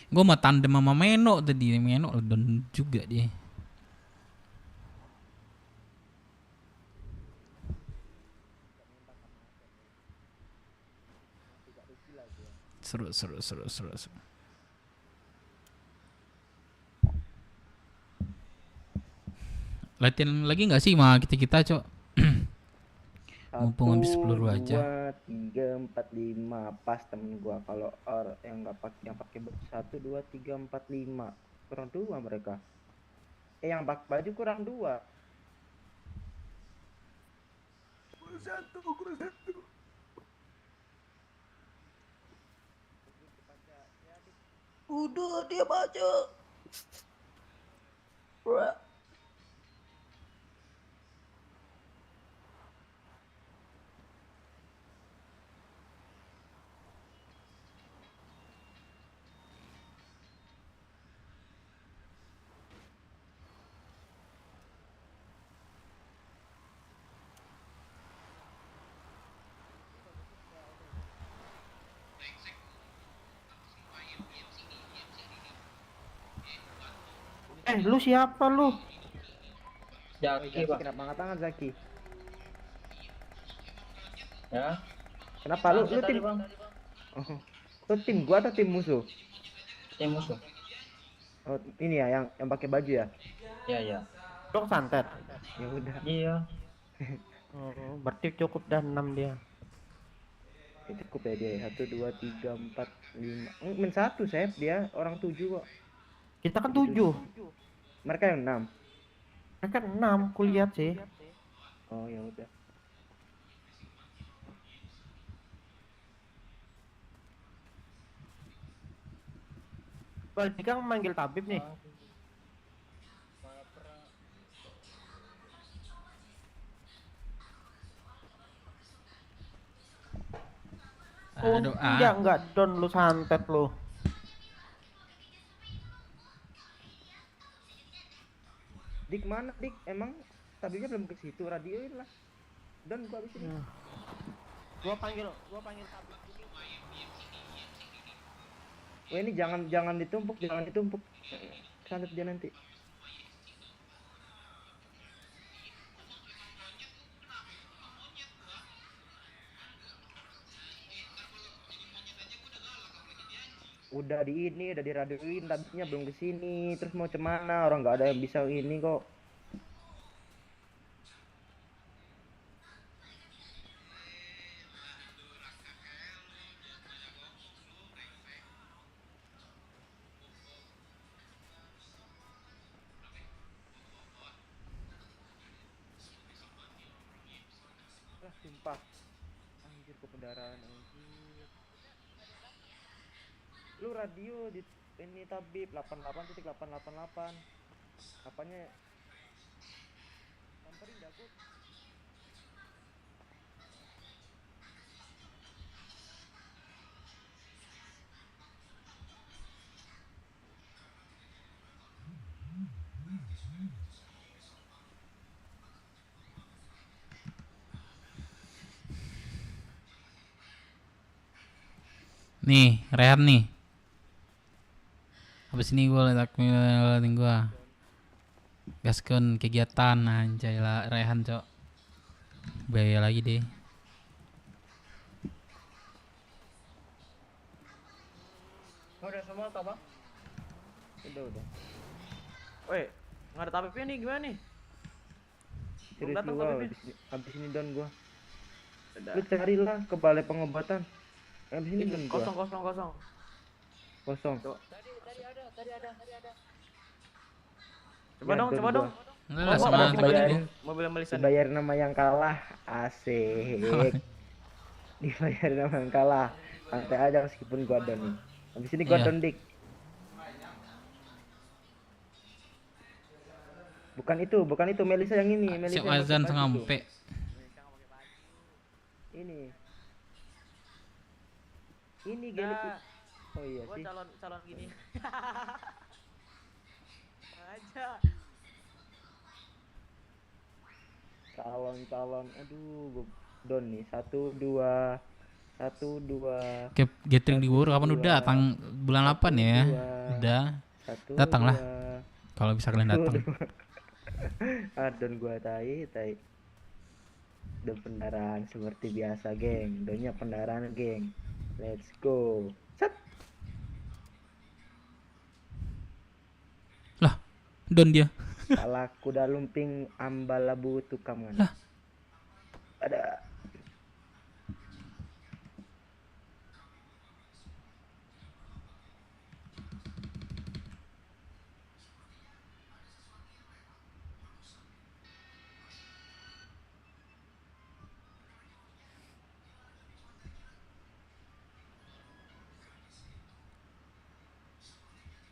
Gue mau tandem sama Meno tadi. Meno don juga dia. Seru. Latihan lagi nggak sih sama kita cok? Mumpung habis peluru aja. 1 2 3 4 5 pas temen gua. Kalau yang nggak pakai 1 2 3 4 5 kurang 2 mereka. Yang pakai baju kurang 2. Kurang 1. Udah dia baca. Lu siapa lu? Zaki, Pak. Kenapa angkat tangan Zaki? Ya. Kenapa lu Santet tim? tadi, Bang. Lu tim gua atau tim musuh? Tim musuh. Oh, ini ya yang pakai baju ya? Iya. Lu santet. Ya udah. Iya. Berarti cukup dah 6 dia. Cukup ya dia. 1 2 3 4 5. Men 1 Sep dia orang 7 kok. Kita kan 7. Mereka yang 6. Mereka 6, kulihat sih. Oh ya udah. Bang, Kang manggil tabib nih. Aduh, enggak don lu santet lu. Dik mana Dik? Emang tabibnya belum ke situ, radioin lah. Dan gua habis ini. Gua panggil tabib. Wah ini jangan ditumpuk, Santet dia nanti. Udah diraduin, tabisnya belum kesini. Terus mau cemana? Orang nggak ada yang bisa ini kok. Sumpah anjir kependaraan anjir. Lu radio di ini tabib 88.888 apanya samperin dah gua. Nih, Rehan nih. Habis ini gue liatin gue. Gaskon kegiatan anjay lah Rehan, Cok. Bahaya lagi deh. Udah semua atau bang? Udah. Woi, nggak ada tabibnya nih gimana nih? Belum Serius datang lu tabibnya. abis ini don gua. Lu carilah ke balai pengobatan. Abis ini don gua. Kosong. Tadi ada. Ya, Coba dong. Enggak lah sama teman Mobil Melisa. Dibayar nama yang kalah. Asik. Dibayar nama yang kalah. Santai aja meskipun gua don nih. Abis ini gua Iya. don dik. Bukan itu Melisa yang ini. Melisa Siap yang azan pakai baju sampai. Ini. Ini gelik. Oh iya Gua sih. calon gini. Aja. Calon. Aduh, gua don nih. 1 2 Gathering di Buru kapan udah datang bulan 8 ya? Udah. Datanglah. Kalau bisa kalian datang. Don gua tai. Don pendaraan seperti biasa, geng. Donnya pendaraan, geng. Let's go. Set. Lah, don dia. Salah kuda lumping ambalabu tukang mana? Ada.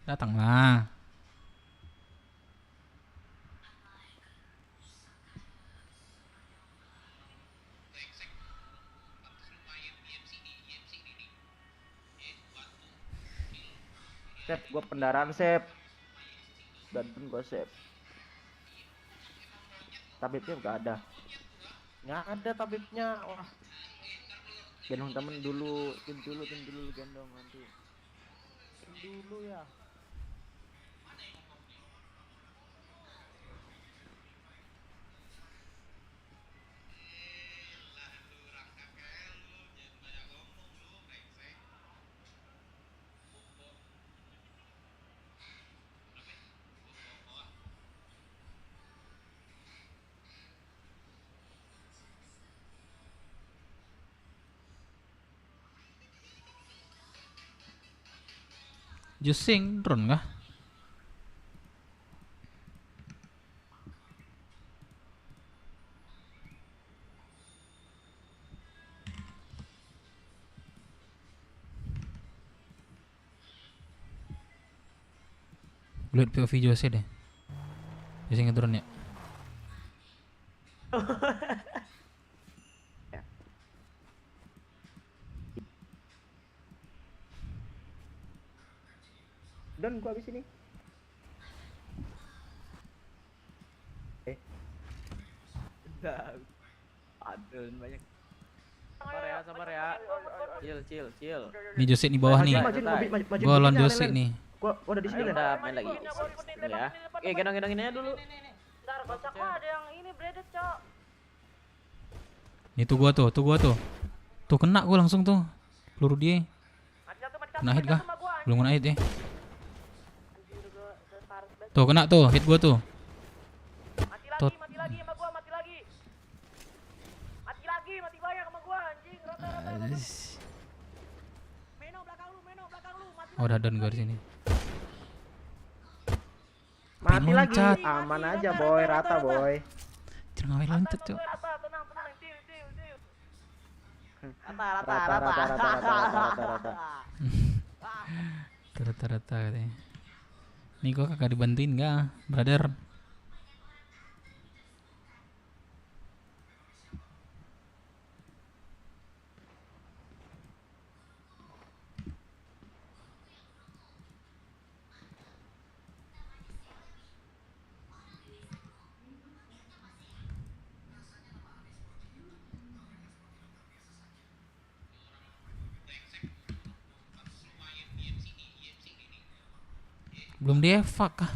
Datanglah. Sep, gua pendaraan, Sep. Bantuin gua, Sep. Tabibnya enggak ada. Nggak ada tabibnya. Wah. Gendong temen dulu, tim dulu gendong nanti. Tim dulu ya. Jusing drone kah? Lihat POV Jose deh. Jose ngedrone ya. Don gua habis ini. Udah. Aduh banyak. Sabar ya. Chill. Nih Jose di bawah nih. Gua lawan Jose nih. Gua udah di sini. Udah main lagi. Ini ya. Oke, gendong ini aja dulu. Bentar, kocak gua ada yang ini breaded, Cok. Nih tuh gua tuh. Tuh kena gua langsung tuh. Peluru dia. Kena hit kah? Belum kena hit ya. Tuh kena tuh, hit gua tuh. Mati lagi sama gua, mati lagi. Mati banyak sama gua anjing. Rata-rata. Meno belakang lu, mati. Oh, udah down gua di sini. Mati lagi. Loncat. Aman aja, boy. Rata, boy. Jangan ngapain loncat, Cok. Tenang, tim. Rata. Rata-rata katanya. Nih gua kagak dibantuin enggak, brother? Belum di evac kah?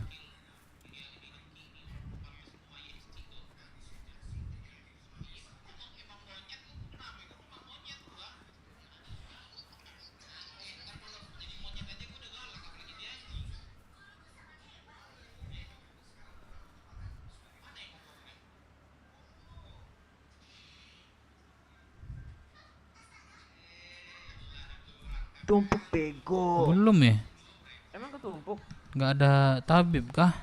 Tumpuk bego. Belum ya? Emang ketumpuk? Nggak ada tabib kah?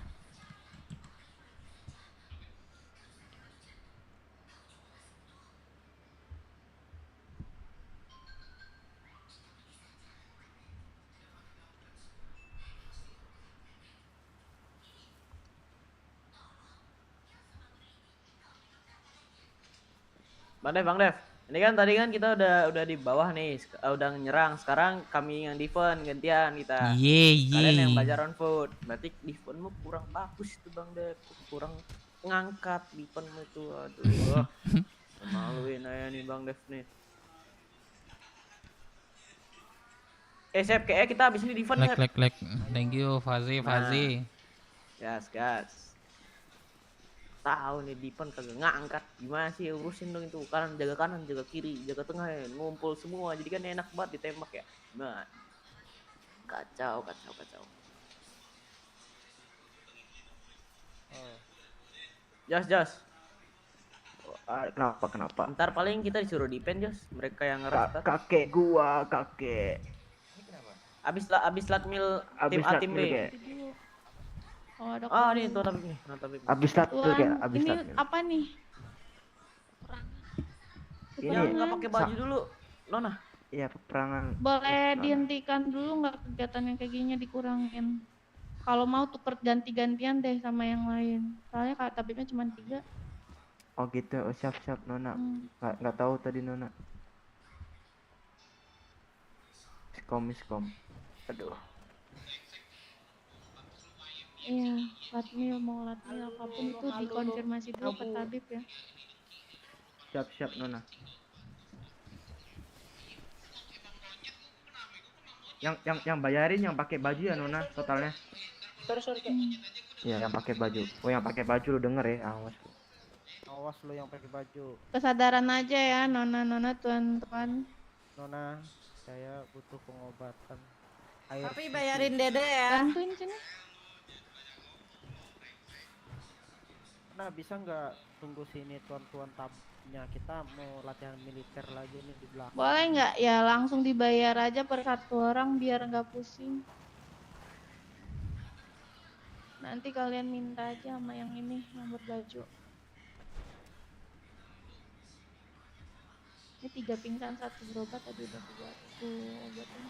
Bang Dev. Ini kan tadi kan kita udah di bawah nih, udah nyerang. Sekarang kami yang defend gantian kita. Kalian yang belajar on foot. Berarti defendmu kurang bagus tuh Bang Dev. Kurang ngangkat defendmu itu. Aduh. Maluin aja nih Bang Dev nih. Sep kayaknya kita habis ini defend ya. Lek. Thank you Fazi. Gas. Tahu nih defend kagak ngangkat, gimana sih urusin dong itu, kanan jaga kiri jaga tengah ya, ngumpul semua jadi kan enak banget ditembak ya. Nah, kacau. Jos. Kenapa? Ntar paling kita disuruh defend Jos, mereka yang ngeras. Kakek gua. Abis latmil tim A tim B. Oh, ada Nih tuh tabib nih. Abis latmil kayak abis ini latmil. apa nih? Ini nggak pakai baju dulu, Nona. Iya, peperangan. Boleh dihentikan dulu nggak kegiatan yang kayak gini dikurangin? Kalau mau tuker ganti-gantian deh sama yang lain. Soalnya kak tabibnya cuma 3. Oh gitu, siap Nona. Nggak tahu tadi Nona. Miskom. Aduh. Iya, latmil apapun itu dikonfirmasi dulu ke tabib ya. Siap Nona. Yang bayarin yang pakai baju ya Nona totalnya. Sorry. Iya, yang pakai baju. Oh, yang pakai baju lu denger ya, awas lu yang pakai baju. Kesadaran aja ya nona tuan-tuan. Nona, saya butuh pengobatan. Tapi bayarin Dede ya. Bantuin sini. Nah, bisa nggak tunggu sini tuan-tuan tabnya, kita mau latihan militer lagi nih di belakang. Boleh nggak ya langsung dibayar aja per 1 orang biar nggak pusing. Nanti kalian minta aja sama yang ini yang berbaju. Ini 3 pingsan 1 berobat tadi udah aku obatin.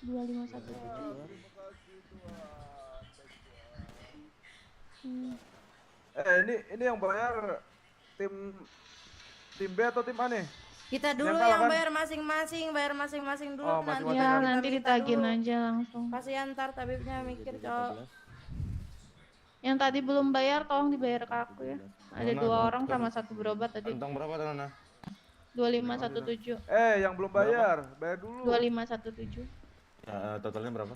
2517. Ini yang bayar tim B atau tim A nih? Kita dulu Nempel yang kan? bayar masing-masing dulu. Oh, nanti masing-masing. Ya kita nanti minta ditagih dulu. aja langsung. Kasihan ntar tabibnya mikir Cok. Yang tadi belum bayar tolong dibayar ke aku ya. Ada Nona, 2 orang sama 1 berobat tadi. Kantong berapa tuh Nona? 2517. Yang belum bayar dulu. 2517. Totalnya berapa?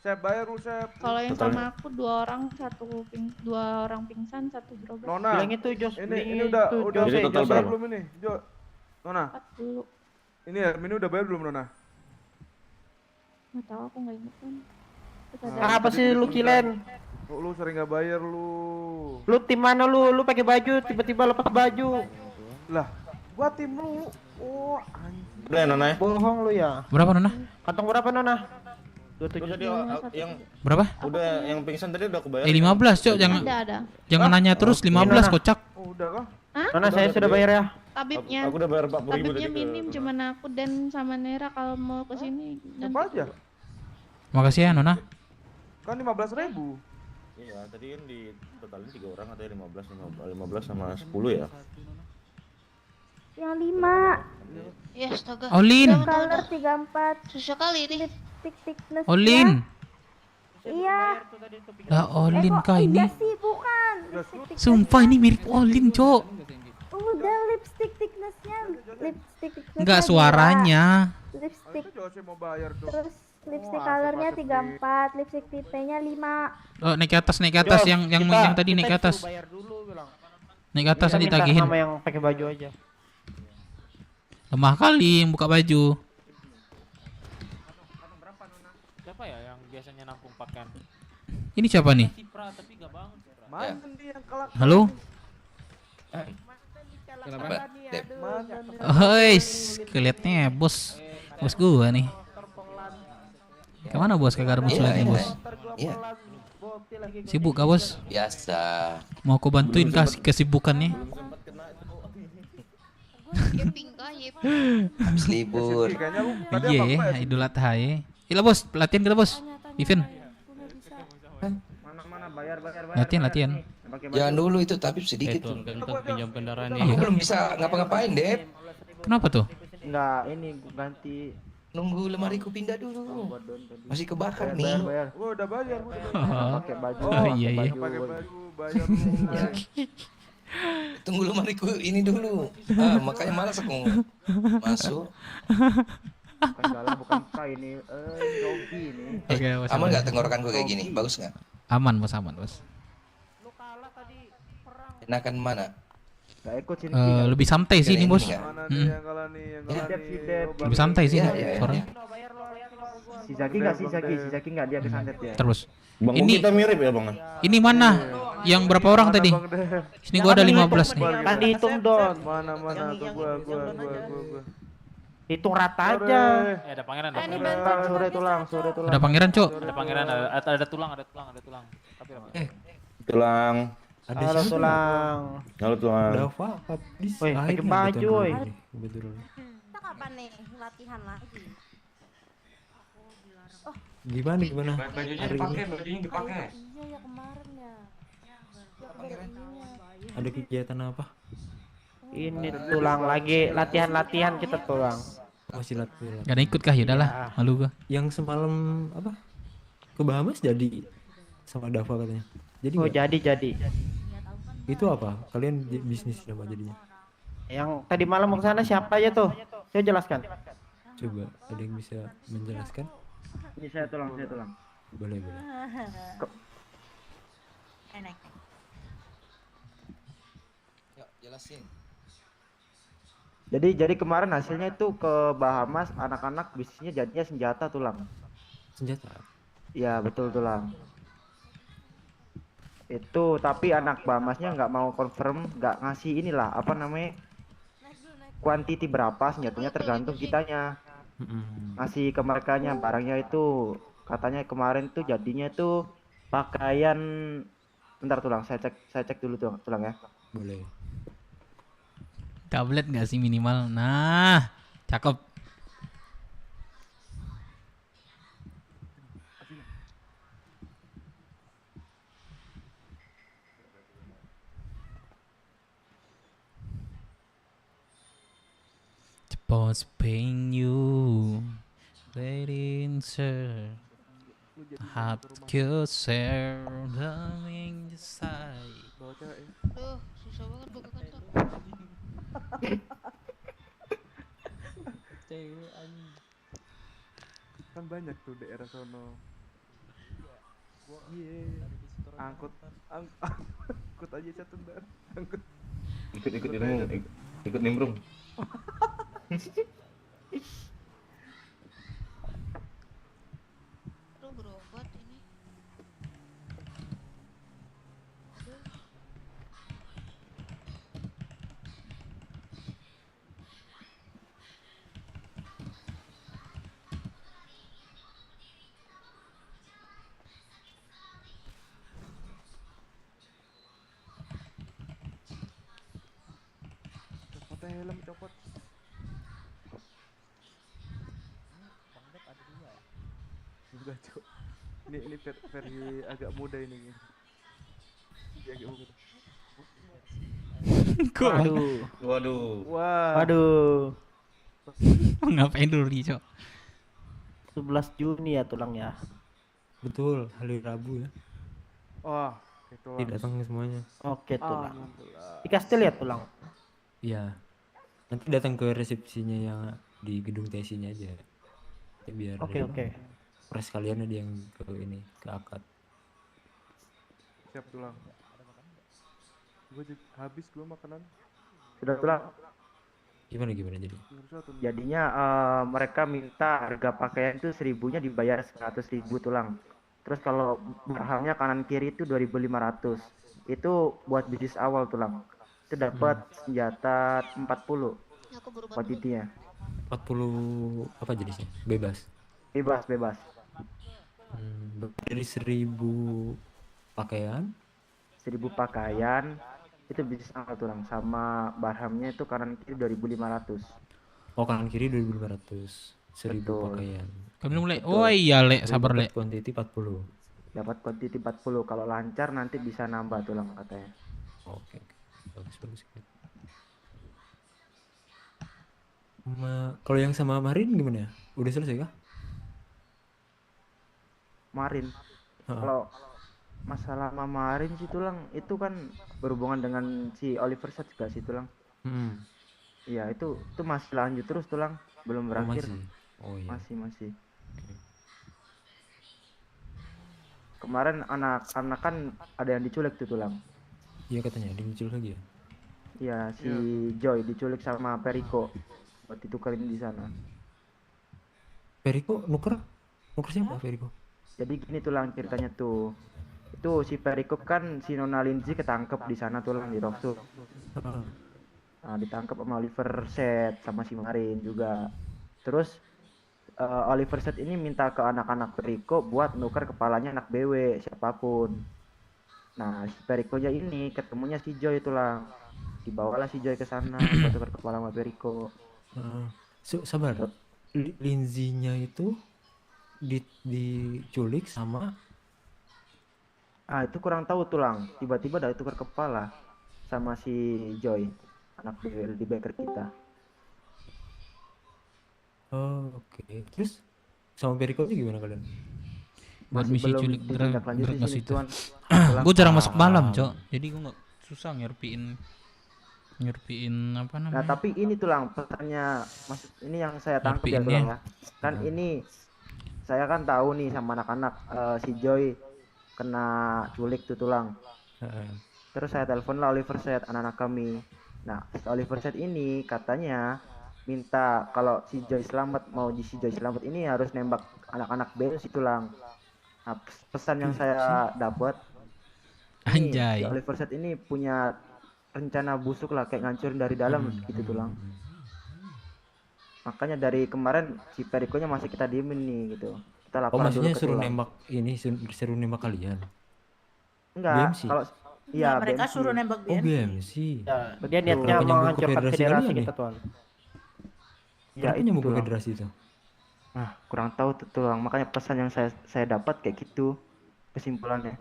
Sep, bayar lu, Sep. Kalau yang Totalnya? sama aku dua orang pingsan, satu berobat. Nona, Bilang itu, Jos. ini udah Jadi total bayar berapa? belum ini? Nona. 40. Ini ya, ini udah bayar belum, Nona? Nggak tahu, aku nggak inget kan. Apa sih lu Kilen? Lu sering gak bayar lu. Lu tim mana lu? Lu pakai baju tiba-tiba lepas baju. Lah, gua tim lu. Oh, anjing. Udah ya, Nona ya? Bohong lu ya. Berapa Nona? Kantong berapa Nona? Tadi yang Berapa? udah yang pingsan tadi udah kebayar. 15 cok, jangan Ada. jangan nanya terus 15 kocak. Oh, udah kah? Hah? Nona saya sudah bayar ya. Tabibnya. Aku udah bayar 40.000 Tabibnya tadi. minim cuman aku dan sama Nera kalau mau kesini. Apa aja? Makasih ya Nona. Kan 15.000. Iya, tadi kan di totalin 3 orang atau 15 sama 10 ya. Yang 5. Ya astaga. Olin. Color 34. Susah kali ini. Thickness. Olin. Iya. Lah Olin kah ini? Iya sih, bukan. Sumpah ini mirip Olin cok. Udah lipstick thicknessnya. Lipstick thickness. Enggak suaranya. Lipstick. Mau bayar dong. Terus lipstick colornya 34, lipstick tipenya 5. Oh naik ke atas yang tadi naik ke atas. Bayar dulu bilang. Naik ke atas Kita minta ditagihin. sama yang pakai baju aja. Lemah kali yang buka baju. Siapa ya yang biasanya nampung pakaian? Ini siapa nih? Tapi gak bangun. Mana dia yang kelak? Halo? Kenapa? Hoi, kelihatannya bos gua nih. Kemana bos? Kagak ada bos lagi bos. Iya. Sibuk kah bos? Biasa. Mau aku bantuin kasih kesibukannya? Habis libur. Iya, Idul Adha ya. Iya bos, latihan kita bos. Event. Mana bayar. Latihan. Jangan dulu itu tapi sedikit. Pinjam kendaraannya. Aku belum bisa ngapa-ngapain, Dep. Kenapa tuh? Enggak, ini ganti. Nunggu lemariku pindah dulu. Masih kebakar nih. Bayar. Gua udah bayar. Pakai baju. Oh iya iya. Pakai baju, bayar. Tunggu lemariku ini dulu. Makanya malas aku masuk. Bukan ini Yogi ini. Oke, bos, aman aman. nggak tenggorokan gue kayak gini? Bagus nggak? Aman bos. Enakan mana? Gak ikut sini. Lebih santai sih ini bos. Mana nih yang kalah nih? Lebih santai sih Iya. suaranya. Si Zaki nggak dia kesantet ya. Terus. Bang, Ini kita mirip ya, Bang? Ini mana? Yang berapa orang tadi? Sini gua ada 15 nih. Kan dihitung dong. Mana tuh gua. Hitung rata aja. Ada pangeran. Sore tulang. Ada pangeran, Cok. Ada pangeran, ada tulang. Tapi Tulang. Halo tulang. Halo tulang. Woi, pakai baju, woi. Kita kapan nih latihan lagi? Gimana? Bajunya dipakai. Iya ya kemarin ya. Ada kegiatan apa? Ini tulang lagi latihan kita tulang. Masih latihan. Gak ada ikut kah? Yaudahlah, malu gua. Yang semalam apa? Ke Bahamas jadi sama Dava katanya. Jadi Oh, nggak? jadi. Itu apa? Kalian bisnis apa jadinya? Yang tadi malam mau ke sana siapa aja tuh? Saya jelaskan. Coba ada yang bisa menjelaskan? Ini saya tulang. Boleh. Enak. Yuk, jelasin. Jadi kemarin hasilnya itu ke Bahamas anak-anak bisnisnya jadinya senjata tulang. Senjata? Iya betul tulang. Itu tapi anak Bahamasnya nggak mau confirm, nggak ngasih inilah apa namanya kuantiti berapa senjatanya tergantung kitanya. Ngasih ke merekanya barangnya itu katanya kemarin tuh jadinya tuh pakaian. Bentar tulang saya cek dulu tulang ya. Boleh. Tablet nggak sih minimal? Nah, cakep. Boss paying you, letting sir, have to share the side. Duh, susah banget buka kantor. cewek kan banyak tuh daerah sono. Iya. Angkut aja satu dan angkut. Ikut ikut nimbrung. Aduh berobat ini. Aduh. Copot helm, copot. Enggak, Cok. Ini versi agak muda ini. Dia agak muda. Waduh. Wah. Waduh. Ngapain dulu nih, Cok? 11 Juni ya tulang ya. Betul, hari Rabu ya. Oh, itu. Datang semuanya. Oke tulang. Di kastil ya tulang. Iya. Nanti datang ke resepsinya yang di gedung TC-nya aja. Ya, biar Oke. Pres kalian ada yang ke ini, ke akad. Siap tulang. Gue habis gue makanan. Sudah tulang. Gimana jadi? Jadinya mereka minta harga pakaian itu 1000-nya dibayar 100.000 tulang. Terus kalau barangnya kanan kiri itu 2.500. Itu buat bisnis awal tulang. Itu dapat senjata 40 kuantitinya. 40 apa jenisnya? Bebas. Bebas. Dari 1000 pakaian. 1000 pakaian itu bisnis awal tulang, sama barhamnya itu kanan kiri 2.500. Oh, kanan kiri 2.500. 1000 pakaian. Kami mulai. Oh iya, Le, sabar, Le. Kuantiti 40. Dapat kuantiti 40. Kalau lancar nanti bisa nambah tulang katanya. Oke. Bagus. Kalau yang sama Marin gimana ya? Udah selesai kah? Marin. Kalau masalah Marin sih tulang itu kan berhubungan dengan si Oliver Set juga sih tulang. Iya, itu masih lanjut terus tulang, belum berakhir. Masih. Oh iya. Masih. Kemarin anak-anak kan ada yang diculik tuh tulang. Iya katanya diculik lagi ya. Iya, si Joy diculik sama Perico. Buat ditukerin di sana. Perico nuker siapa Perico? Jadi gini tulang ceritanya tuh. Itu si Perico kan si Nona Lindsay ketangkep di sana tulang di Rocksul. Nah, ditangkap sama Oliver Set sama si Marin juga. Terus Oliver Set ini minta ke anak-anak Perico buat nuker kepalanya anak BW siapapun. Nah, si Perico-nya ini ketemunya si Joy tulang. Dibawalah si Joy ke sana buat nuker kepala sama Perico. Sabar. Lindsay-nya itu diculik sama itu kurang tahu tulang. Tiba-tiba udah tukar kepala sama si Joy, anak BW di baker kita. Oh, oke. Terus sama Perico gimana kalian? Buat misi culik ditindaklanjuti sih tuan. Gue jarang masuk malam, Cok. Jadi gue nggak susah nyerpiin apa namanya. Nah, tapi ini tulang pesannya maksud ini yang saya tangkap ya tulang ya. Kan ini saya kan tahu nih sama anak-anak si Joy kena culik tuh tulang. Terus saya telepon lah Oliver Set, anak-anak kami. Nah, Oliver Set ini katanya minta kalau si Joy selamat, si Joy selamat ini harus nembak anak-anak BW si tulang. Nah, pesan yang saya dapat, Anjay. si Oliver Set ini punya rencana busuk lah, kayak ngancurin dari dalam gitu tulang. Makanya dari kemarin si Perico-nya masih kita diemin nih gitu. Kita laporan dulu ke suruh tulang. nembak ini, suruh nembak kalian? Enggak, BMC? kalau iya mereka BMC. suruh nembak Oh, BMC. BMC. Ya, dia niatnya menghancurkan federasi kita tuan. Ya, itu nyambung ke federasi itu. Nah, kurang tahu tuh tulang. Makanya pesan yang saya dapat kayak gitu kesimpulannya.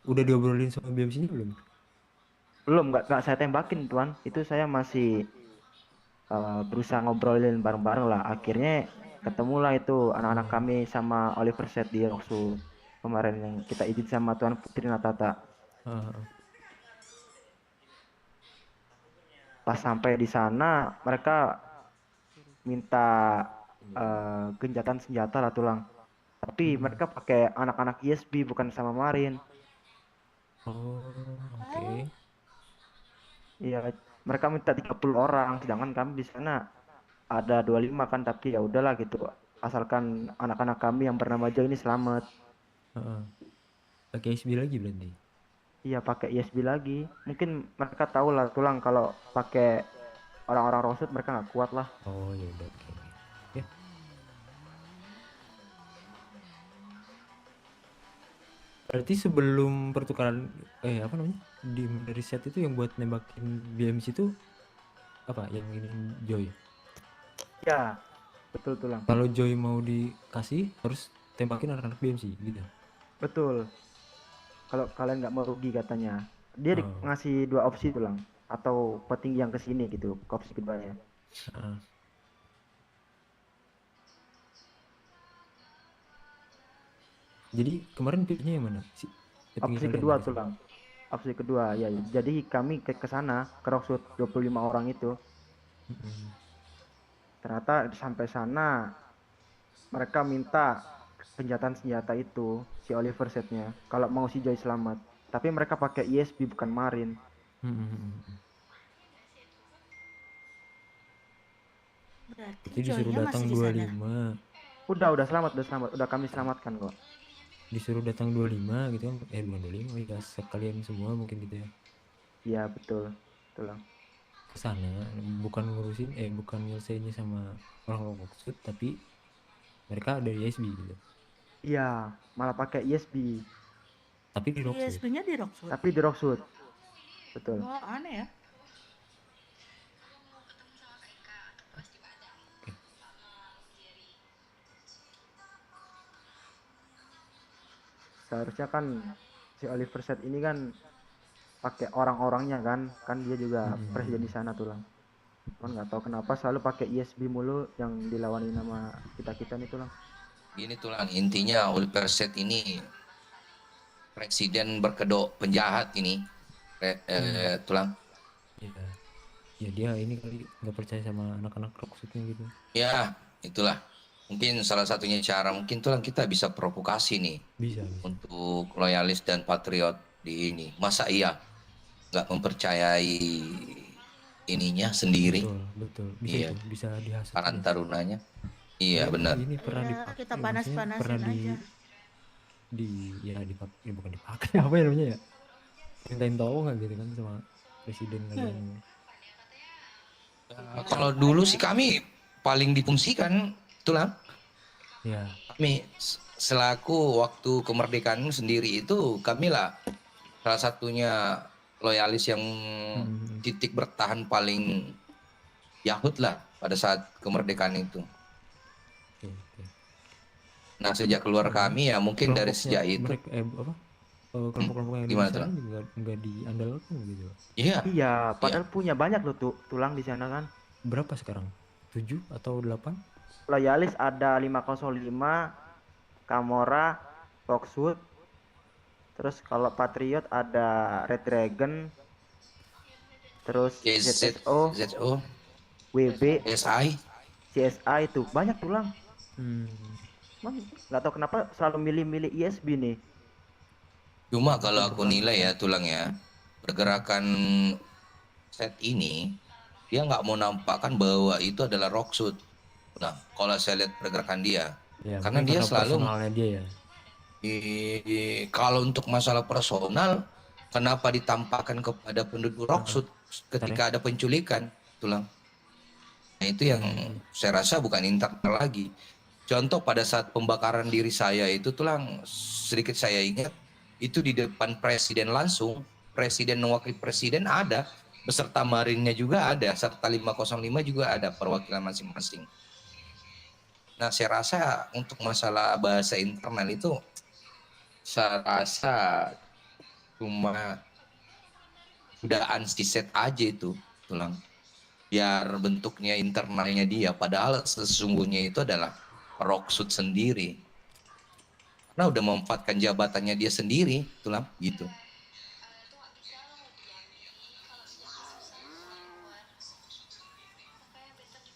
Udah diobrolin sama BMC-nya belum? Belum, nggak saya tembakin tuan. Itu saya masih berusaha ngobrolin bareng-bareng lah. Akhirnya ketemulah itu anak-anak kami sama Oliver Set di Rocksul kemarin yang kita izin sama Tuan Putri Natata. Pas sampai di sana mereka minta genjatan senjata lah tulang. Tapi mereka pakai anak-anak ISB bukan sama Marin. Oh, oke. Iya, mereka minta 30 orang, sedangkan kami di sana ada 25 kan, tapi ya udahlah gitu. Asalkan anak-anak kami yang bernama Joy ini selamat. Heeh. Pakai SB lagi berarti. Iya, pakai ISB lagi. Mungkin mereka tahu lah tulang kalau pakai orang-orang Roksud mereka nggak kuat lah. Oh, ya udah oke. Ya. Berarti sebelum pertukaran apa namanya? Dari set itu yang buat nembakin BMC itu apa? Yang ini Joy. Ya, betul tulang. Kalau Joy mau dikasih harus tembakin anak-anak BMC gitu. Betul. Kalau kalian nggak mau rugi katanya, dia ngasih 2 opsi tulang, atau petinggi yang kesini gitu, ke opsi keduanya. Jadi kemarin pilihnya yang mana? Opsi kedua tulang. Opsi kedua ya. Jadi kami ke sana, ke Roksud 25 orang itu. Ternyata sampai sana mereka minta senjata itu si Oliver setnya kalau mau si Joy selamat, tapi mereka pakai ISB bukan Marin. Berarti disuruh datang 25. Udah selamat, udah kami selamatkan kok. Disuruh datang 25 gitu kan, bukan 25 ya, sekalian semua mungkin gitu ya. Iya betul tulang. Kesana bukan ngurusin bukan nyelesainnya sama orang Roksud, tapi mereka dari ISB gitu. Iya, malah pakai ISB. Tapi di Roksud. ISB-nya di Roksud. Tapi di Roksud. Betul. Oh, aneh ya. Seharusnya kan si Oliver Set ini kan pakai orang-orangnya kan dia juga presiden di sana tulang. Cuman nggak tahu kenapa selalu pakai ISB mulu yang dilawani nama kita nih tulang. Gini tulang, intinya Oliver Set ini presiden berkedok penjahat ini, tulang. Ya dia ini kali nggak percaya sama anak-anak Roksudnya gitu. Ya itulah. Mungkin salah satunya cara mungkin tulang kita bisa provokasi nih. Bisa. Untuk loyalis dan patriot di ini. Masa iya nggak mempercayai ininya sendiri? Betul. Iya. Bisa dihasut. Karena tarunanya. Iya benar. Ini pernah dipakai. Kita panas-panasin aja. Dipakai bukan dipakai apa ya namanya ya? Mintain tolong gitu kan sama presiden kalian. Kalau dulu sih kami paling difungsikan tulang. Ya. Kami selaku waktu kemerdekaan sendiri itu kami lah salah satunya loyalis yang titik bertahan paling Yahud lah pada saat kemerdekaan itu. Nah sejak keluar kami ya mungkin dari sejak itu. Kelompok-kelompok yang Gimana di sana tulang? juga nggak diandalkan gitu. Iya. Padahal punya banyak loh tulang di sana kan. Berapa sekarang? 7 atau 8? Loyalis ada 505, Kamora, Roksud. Terus kalau Patriot ada Red Dragon. Terus ZSO, WB, CSI itu banyak tulang. Nggak tahu kenapa selalu milih-milih ISB nih. Cuma kalau aku nilai ya tulang ya, pergerakan set ini dia nggak mau nampakkan bahwa itu adalah Roksud. Nah, kalau saya lihat pergerakan dia, Ya, karena mungkin dia karena selalu personalnya dia ya. kalau untuk masalah personal, kenapa ditampakkan kepada penduduk Roksud ketika ada penculikan tulang? Nah itu yang saya rasa bukan internal lagi. Contoh pada saat pembakaran diri saya itu tulang, sedikit saya ingat itu di depan presiden langsung, presiden dan wakil presiden ada, beserta marinnya juga ada, serta 505 juga ada perwakilan masing-masing. Nah saya rasa untuk masalah bahasa internal itu saya rasa cuma udah anti set aja itu tulang, biar bentuknya internalnya dia, padahal sesungguhnya itu adalah Roksud sendiri karena udah memanfaatkan jabatannya dia sendiri tulang gitu.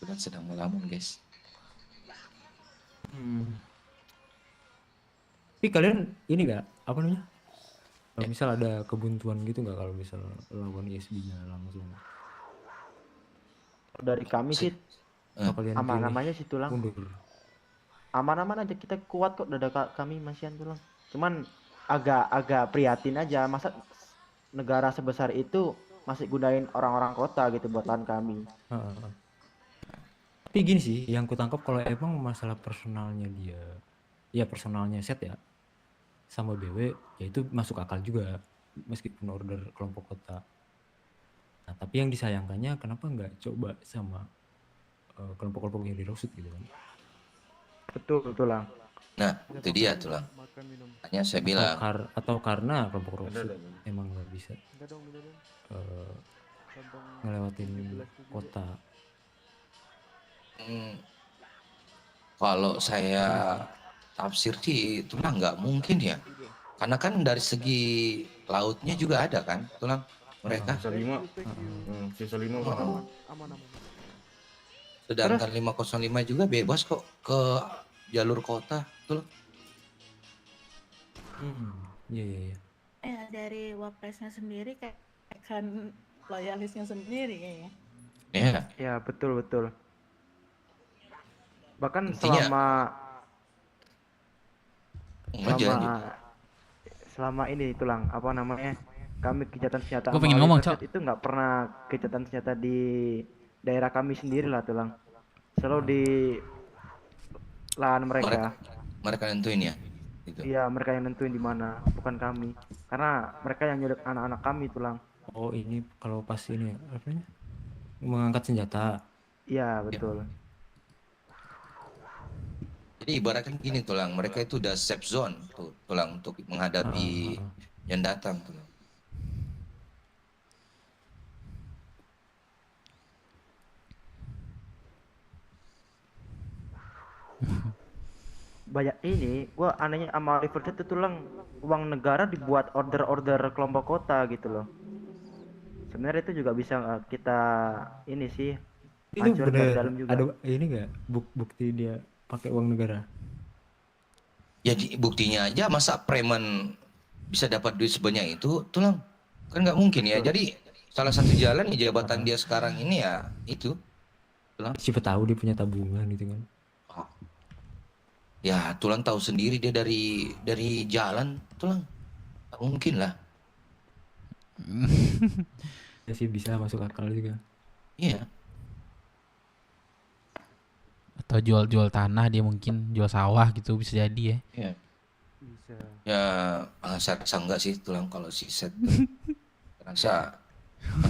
kebetulan sedang melamun guys. Tapi kalian ini nggak apa namanya? Kalau misal ada kebuntuan gitu nggak kalau misal lawan ISB-nya langsung? Dari kami sih kalian aman-aman pilih aja sih tulang. mundur. Aman-aman aja, kita kuat kok, dada kami masihan tulang. Cuman agak prihatin aja, masa negara sebesar itu masih gunain orang-orang kota gitu buat lahan kami. Tapi gini sih, yang kutangkap kalau emang masalah personalnya dia, ya personalnya set ya, sama BW, ya itu masuk akal juga, meskipun order kelompok kota. Nah, tapi yang disayangkannya kenapa nggak coba sama kelompok-kelompok yang di Roksud gitu kan? Betul, tulang. Nah, itu dia tulang. Hanya saya bilang. Atau karena kelompok Roksud emang nggak bisa ngelewatin kota. Kalau saya tafsir sih tulang nggak mungkin ya, karena kan dari segi lautnya juga ada kan tulang mereka. Sisa 5 aman. Sedangkan 505 juga bebas kok ke jalur kota tuh. Iya. Ya dari wapresnya sendiri kayak kan loyalisnya sendiri kayaknya. Iya. Ya betul. Bahkan Intinya, selama ini tulang apa namanya, kami kejahatan senjata Gua pengen ngomong, Cok. itu nggak pernah kejahatan senjata di daerah kami sendiri lah tulang, selalu di lahan mereka. Mereka nentuin ya. Gitu. Iya, mereka yang nentuin di mana, bukan kami, karena mereka yang nyulik anak-anak kami tulang. Oh ini kalau pas ini apa namanya, mengangkat senjata. Iya betul. Jadi ibaratkan gini tulang, mereka itu udah safe zone tuh tulang untuk menghadapi yang datang tulang. Banyak ini, gua anehnya sama River itu tulang, uang negara dibuat order kelompok kota gitu loh. Sebenarnya itu juga bisa kita ini sih, Itu hancur dari bener dalam juga. ada ini nggak bukti dia pakai uang negara? Jadi buktinya aja masa preman bisa dapat duit sebanyak itu tulang, kan nggak mungkin ya. Jadi salah satu jalan ya jabatan dia sekarang ini ya itu tulang. Siapa tahu dia punya tabungan gitu kan? Ya tulang tahu sendiri dia dari jalan tulang, nggak mungkin lah. Ya sih bisa masuk akal juga. Iya. Atau jual tanah, dia mungkin jual sawah gitu, bisa jadi ya. Iya. Bisa. Ya saya rasa enggak sih tulang kalau si Set rasa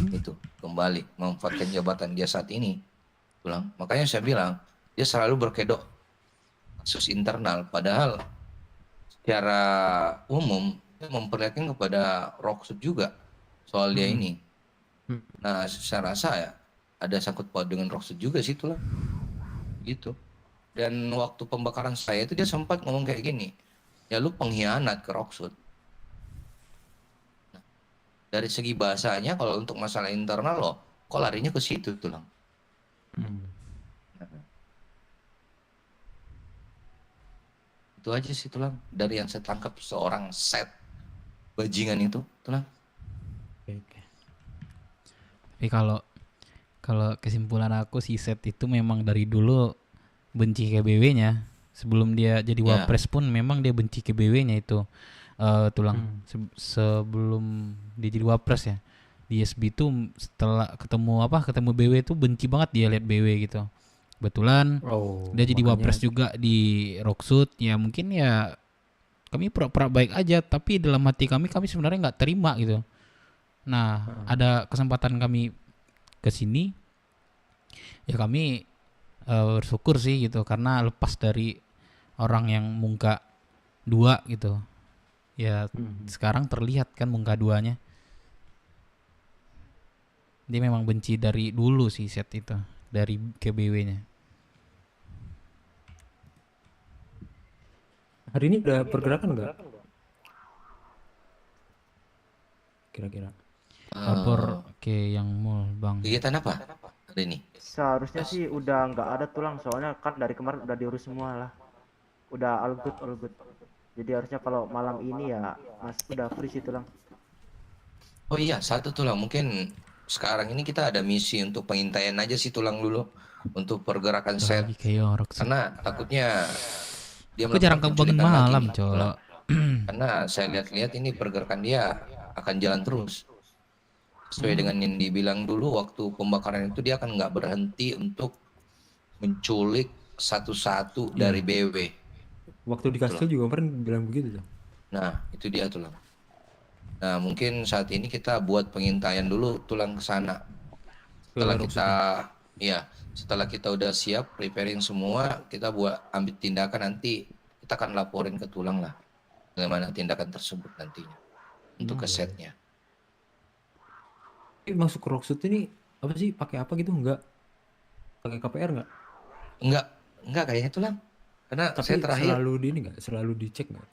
itu kembali memanfaatkan jabatan dia saat ini tulang. Makanya saya bilang dia selalu berkedok kasus internal, padahal secara umum dia memperlihatkan kepada Roksud juga soal dia ini. Nah saya rasa ya ada sangkut paut dengan Roksud juga sih tulang gitu. Dan waktu pembakaran saya itu dia sempat ngomong kayak gini, ya lu pengkhianat ke Roksud. Nah, dari segi bahasanya kalau untuk masalah internal loh, kok larinya ke situ tulang. Itu aja sih tulang dari yang saya tangkap seorang Set bajingan itu tulang. Tapi kalau kesimpulan aku, si Set itu memang dari dulu benci KBW-nya. Sebelum dia jadi wapres pun memang dia benci KBW-nya itu. Tulang sebelum dia jadi wapres ya. Di SB itu setelah ketemu BW itu benci banget dia lihat BW gitu. Kebetulan dia jadi wapres juga di Roksud, ya mungkin ya kami pura-pura baik aja, tapi dalam hati kami sebenarnya nggak terima gitu. Nah ada kesempatan kami kesini, ya kami bersyukur sih gitu, karena lepas dari orang yang muka dua gitu, ya sekarang terlihat kan muka duanya. Dia memang benci dari dulu sih Set itu, dari KBW-nya. Hari ini udah pergerakan nggak? Kira-kira. Lapor ke yang mall bang. Kegiatan apa Ada ini. Seharusnya sih udah nggak ada tulang, soalnya kan dari kemarin udah diurus semua lah. Udah all good, all good. Jadi harusnya kalau malam ini ya Mas udah free sih tulang. Oh iya, satu tulang. Mungkin sekarang ini kita ada misi untuk pengintaian aja sih tulang dulu untuk pergerakan set. Karena takutnya dia Aku jarang melakukan kebangun penculikan lagi malam, nih, tulang. Cok. Karena saya lihat-lihat ini pergerakan dia akan jalan terus. Sesuai dengan yang dibilang dulu waktu pembakaran itu dia akan nggak berhenti untuk menculik satu-satu dari BW. Waktu di kastil juga kemarin bilang begitu tuh. Nah, itu dia tulang. Nah, mungkin saat ini kita buat pengintaian dulu tulang ke sana. Setelah kita setelah kita udah siap preparing semua, kita buat ambil tindakan, nanti kita akan laporin ke tulang lah bagaimana tindakan tersebut nantinya untuk ke setnya. Masuk ke Rocksuit ini apa sih, pakai apa gitu, enggak pakai KPR enggak? Enggak kayaknya tulang. Karena Tapi saya terakhir selalu di ini enggak, selalu dicek enggak?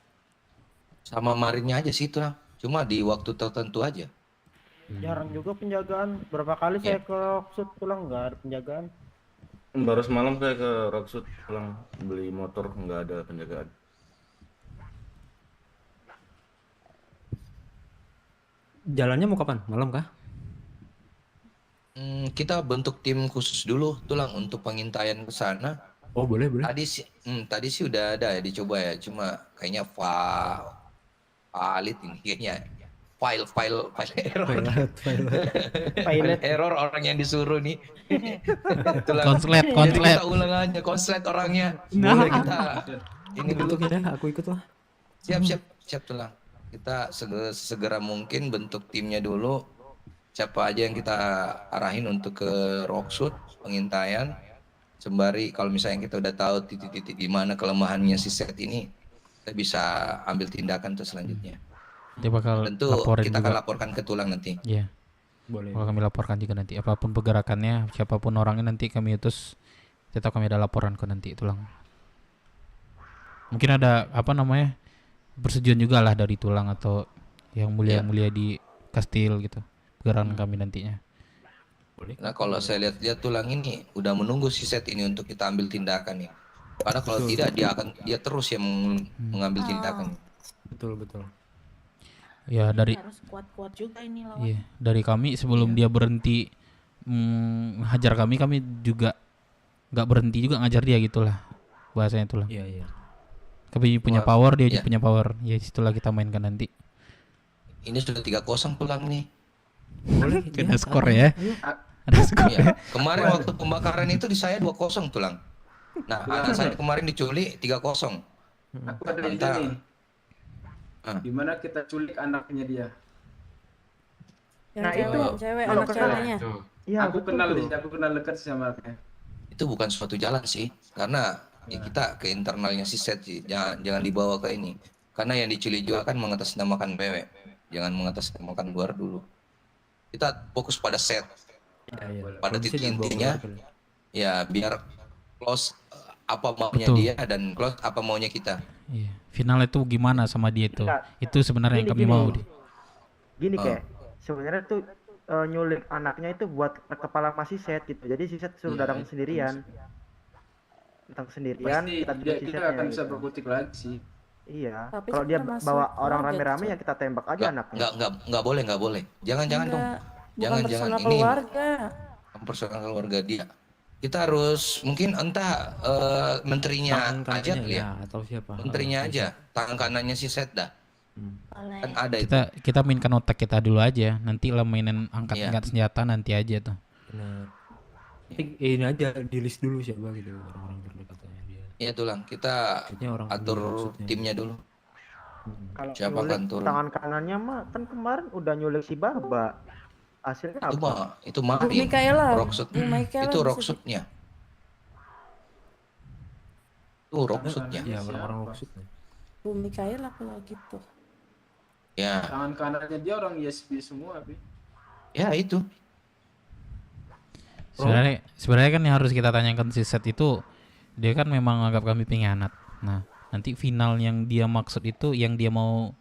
sama marinnya aja sih tulang. Cuma di waktu tertentu aja. Jarang juga penjagaan. Berapa kali saya ke Rocksuit tulang nggak ada penjagaan. Baru semalam saya ke Rocksuit pulang beli motor, nggak ada penjagaan. Jalannya mau kapan? Malam kah? Kita bentuk tim khusus dulu tulang untuk pengintaian ke sana. Oh boleh. Tadi sih udah ada ya dicoba ya, cuma kayaknya valid ini kayaknya file error. File error orang yang disuruh nih. Konslet. Kita ulang aja konslet orangnya. Boleh kita ini dulu. Aku ikut lah. Siap tulang. Kita segera mungkin bentuk timnya dulu. Siapa aja yang kita arahin untuk ke Rocksuit pengintaian. Sembari kalau misalnya kita udah tahu titik-titik di mana kelemahannya si set ini, kita bisa ambil tindakan tuh selanjutnya. Dia bakal Tentu laporin kita juga. akan laporkan ke tulang nanti. Iya. Boleh. Bakal kami laporkan juga nanti. Apapun pergerakannya, siapapun orangnya nanti kami utus. Tetap kami ada laporan ke nanti tulang. Mungkin ada persetujuan juga lah dari tulang atau yang mulia-mulia di kastil gitu. Pergerakan kami nantinya. Nah kalau saya lihat tulang ini udah menunggu si set ini untuk kita ambil tindakan ya. Karena kalau tidak dia terus yang mengambil tindakan. Betul. Ya dari harus kuat-kuat juga ini lawan. Iya, dari kami sebelum dia berhenti hajar kami juga nggak berhenti juga ngajar dia gitulah bahasanya tulang. Iya. Kami punya power, dia juga punya power. Ya situlah kita mainkan nanti. Ini sudah 3-0 tulang nih. Boleh. Ada skor ya. Ada skor. Iya. Kemarin waktu pembakaran itu di saya 2-0 tulang. Nah, anak saya kemarin diculik 3-0. Aku ada ide nih. Gimana kita culik anaknya dia? Yang cewek anak ceweknya. Ya, aku kenal dekat sama anaknya. Itu bukan suatu jalan sih, karena kita ke internalnya si set sih. Jangan dibawa ke ini. Karena yang diculik juga kan mengatasnamakan BW. Jangan mengatasnamakan luar dulu. Kita fokus pada set. Pada titik intinya. Ya, biar close apa maunya dia dan close apa maunya kita. Iya. Final itu gimana sama dia itu? Itu sebenarnya yang kami mau. Gini kayak sebenarnya tuh nyulik anaknya itu buat kepala masih set gitu. Jadi si set suruh datang sendirian. Datang sendirian, Pasti kita akan bisa berkutik lagi sih. Iya. Tapi Kalau dia kita masih bawa orang keluarga, rame-rame ya kita tembak aja anaknya. Nggak boleh. Jangan dong. Jangan Personal ini. keluarga. Personal keluarga dia. Kita harus mungkin entah menterinya aja kali ya. Atau siapa? Menterinya aja, tangan kanannya si set dah. Kan ada itu. Kita mainkan otak kita dulu aja. Nanti lah mainan angkat senjata nanti aja tuh. Benar. Ini aja di list dulu siapa gitu orang-orang terdekatnya dia. Iya tulang, kita atur timnya dulu. Kalau Siapa nyulik akan turun? tangan kanannya mah kan kemarin udah nyulik si Baba. Hasilnya apa? Itu marin. Rocksuit. Itu Rocksuitnya. Itu Rocksuitnya. Ya orang-orang Rocksuitnya. Bu Mikaela kalau gitu. Ya. Tangan kanannya dia orang ISB semua, Pi. Ya itu. Sebenarnya kan yang harus kita tanyakan si set itu, dia kan memang menganggap kami pengkhianat. Nah, nanti final yang dia maksud itu, yang dia mau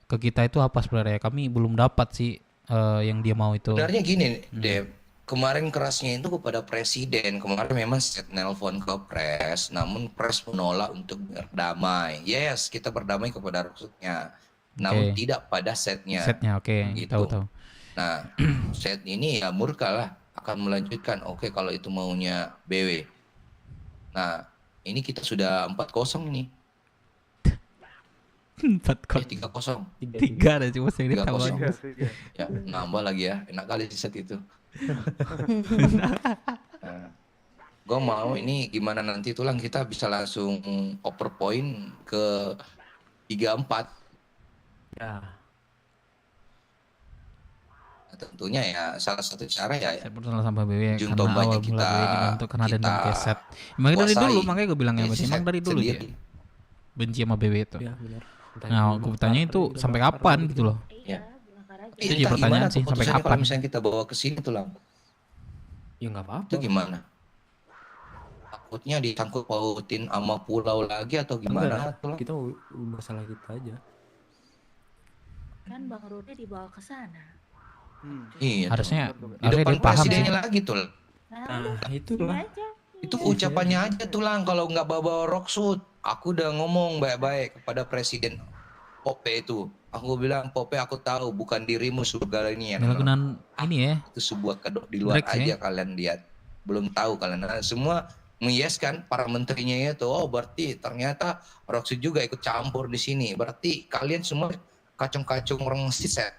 ke kita itu apa sebenarnya? Kami belum dapat sih yang dia mau itu. Sebenarnya gini, Dep. kemarin kerasnya itu kepada presiden. Kemarin memang set nelpon ke pres, namun pres menolak untuk berdamai. Yes, kita berdamai kepada Rocksudnya, namun tidak pada setnya. Setnya, oke. Gitu. Tahu. Nah, set ini ya murka lah, akan melanjutkan. Oke, kalau itu maunya BW. Nah, ini kita sudah 4-0 nih. 4-0. 3-0. 3 ada cuma yang ditambah. Ya, nambah lagi ya. Enak kali sih set itu. Gue mau ini gimana nanti tulang kita bisa langsung over point ke 3-4. Ya. Nah, tentunya ya salah satu cara ya. Saya personal sama BW ujung karena tombaknya awal mula BW dibentuk karena ada kita 6 set. Emang dari kuasai. dulu makanya gue bilang ya, Ini emang dari dulu sendiri. dia benci sama BW itu. Ya, benar. Nah, aku bertanya itu sampai kapan gitu loh. Ya. Itu Entah jadi pertanyaan gimana sih, sampai keputusannya kapan? kalau misalnya kita bawa ke sini tulang. Ya nggak apa-apa. Itu gimana? Takutnya disangkut pautin sama pulau lagi atau gimana? Enggak, kita masalah kita aja. Kan Bang Rudy dibawa ke sana. Iya. Harusnya di depan dia paham sih. presidennya lagi tuh. Nah, itulah. Itu ucapannya aja tulang kalau nggak bawa Rocksud. Aku udah ngomong baik-baik kepada presiden Pope itu. Aku bilang Pope, aku tahu bukan dirimu surga ini yang Penyalahgunaan ini ya. itu sebuah kedok di luar Break, aja ya. kalian lihat. Belum tahu kalian. Nah, semua mengiaskan para menterinya itu. Oh, berarti ternyata Rocksud juga ikut campur di sini. Berarti kalian semua kacung-kacung orang set.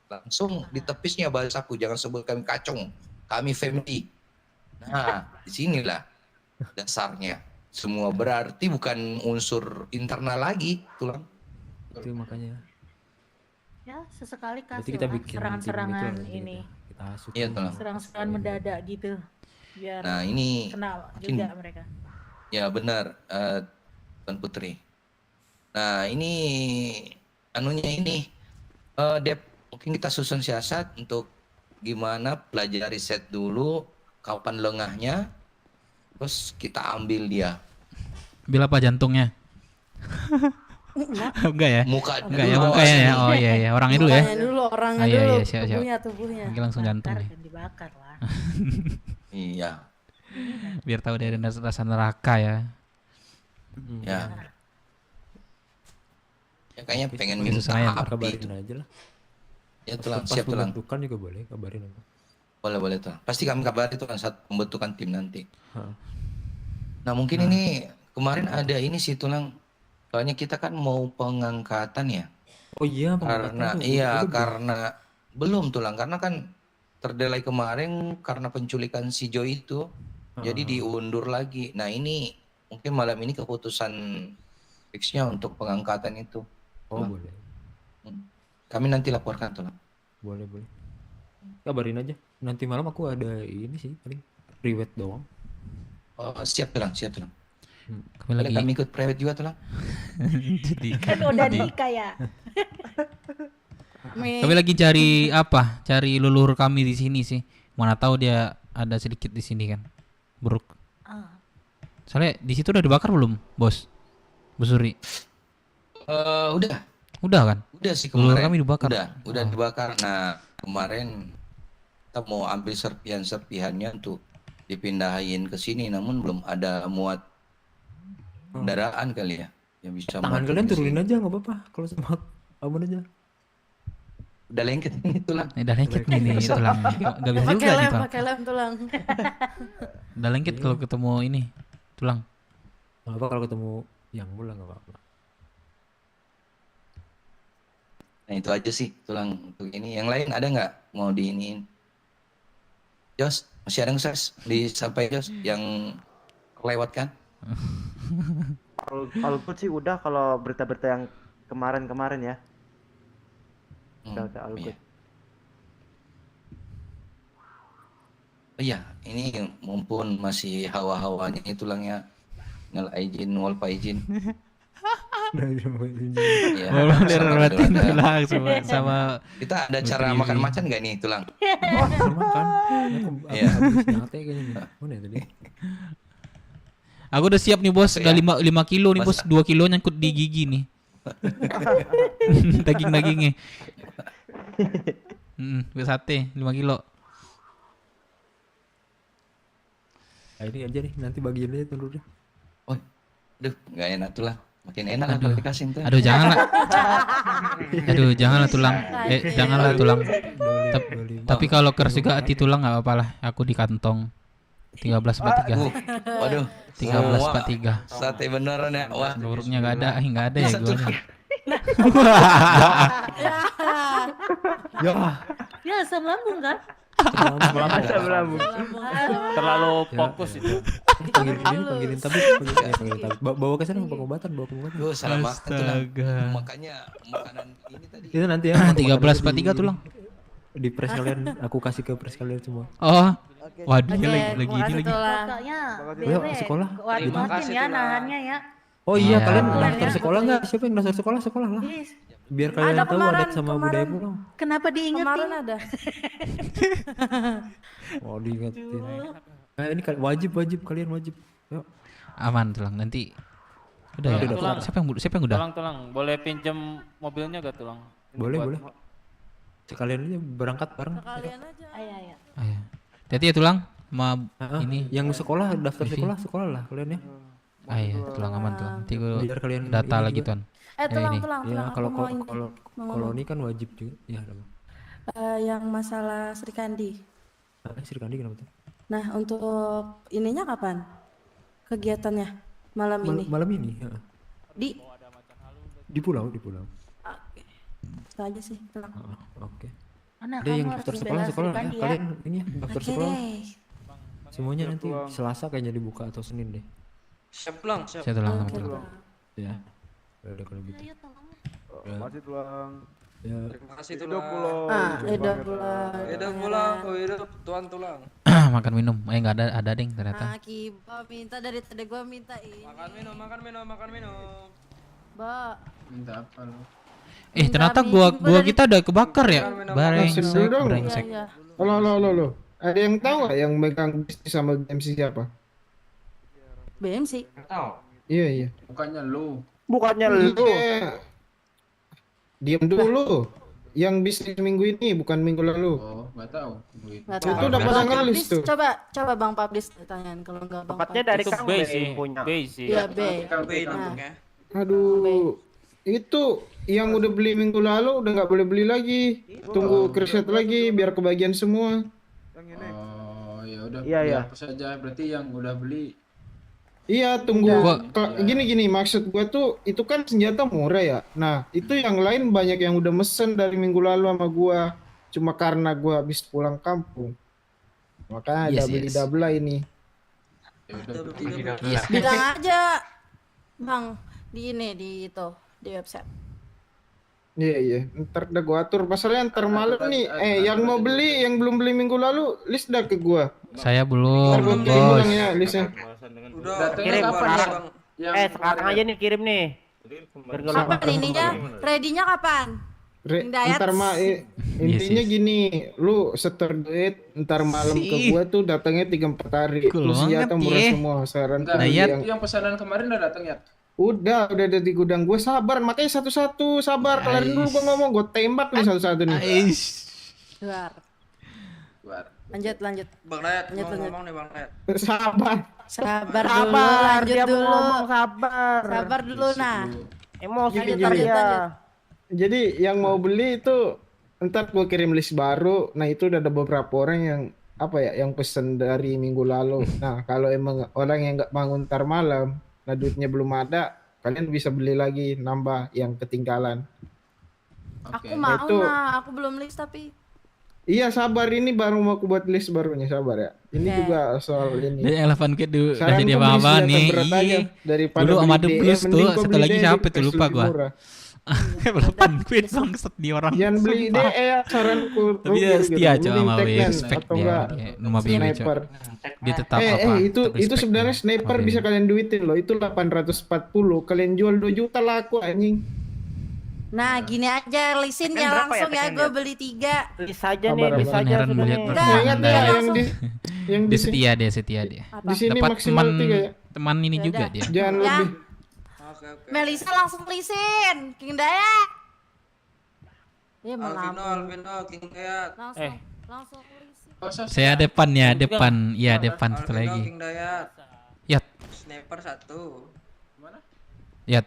Langsung ditepisnya bahasaku, jangan sebut kami kacung, kami family. Nah, disinilah dasarnya. Semua berarti bukan unsur internal lagi, tulang. Itu makanya. Ya, sesekali Berarti kasih kita lah bikin serangan-serangan tim itu ini. Kita asuh. Iya, tulang. Serangan-serangan mendadak gitu. Biar Nah, ini kenal mungkin- juga mereka. Ya benar, Tuan Putri. Nah, ini anunya ini, Dep, mungkin kita susun siasat untuk gimana pelajari set dulu, kapan lengahnya, terus kita ambil dia. Ambil apa jantungnya? Enggak ya? Muka Enggak dulu, ya, mukanya ya. asli. Oh iya iya, orangnya dulu ya. Mukanya dulu, orangnya Ah, iya, dulu, iya, siap, siap. tubuhnya. Mungkin langsung jantung Bakar nih. dan dibakar lah. Iya, Biar tahu dari rasa neraka ya. ya. Ya kayaknya pengen Itu minta saya api Kabarin itu. aja lah. Ya tulang, Pas siap tulang. pembentukan juga boleh, kabarin apa. Boleh tulang. Pasti kami kabari tulang saat pembentukan tim nanti. Hah. Nah mungkin ini kemarin ada ini sih tulang. Soalnya kita kan mau pengangkatan ya. Oh iya, Karena pengangkatan tuh, iya itu belum. karena belum tulang karena kan terdelay kemarin karena penculikan si Joy itu. Jadi diundur lagi. Nah ini mungkin malam ini keputusan fixnya untuk pengangkatan itu. Oh Tulang. boleh, Kami nanti laporkan tulang. boleh. Kabarin aja. Nanti malam aku ada ini sih paling private doang. Oh, siap tulang, siap tulang. Kami Boleh lagi kami ikut private juga tulang. jadi Kan udah nikah ya. kami lagi cari apa? Cari leluhur kami di sini sih. Mana tahu dia ada sedikit di sini kan. Buruk. Ah. Soalnya di situ udah dibakar belum, Bos? Busuri. Udah. Udah kan? Udah sih Leluhur kemarin. kami dibakar. Udah dibakar. Nah, kemarin kita mau ambil serpihan-serpihannya untuk dipindahin ke sini namun belum ada muat kendaraan kali ya yang bisa Tangan muat kalian ke sini. turunin aja nggak apa-apa. Kalau sama abon aja. Udah lengket ini tulang. Udah lengket nih tulang. Gak bisa juga nih tulang. Pakai lem tulang. Udah lengket kalau ketemu ini tulang. Nggak apa kalau ketemu yang mula nggak apa-apa. Nah itu aja sih tulang untuk ini. Yang lain ada nggak mau diiniin? Jos, masih ada nggak Sos? Disampaikan Jos yang kelewatkan? Kalau gue sih udah kalau berita-berita yang kemarin-kemarin ya. Udah all good. Oh iya, ini mumpun masih hawa-hawanya ini tulangnya nol izin, walpa izin. Iya, Walaupun dia sama rutin ada- tulang sama Kita ada cara Menteri makan ini. macan nggak nih tulang? Sama kan? Iya. Habis nyate kayaknya nih. Mana ya tadi? Aku udah siap nih bos, udah 5 kilo nih bos, 2 kilo nyangkut di gigi nih. Daging-dagingnya. Buat sate 5 kilo. Nah, ini aja nih, nanti bagiin aja telurnya. Duh, nggak enak tulang. Makin enak lah Aduh. kalau dikasih tuh. Aduh, janganlah. Aduh, janganlah tulang. Janganlah tulang. Tapi kalau keras juga hati tulang nggak apa-apa lah. Aku di kantong 1343. Waduh. 1343. Sate beneran ya. Wah, Buruknya nggak ada ya Satu gua. Ya. Ya, asam lambung kan? Asam lambung. Terlalu fokus itu. Panggilin tapi bawa ke sana pengobatan. Duh, salah makan tulang. Makanya makanan ini tadi. Itu nanti ya. 1343 tulang. Di press kalian, aku kasih ke press kalian semua. Oh. Waduh, Oke, lagi ini lagi. Pokoknya Ayo, sekolah. Kuat-kuatin ya nahannya ya. Oh iya, Iya. kalian daftar sekolah nggak? Siapa yang daftar sekolah lah. Biar kalian Ada tahu kemarin- adat sama budaya pulang. Kenapa diingetin? Kemarin ada. Oh, diingetin. Nah, ini wajib kalian wajib. Yuk. Aman tulang nanti. Udah ya. Tulang. Siapa yang udah? Tulang, boleh pinjam mobilnya gak tulang? Boleh. Sekalian aja berangkat bareng. Kalian aja. Ayo. Ayo. Jadi ya tulang ini yang sekolah daftar sekolah lah kalian ya. Iya, tulang aman tulang. Nanti gua Biar kalian data ini lagi juga. tuan. Tulang. Ya, Aku kalau mau ini. Mau kalau ngomong. ini kan wajib juga. Ya, apa? Yang masalah Sri Kandi. Sri Kandi kenapa tuh? Nah, untuk ininya kapan? Kegiatannya malam ini. Malam ini, ya. Di pulau. Itu aja sih. Tulang. Oke. Mana Ada kamu yang harus daftar membela sekolah Sri Kandi ya? kalian ini ya, daftar Oke sekolah. deh. Semuanya nanti Selasa kayaknya dibuka atau Senin deh. Siap pulang, siap. Saya tulang Oke, tulang. Ya. Udah kalau gitu. Masih tulang. Ya. Terima kasih Hidup tulang. pulang. Hidup pulang. Hidup pulang, hidup tuan tulang. Makan minum. Nggak ada ding ternyata. Kiba minta dari tadi gua minta ini. Makan minum. Mbak. Minta apa lu? Ternyata gua kita udah kebakar ya. Brengsek. Iya. Halo. Ada yang tahu nggak yang megang bisnis sama BMC siapa? BMC. Tahu. Iya. Bukannya lu. Iya. Diam dulu. Yang bisnis minggu ini bukan minggu lalu. Oh, nggak tahu. Nggak Itu tahu. udah pada Bang ngelis Pablis, tuh. Coba Bang Pablis tanyain kalau enggak Bang Tepatnya Pablis. dari Itu Kang B B sih. yang punya. B sih. Iya, B. Nah. Aduh. Itu yang udah beli minggu lalu udah nggak boleh beli lagi. Tunggu kreset lagi biar kebagian semua. Oh, ya udah. Iya. Apa saja berarti yang udah beli. Iya, tunggu. Gua- Gini, maksud gua tuh itu kan senjata murah ya. Nah, itu yang lain banyak yang udah mesen dari minggu lalu sama gua. Cuma karena gua habis pulang kampung. Makanya ada beli double ini. Ya udah. Bilang aja Bang di ini di website. Iya. Ntar udah gua atur. Masalahnya ntar malam nih. Yang mau beli, yang belum beli minggu lalu, list dah ke gua. Saya Ntar belum, gua kirim bos. ulang ya listnya. Udah Kirim sekarang. Sekarang aja nih kirim nih. Biar nggak lupa. Kapan ininya? Ready-nya kapan? Dayat. Ntar intinya gini, lu setor duit, ntar malam ke gua tuh datangnya 3-4 hari. Cool Terus senjata banget murah ya. semua. Saran Enggak, yang itu yang pesanan kemarin udah datang ya? udah ada di gudang gua, sabar, makanya satu-satu sabar. Kelarin dulu gua ngomong, gua tembak nih satu-satu nih. Luar. Buat. Lanjut. Bang Dayat, Lanjut. ngomong nih Bang Dayat. Sabar. Dulu, lanjut dia dulu. mau ngomong sabar. Sabar dulu nah. Emosi Gini, dia. gini. Lanjut. Jadi yang mau beli itu ntar gua kirim list baru. Nah, itu udah ada beberapa orang yang yang pesen dari minggu lalu. Nah, kalau emang orang yang nggak bangun ntar malam, nah duitnya belum ada, kalian bisa beli lagi, nambah yang ketinggalan. Aku mau Itu- nah, aku belum list tapi. Iya, sabar, ini baru mau aku buat list barunya, sabar ya. Ini juga soal ini. Dari Elephant Kid dulu udah Saran jadi gua beli apa-apa senjata nih. berat aja daripada Dulu beli Amado DM, Plus mending tuh, gua satu beli lagi DE, siapa tuh PS lupa lebih gua. murah. Elephant Kid bangset di orang. Jangan beli sumpah. DE ya, saranku. Tapi dia Rugi setia gitu. coy Mending sama Tech WE, Man respect atau dia. enggak Kayak rumah BW coy. sniper. Dia tetap apa? itu tetap respect sebenarnya dia. sniper Sama bisa BW. kalian duitin loh. Itu 840. Kalian jual 2 juta laku anjing. Nah, gini aja lisin Tekken ya berapa ya, langsung ya, Tekken gue dia? beli 3. List aja Sabar, nih, sabar. list aja Beneran sudah melihat nih. perkembangan Ingat ya Dayat. yang Dia setia, dia setia dia. di sini Dapat maksimal teman 3 ya. teman ini Ya juga udah. dia. Jangan Ya. lebih. Melisa langsung lisin, King Dayat. Iya, mau Alvino, lambung. King Dayat. Langsung lisin. Saya depannya, depan. Iya, depan satu lagi. King Dayat. Yat, Sniper 1. Yat.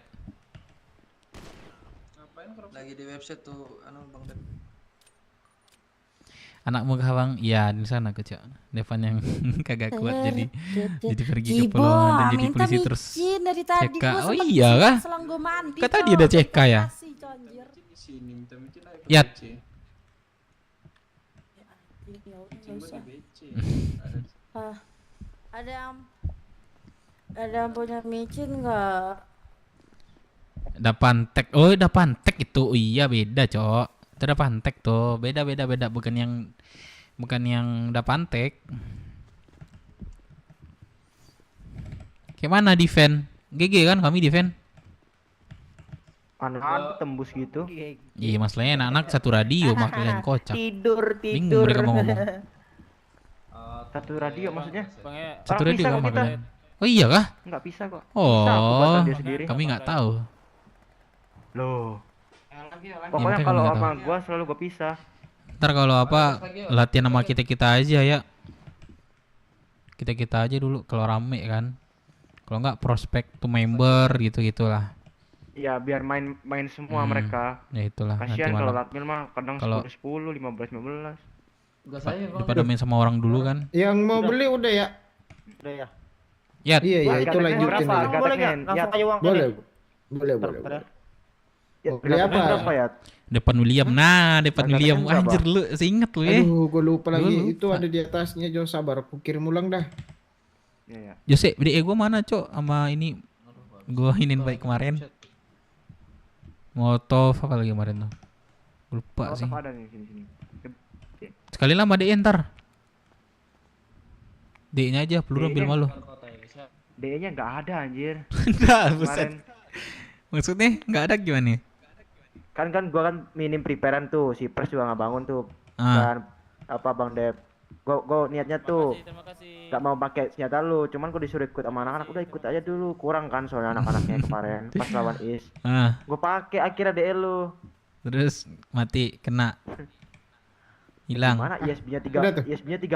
Lagi di website tuh anu Bang Dep. Anakmu Bang, iya di sana kecil. Depan yang kagak kuat jadi pergi ke Pulau dan jadi polisi terus dari tadi CK. gua Oh sempet iya kah? selang gua mandi. Kata dia ada CK ya? Sini minta micin aja. Yat. Ada yang punya micin nggak? Dapantek. Oh, Dapantek itu. Oh, iya beda, Cok. Itu Dapantek tuh. Beda bukan yang Dapantek. Kayak mana defend? GG kan kami defend. Anak tembus gitu. Iya, masalahnya anak-anak satu radio makanya kocak. Tidur. Bingung mereka mau ngomong. Satu radio maksudnya? Satu Orang radio bisa kan kok kita. makanya. Oh iya kah? Nggak bisa kok. Bisa aku buat Oh, radio sendiri. kami nggak tahu. Loh. Ya, Pokoknya makanya kalau kami nggak sama tahu. gua selalu gua pisah. Ntar kalau apa latihan sama kita aja ya. Kita aja dulu kalau rame kan. Kalau nggak prospek tuh member gitu-gitulah. Ya biar main semua mereka. Ya itulah nanti Kasihan kalau malam. latmil mah kadang Kalau 10, 15. daripada main sama orang dulu kan. Yang mau beli udah ya? Udah ya. Ya. Iya, itu lanjutin berapa? aja. Boleh nggak? Langsung aja uang Boleh. ini. Boleh. Ya, Mau beli apa? Berapa ya? Depan William. Nah, depan Harganya William. berapa? Anjir lu, seinget lu ya. Aduh, gue lupa lagi. Gua lupa. Itu ada di atasnya, Jo, sabar. Aku kirim ulang dah. Iya. Jose, BDE gue mana, Cok? Sama ini gua inin baik kemarin. Molotov apa lagi kemarin tuh? Lupa sih. Ada nih sini. Sekali lama DE ntar. DE-nya aja, peluru ambil malu. DE-nya nggak ada anjir. Enggak, buset. Kemarin Maksudnya nggak ada gimana? kan gua kan minim preparean tuh, si Pers juga nggak bangun tuh. Ah. Dan apa Bang Dep? Gua niatnya tuh nggak mau pakai senjata lu, cuman gua disuruh ikut sama anak-anak, udah ikut aja dulu, kurang kan soalnya anak-anaknya kemarin pas lawan Is. Ah. Gua pakai akhirnya DE lu. Terus mati, kena. Hilang. Mana ISB-nya Udah tuh. 30.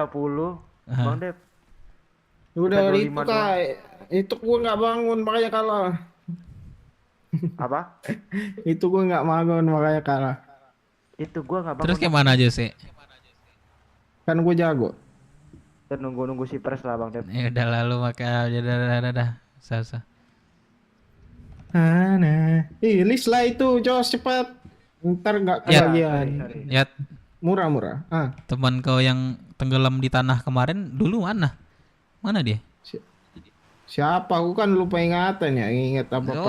Aha. Bang Dep. Udah Kita itu 25 kak. Itu gue nggak bangun makanya kalah. Apa? Itu gue nggak bangun makanya kalah. Itu gua nggak bangun. Terus kayak mana Jose? Kan gue jago. Kita nunggu si Pers lah Bang Dep. Ya udah lalu maka udah. Sasa. Nah, list lah itu, Jos cepat. Ntar nggak Ya. kebagian. Ya, Murah. Ah, teman kau yang tenggelam di tanah kemarin dulu mana? Mana dia? siapa? Aku kan lupa ingatan ya. Ingat apa lagi.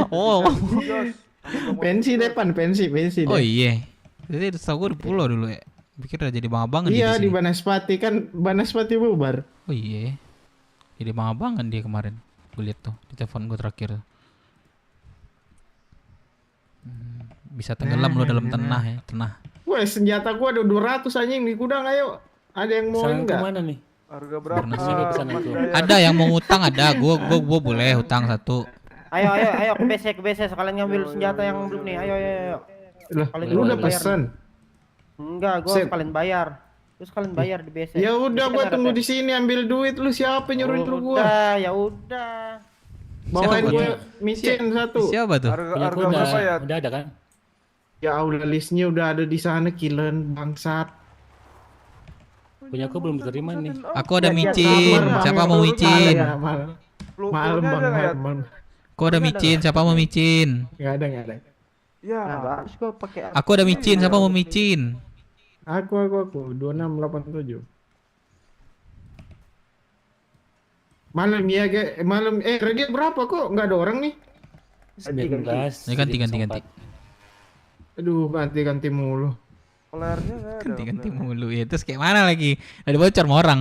Oh. Pensi depan, pensi. Oh deh. iya. Jadi setahu gue di pulau dulu ya. Pikir udah jadi bang-abangan Iya di di sini. Banaspati kan, Banaspati bubar. Oh iya. Jadi bang-abangan dia kemarin. Gue lihat tuh di telepon gue terakhir. Bisa tenggelam lo dalam tanah ya, tanah. Wah, senjata gua ada 200 anjing di gudang, ayo. Ada yang mau Saran enggak? kemana nih? Harga berapa? Mas Dayat? Ada yang mau ngutang ada. Gue boleh hutang satu. Ayo ke BC sekalian ngambil senjata yang belum nih. Ayo. Lah, Sekalian lu udah bayar. pesen. Enggak, gua Set. sekalian bayar. Terus kalian bayar di BC. Ya udah, BC gua kan tunggu ada di sini ambil duit. Lu siapa nyuruh gua? Ya udah. Bawain Siapa gua tuh? micin satu. Siapa tuh? Harga Punya berapa ya? udah ada kan? Ya Allah, listnya udah ada di sana, Kilen bangsat. Punya aku belum diterima nih. Aku ada micin. Siapa mau micin? Malam bang. Aku ada micin. Siapa mau micin? Nggak ada. Ya. Nah, harus gua pakai Aku ada micin. Siapa mau micin? Aku 2687. Malam ya, malam. Regia berapa kok? Nggak ada orang nih. 19. Ya ganti. Aduh, ganti mulu. Pelayarnya nggak ada. Ganti mulu ya. Terus kayak mana lagi? Ada bocor sama orang.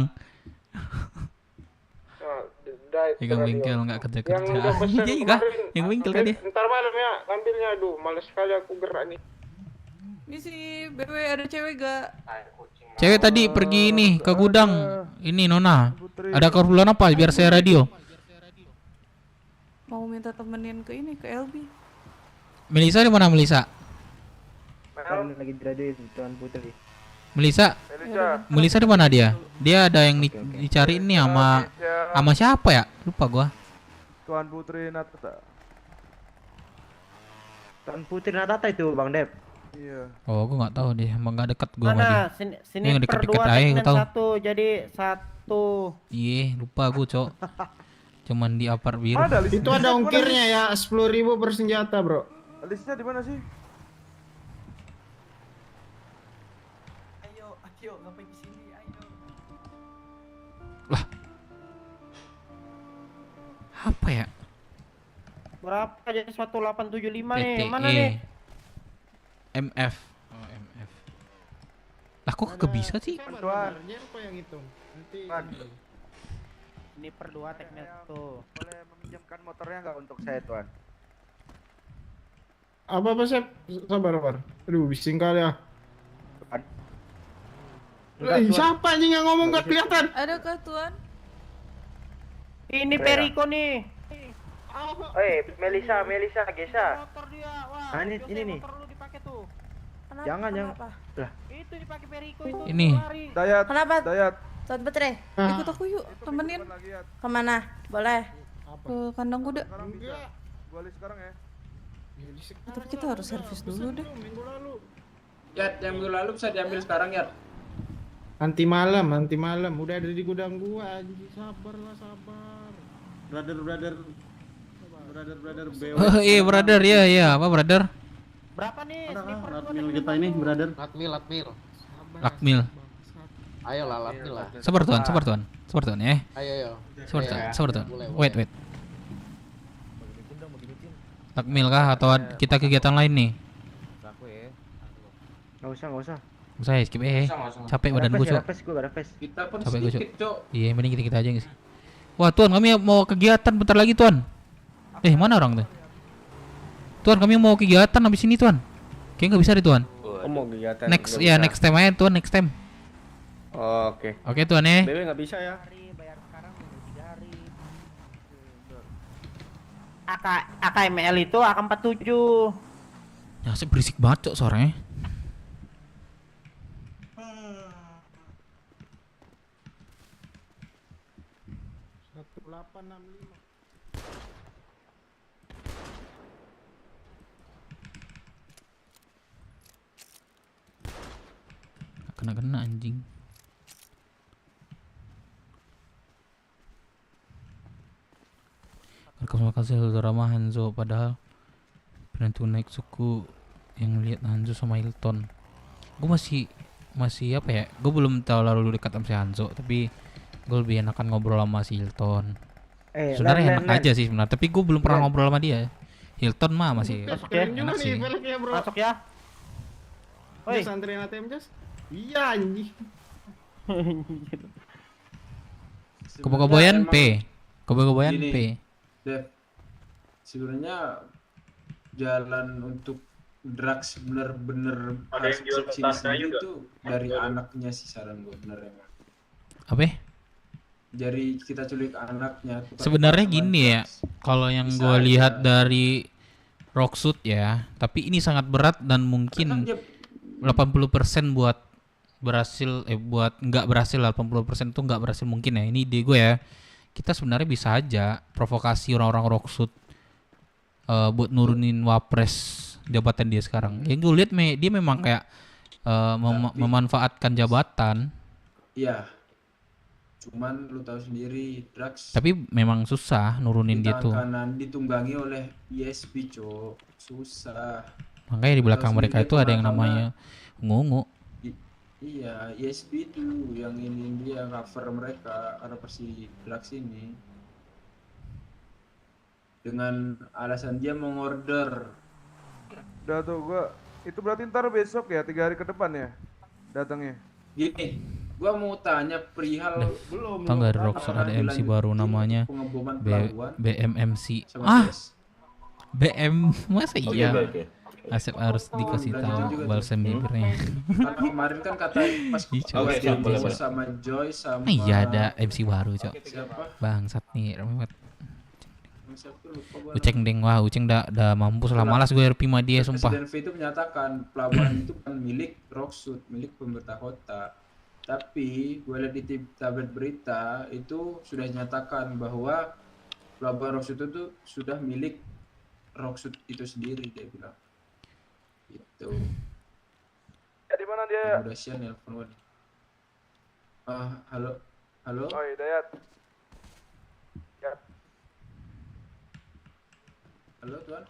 Yang bengkel nggak kerja. Iya kah? Yang bengkel tadi. Ntar malam ya, ambilnya. Aduh, males sekali aku gerak nih. Ini si BW ada cewek gak? Cewek tadi pergi ini ke gudang. Ini Nona. Ada keperluan apa? Biar saya radio. Mau minta temenin ke ini, ke LB. Melisa di mana Melisa? Kalian lagi graduate Tuan Putri. Melisa. Melisa di mana dia? Dia ada yang dicariin nih sama siapa ya? Lupa gua. Tuan Putri Natata. Tuan Putri Natata itu Bang Dep. Iya. Oh, gua nggak tahu deh, emang nggak dekat gua sama dia. Mana? Sini Yang per deket-deket 2 aja segmen gua tahu. 1 jadi 1. Iya, lupa gua, Cok. Cuman di apart biru. Itu ada ongkirnya ya, 10.000 per senjata, Bro. Listnya di mana sih? Ayo, ngapain di sini? Ayo. Apa ya? Berapa jadi 1875 nih? PTE. Mana nih? MF. Oh, MF. Lah kok kagak bisa sih? Tuan. Apa yang hitung? Nanti. Ini per 2 teknik tuh. Boleh meminjamkan motornya nggak untuk saya, Tuan? Apa Sep? Sabar. Aduh, bising kali ya. Siapa anjing yang ngomong gak kelihatan? Adakah Tuan? Ini Periko nih. Melisa, Gesa. Ah, ini nih. Kenapa? Jangan. Kenapa? Lah, itu dipakai Periko itu. Ini. Dayat. Kenapa? Dayat. Tuan Petre, ikut aku yuk, temenin. Kemana? Boleh? Ke kandang kuda. Gua list sekarang ya. Tapi kita harus servis dulu deh. Yat, yang minggu lalu bisa diambil sekarang, Yat. Nanti malam. Udah ada di gudang gua anjing. Sabar. Brother BW. Oh iya, brother. Iya, apa brother? Berapa nih? Latmil kita ini, brother. Lakmil. Ayolah, Latmil lah. Sabar tuan ya. Ayo. Sabar tuan. Wait. Lakmil kah atau kita kegiatan lain nih? Nggak usah. Saya skip capek badan gue, Cok. Kita pun Capek gue, sedikit, Cok. Iya, mending kita aja sih. Wah, Tuan, kami mau kegiatan bentar lagi, Tuan. Mana orang tuh? Tuan, kami mau kegiatan habis ini, Tuan. Kayaknya nggak bisa deh, Tuan. Mau kegiatan. Next time aja, Tuan, next time. Oke. Oke, Tuan ya. BW nggak bisa ya. AKML itu AK47. Ya, berisik banget, Cok, suaranya. Kena anjing. Terima kasih saudara Hanzo, padahal penentu naik suku yang lihat Hanzo sama Hilton. Gue masih apa ya? Gue belum tahu lalu dekat sama si Hanzo, tapi gue lebih enakan ngobrol sama si Hilton. Sebenarnya enak aja sih sebenarnya, tapi gue belum pernah ngobrol sama dia. Hilton mah masih enak sih. Masuk ya. Oi, santriin ATM Jas. Iya anjing. Kebo-keboyan P. Dev, sebenarnya jalan untuk drugs bener-bener harus sini itu dari anaknya sih, saran gue bener emang. Apa? Dari kita culik anaknya. Sebenarnya gini ya, kalau yang gue lihat dari Rocksuit ya, tapi ini sangat berat dan mungkin 80% buat berhasil, buat nggak berhasil, 80% tuh nggak berhasil mungkin ya. Ini ide gue ya. Kita sebenarnya bisa aja provokasi orang-orang Rocksuit buat nurunin wapres jabatan dia sekarang. Yang gue lihat dia memang kayak memanfaatkan jabatan. Iya. Cuman lu tahu sendiri drugs. Tapi memang susah nurunin dia tuh. Kanan ditunggangi oleh ISP, Cok. Susah. Makanya di belakang mereka itu ada yang namanya Ngungu. Iya, ISP itu yang ini dia cover mereka karena pasti drugs ini. Dengan alasan dia mengorder. Udah tuh gua itu berarti ntar besok ya, 3 hari ke depan ya datangnya. Gini, gua mau tanya perihal belum. Tahu nggak Rocksuit ada MC baru namanya BMMC. BM masa iya? Asep harus dikasih tahu balsam bibirnya. Kemarin kan kata pas sama Joy sama. Iya ada MC baru, Cok. Siapa? Bangsat nih, remet. Siapa tuh lupa gua. Uceng deng, wah Uceng dah mampus lah, malas gue RP sama dia sumpah. Presiden V itu menyatakan pelabuhan itu bukan milik Rocksud, milik pemerintah kota. Tapi gue lihat di tablet berita itu sudah dinyatakan bahwa pelabuhan Rocksud itu sudah milik Rocksud itu sendiri, dia bilang. Gitu. Ya di mana dia? Udah sian nelfon gue. Halo. Halo. Oh, Dayat. Ya. Halo Tuan.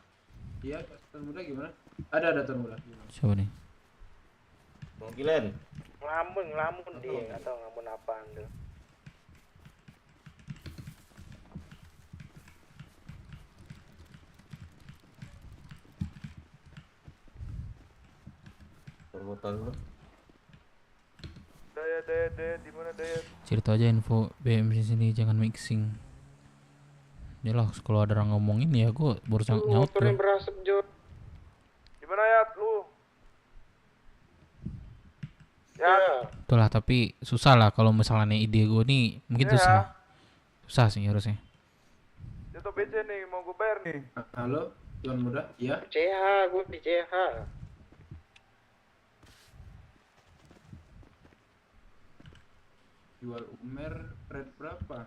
Iya, Tuan Muda gimana? Ada Tuan Muda. Siapa nih? Bang Gilen. Ngelamun dia, nggak tahu ngelamun apaan tuh. Perbuatan lu. Dayat, di mana Dayat? Cerita aja info BM sini, jangan mixing. Ya lah, kalau ada orang ngomongin ya gue baru nyaut Motornya tuh. berasap Jo. Di mana ya lu? Ya. Itulah, tapi susah lah kalau misalnya ide gue nih, mungkin Iya. susah sih harusnya. Jatuh BC nih, mau gue bayar nih. Halo, Tuan Muda. Iya. CH, gue di CH. Jual Umer rate berapa?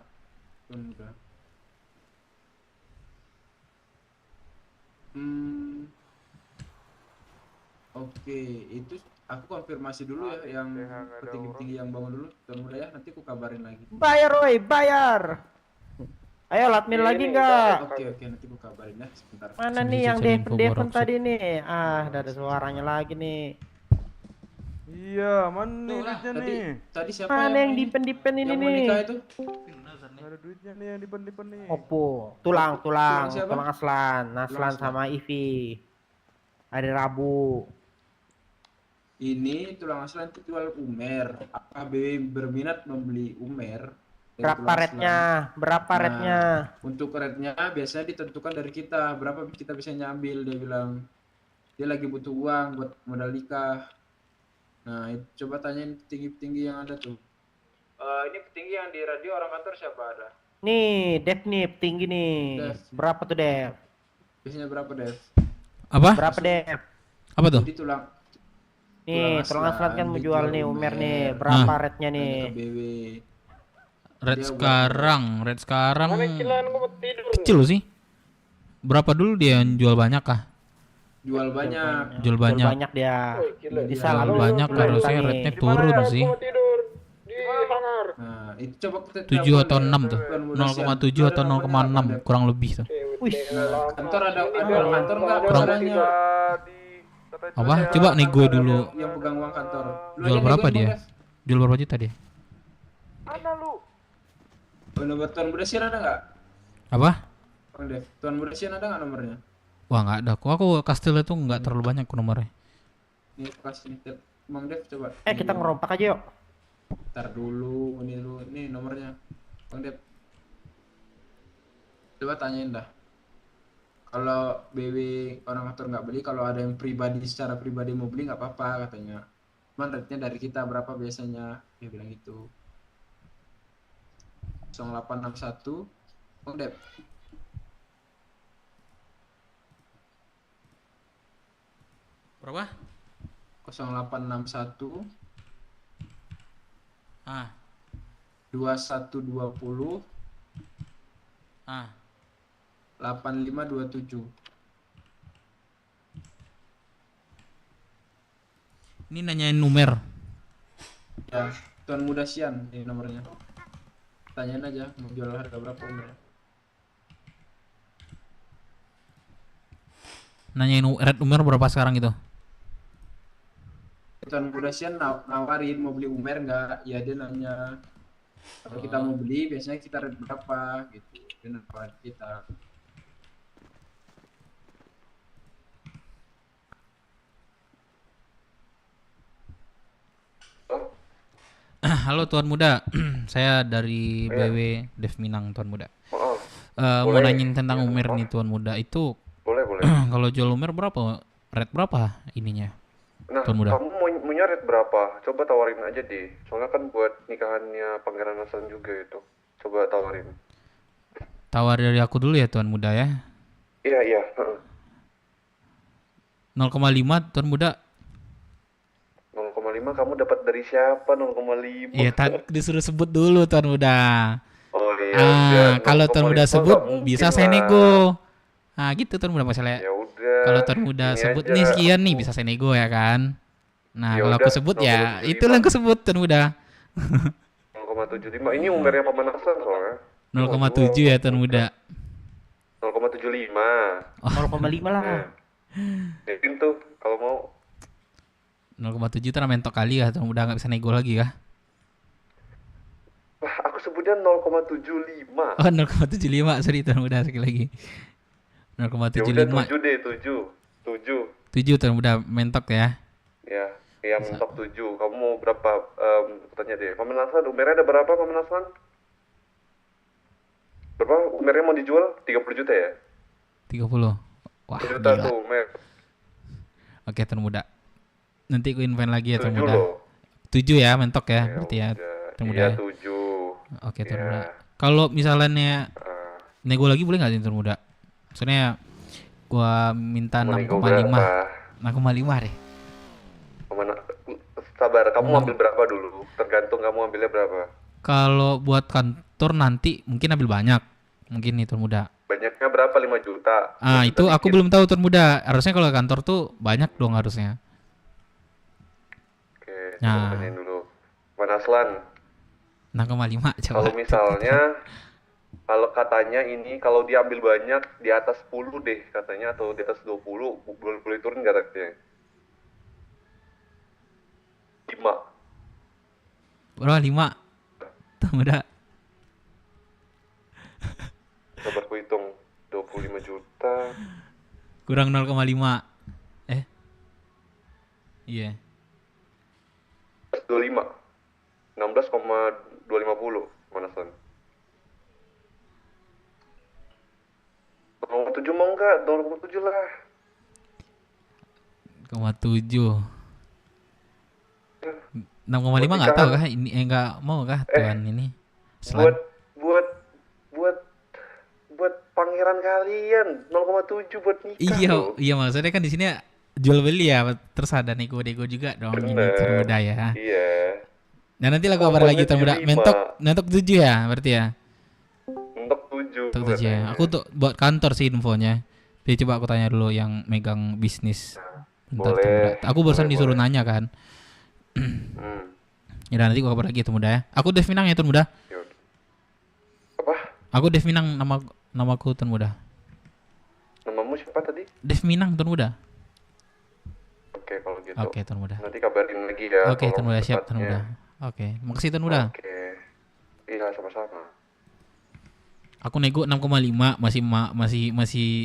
Tuan Muda. Oke, itu aku konfirmasi dulu ya yang petinggi-petinggi yang bangun dulu. Tuan Muda ya, nanti aku kabarin lagi. Bayar woi, bayar. Ayo latmin lagi nggak? Oke, nanti aku kabarin ya sebentar. Mana nih yang Deven tadi nih? Udah ada suaranya lagi nih. Iya, mana nih duitnya nih? Tadi siapa Mana yang dipen ini yang nih? mau nikah itu? Nggak ada duitnya nih yang dipen nih. Oppo, Tulang tulang siapa? Aslan Aslan. sama Ivi. Hari Rabu. Ini tulang aslan itu jual Umer. Apa BW berminat membeli Umer? dari Berapa tulang rate-nya? aslan? Berapa Nah, rate-nya? Untuk rate-nya biasanya ditentukan dari kita. Berapa kita bisa nyambil, dia bilang. Dia lagi butuh uang buat modal nikah. Nah, coba tanyain petinggi-petinggi yang ada tuh. Ini petinggi yang di radio orang kantor siapa ada? Nih, Dev nih, tinggi nih. Dev. Berapa tuh, Dev? Biasanya berapa, Dev? Apa? Berapa, Dev? Apa tuh? Jadi tulang Nih, tulang aslan kan mau dia jual jual nih, Umer nih. Umer. Berapa Nah. rate-nya nih? ke BW. Rate Dia sekarang kecil sih. Berapa dulu dia yang jual banyak kah? Jual banyak. Jual banyak. dia. Bisa Jual lalu banyak harusnya nih. rate-nya turun sih. Nah, itu coba kita 7 atau 6 tuh. Tuan Muda Sian. 0,7 atau 0,6 kurang lebih tuh. Nah, kantor ada kantor nggak Kurang. caranya? Apa? Coba nih gue dulu. Yang pegang uang kantor. Lu Jual aja berapa nego, dia? Bang, Dev. Jual berapa juta dia? Mana lu? Nomor Tuan Muda Sian ada nggak? Apa? Bang Dev, Tuan Muda Sian ada nggak nomornya? Wah nggak ada. Aku kastil itu nggak terlalu banyak nomornya. Nih, kasih nih. Bang Dev coba. Kita ngerompak aja yuk. Ntar dulu, ini dulu. Nih nomornya. Bang Dev. Coba tanyain dah. Kalau BW orang kantor nggak beli, kalau ada yang pribadi secara pribadi mau beli nggak apa-apa katanya. Cuman rate-nya dari kita berapa biasanya? Dia bilang gitu. 0861 Bang Dev. Berapa? 0861 Ah. 2120 Ah. 8527. Ini nanyain Umer. Ya, Tuan Muda Sian ini nomornya. Tanyain aja mau jual harga berapa Umer. Nanyain red Umer berapa sekarang itu? Tuan Muda Sian nawarin mau beli Umer nggak? Ya dia nanya. Kalau kita mau beli biasanya kita rate berapa gitu. Dia nawarin kita. Halo Tuan Muda, saya dari BW Dev Minang Tuan Muda. Mau nanyain tentang Umer nih Tuan Muda itu. Boleh. Kalau jual Umer berapa? Rate berapa ininya? Nah, Tuan Muda. kamu mau nyari berapa? Coba tawarin aja deh. Soalnya kan buat nikahannya Pangeran Hasan juga itu. Coba tawarin. Tawar dari aku dulu ya Tuan Muda ya. Iya, iya. 0,5 Tuan Muda. 0,5 kamu dapat dari siapa 0,5? Iya, disuruh sebut dulu Tuan Muda. Oh iya. udah, Kalau Tuan Muda 0,5 sebut nggak mungkin bisa saya lah. nego. Nah, gitu Tuan Muda masalahnya. Ya udah. Kalau Tuan Muda ini sebut aja. nih sekian nih bisa saya nego ya kan. Nah, Ya kalau udah, aku sebut ya 0,75. itulah yang aku sebut Tuan Muda. 0,75. Ini umurnya pemanasan soalnya. 0,7 ya Tuan Muda. 0,75. 0,5 lah. Mungkin tuh kalau mau. 0,7 itu mentok kali ya Tuan Muda nggak bisa nego lagi kah? Wah, aku sebutnya 0,75. Oh 0,75 sorry Tuan Muda sekali lagi. Ya udah 0,75. 7 deh, 7. 7 Tuan Muda mentok ya. Ya, iya mentok 7. Kamu mau berapa? Tanya deh. Pemanasan umurnya ada berapa pemanasan? Berapa umurnya mau dijual? 30 juta ya? 30. Wah, 30 juta gila. tuh umer. Oke Tuan Muda. Nanti aku invite lagi ya Tuan 7 Muda. loh. 7 ya mentok ya berarti ya. Tuan Muda. Iya ya. 7. Oke Tuan Iya. Muda. Kalau misalnya nego lagi boleh nggak Tuan Muda? Soalnya gua minta Mau nego 6,5. berapa? 6,5 deh. Sabar, kamu ambil berapa dulu? Tergantung kamu ambilnya berapa. Kalau buat kantor nanti mungkin ambil banyak. Mungkin nih Tuan Muda. Banyaknya berapa? 5 juta. Ah, itu aku belum tahu Tuan Muda. Harusnya kalau kantor tuh banyak dong harusnya. Oke, Nah. coba tanyain dulu. Manaslan, 6,5 coba. kalau misalnya kalau katanya ini kalau diambil banyak di atas 10 deh katanya atau di atas 20 boleh turun nggak katanya? 5. Berapa 5? Tuan Muda. Sabar ku hitung 25 juta. Kurang 0,5. Iya. 25. 16,250 Manaslan. 0,7 mau nggak? 0,7 lah. 0,7. 6,5 nggak tahu kah ini nggak mau kah Tuan ini? Buat pangeran kalian 0,7 buat nikah. Iya, loh. iya maksudnya kan di sini jual beli ya, terus ada nego-nego juga dong ini Tuan Muda ya. Iya. Nah nanti lah kabar lagi Tuan Muda. Mentok 7 ya berarti ya. Mentok 7. Mentok 7 ya. Aku tuh buat kantor sih infonya. Jadi coba aku tanya dulu yang megang bisnis. Bentar, Tuan Muda. Aku barusan disuruh nanya kan. Ya nanti gua kabar lagi Tuan Muda ya. Aku Dev Minang ya Tuan Muda. Apa? Aku Dev Minang namaku Tuan Muda. Namamu siapa tadi? Dev Minang Tuan Muda. Oke kalau gitu. Oke Tuan Muda. Nanti kabarin lagi ya. Oke Tuan tolong Muda siap Tuan cepatnya. Muda. Oke, makasih Tuan Muda. Oke. Iya sama-sama. Aku nego 6,5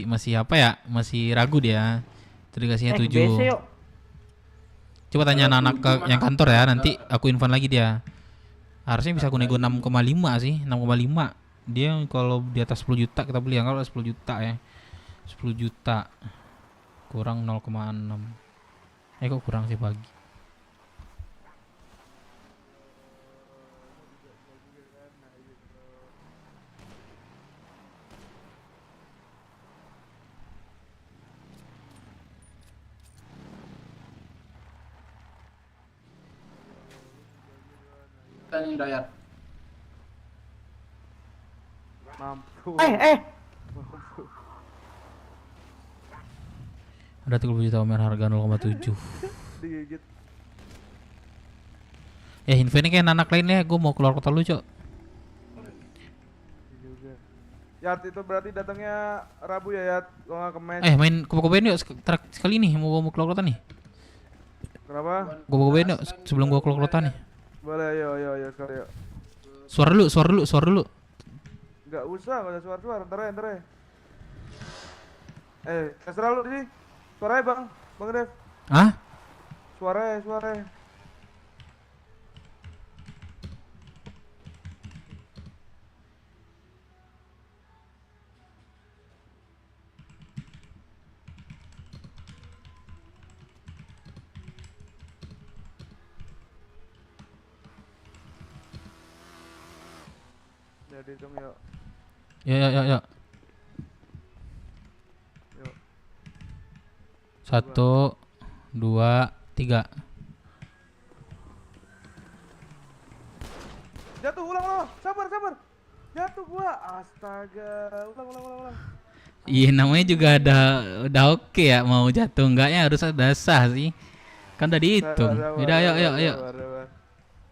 masih apa ya? Masih ragu dia. Tadi kasihnya 7. BC yuk. Coba tanya anak-anak ke yang kantor ya, nanti aku info lagi dia. Harusnya bisa aku nego 6,5 sih, 6,5. Dia kalau di atas 10 juta kita beli, kalau 10 juta ya. 10 juta kurang 0,6. Kok kurang sih pagi. Tanya Dayat. Mampu. Ada 30 juta Omer harga 0,7. Digigit. Info ini kayak anak lainnya, gue mau keluar kota lu, Cok. Juga. Yat itu berarti datangnya Rabu ya Yat, lo nggak kemes. Main kopo-kopoin yuk sekali nih, mau keluar kota nih. Kenapa? Kopo-kopoin yuk sebelum gua keluar kota nih. Boleh, yo sekali yuk. Suara dulu. Nggak usah suara-suara, ntar ya. Terserah lu sih. Suaranya Bang Dev. Hah? Suaranya. Jadi hitung yuk. Yuk. 1, 2, 3. Jatuh, ulang. Sabar. Jatuh gua. Astaga. Ulang. Iya, namanya juga udah oke ya, mau jatuh enggaknya harus ada sah sih. Kan udah dihitung. Udah, ayo.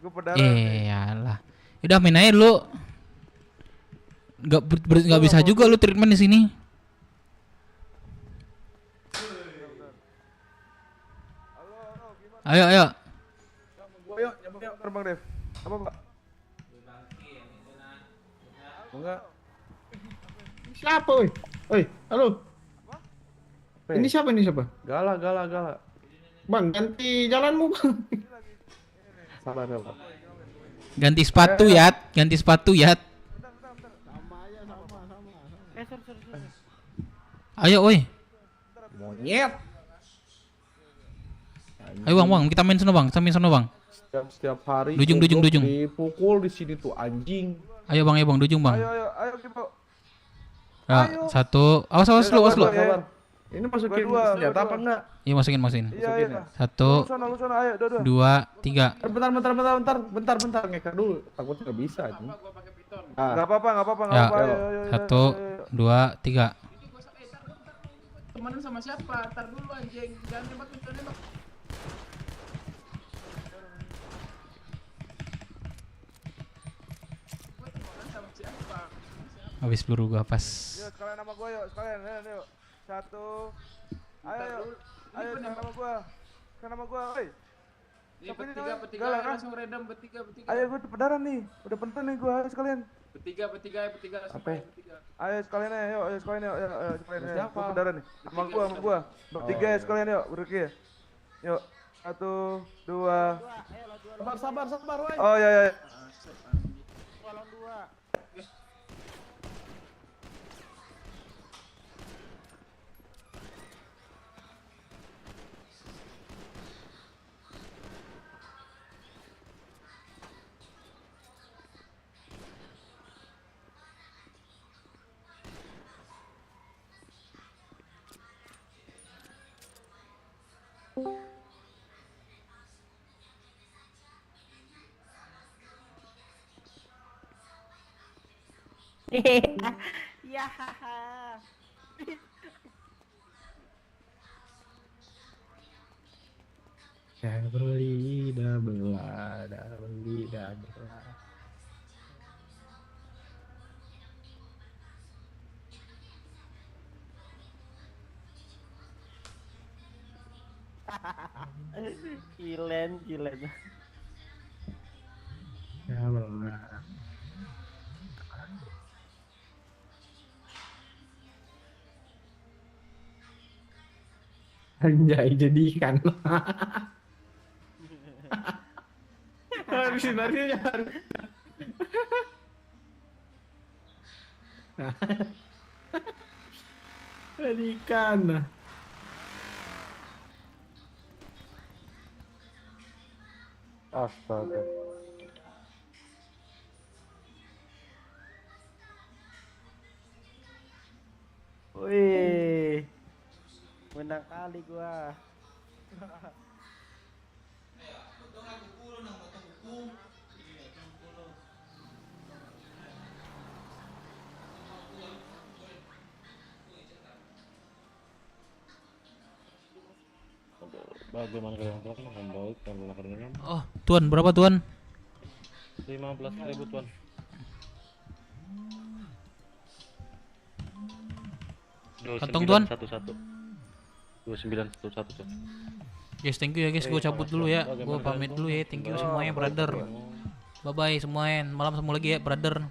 Gua perdarahan. Yalah. Udah main aja dulu. Nggak bisa juga lu treatment di sini. Ayo. Ayo, terbang Dev. Apa Pak? Enggak. Siapa woi? Oi, halo. Ini siapa? Gala. Bang, ganti jalanmu, Bang. Sabar ya, Pak. Ganti sepatu ya. Ayo, woi. Monyet. Ayo bang, kita main sono bang. Setiap hari. Dujung. Dipukul di sini tuh anjing. Ayo bang, dujung bang. Ayo kita. Ya, 1. Awas lu. Ini masukin senjata apa enggak? Iya masukin. Iya. 1, Lu sana, ayo, 2, 3. Bentar, ngeka dulu. Takutnya nggak bisa anjing. Enggak apa-apa. Ya, Ayo. 1, 2, 3. Temenan sama siapa? Tar dulu anjing. Jangan nembak. Habis peluru gua pas. Yuk, sekalian nama gua yuk. 1. Ayo, sekalian nama gua. Woi. Nih, bertiga langsung random bertiga. Ayo, gua perdarahan nih. Udah penting nih gua, ayo sekalian. Bertiga langsung. Apa? Ayo sekalian ayo. Gua perdarahan nih. Sama gua. Bertiga ya sekalian yuk, bertiga. Yuk. 1, 2. Sabar, woi. Oh ya. Lawan 2. Ya. Dah beli, dah belah. Kilen. Ya belah. Anjay, jadi ikan. Sinarnya harus. Jadi ikan. Astaga. Wih. Menang kali gua. Bagaimana kalian dengan baik dan dengan Oh, tuan berapa tuan? 15.000 tuan. Kantong tuan? 2911 tuan. Guys, thank you ya guys, gue cabut dulu ya. Gue pamit dulu ya. Thank you semuanya brother. Bye bye semuanya. Malam semua lagi ya brother.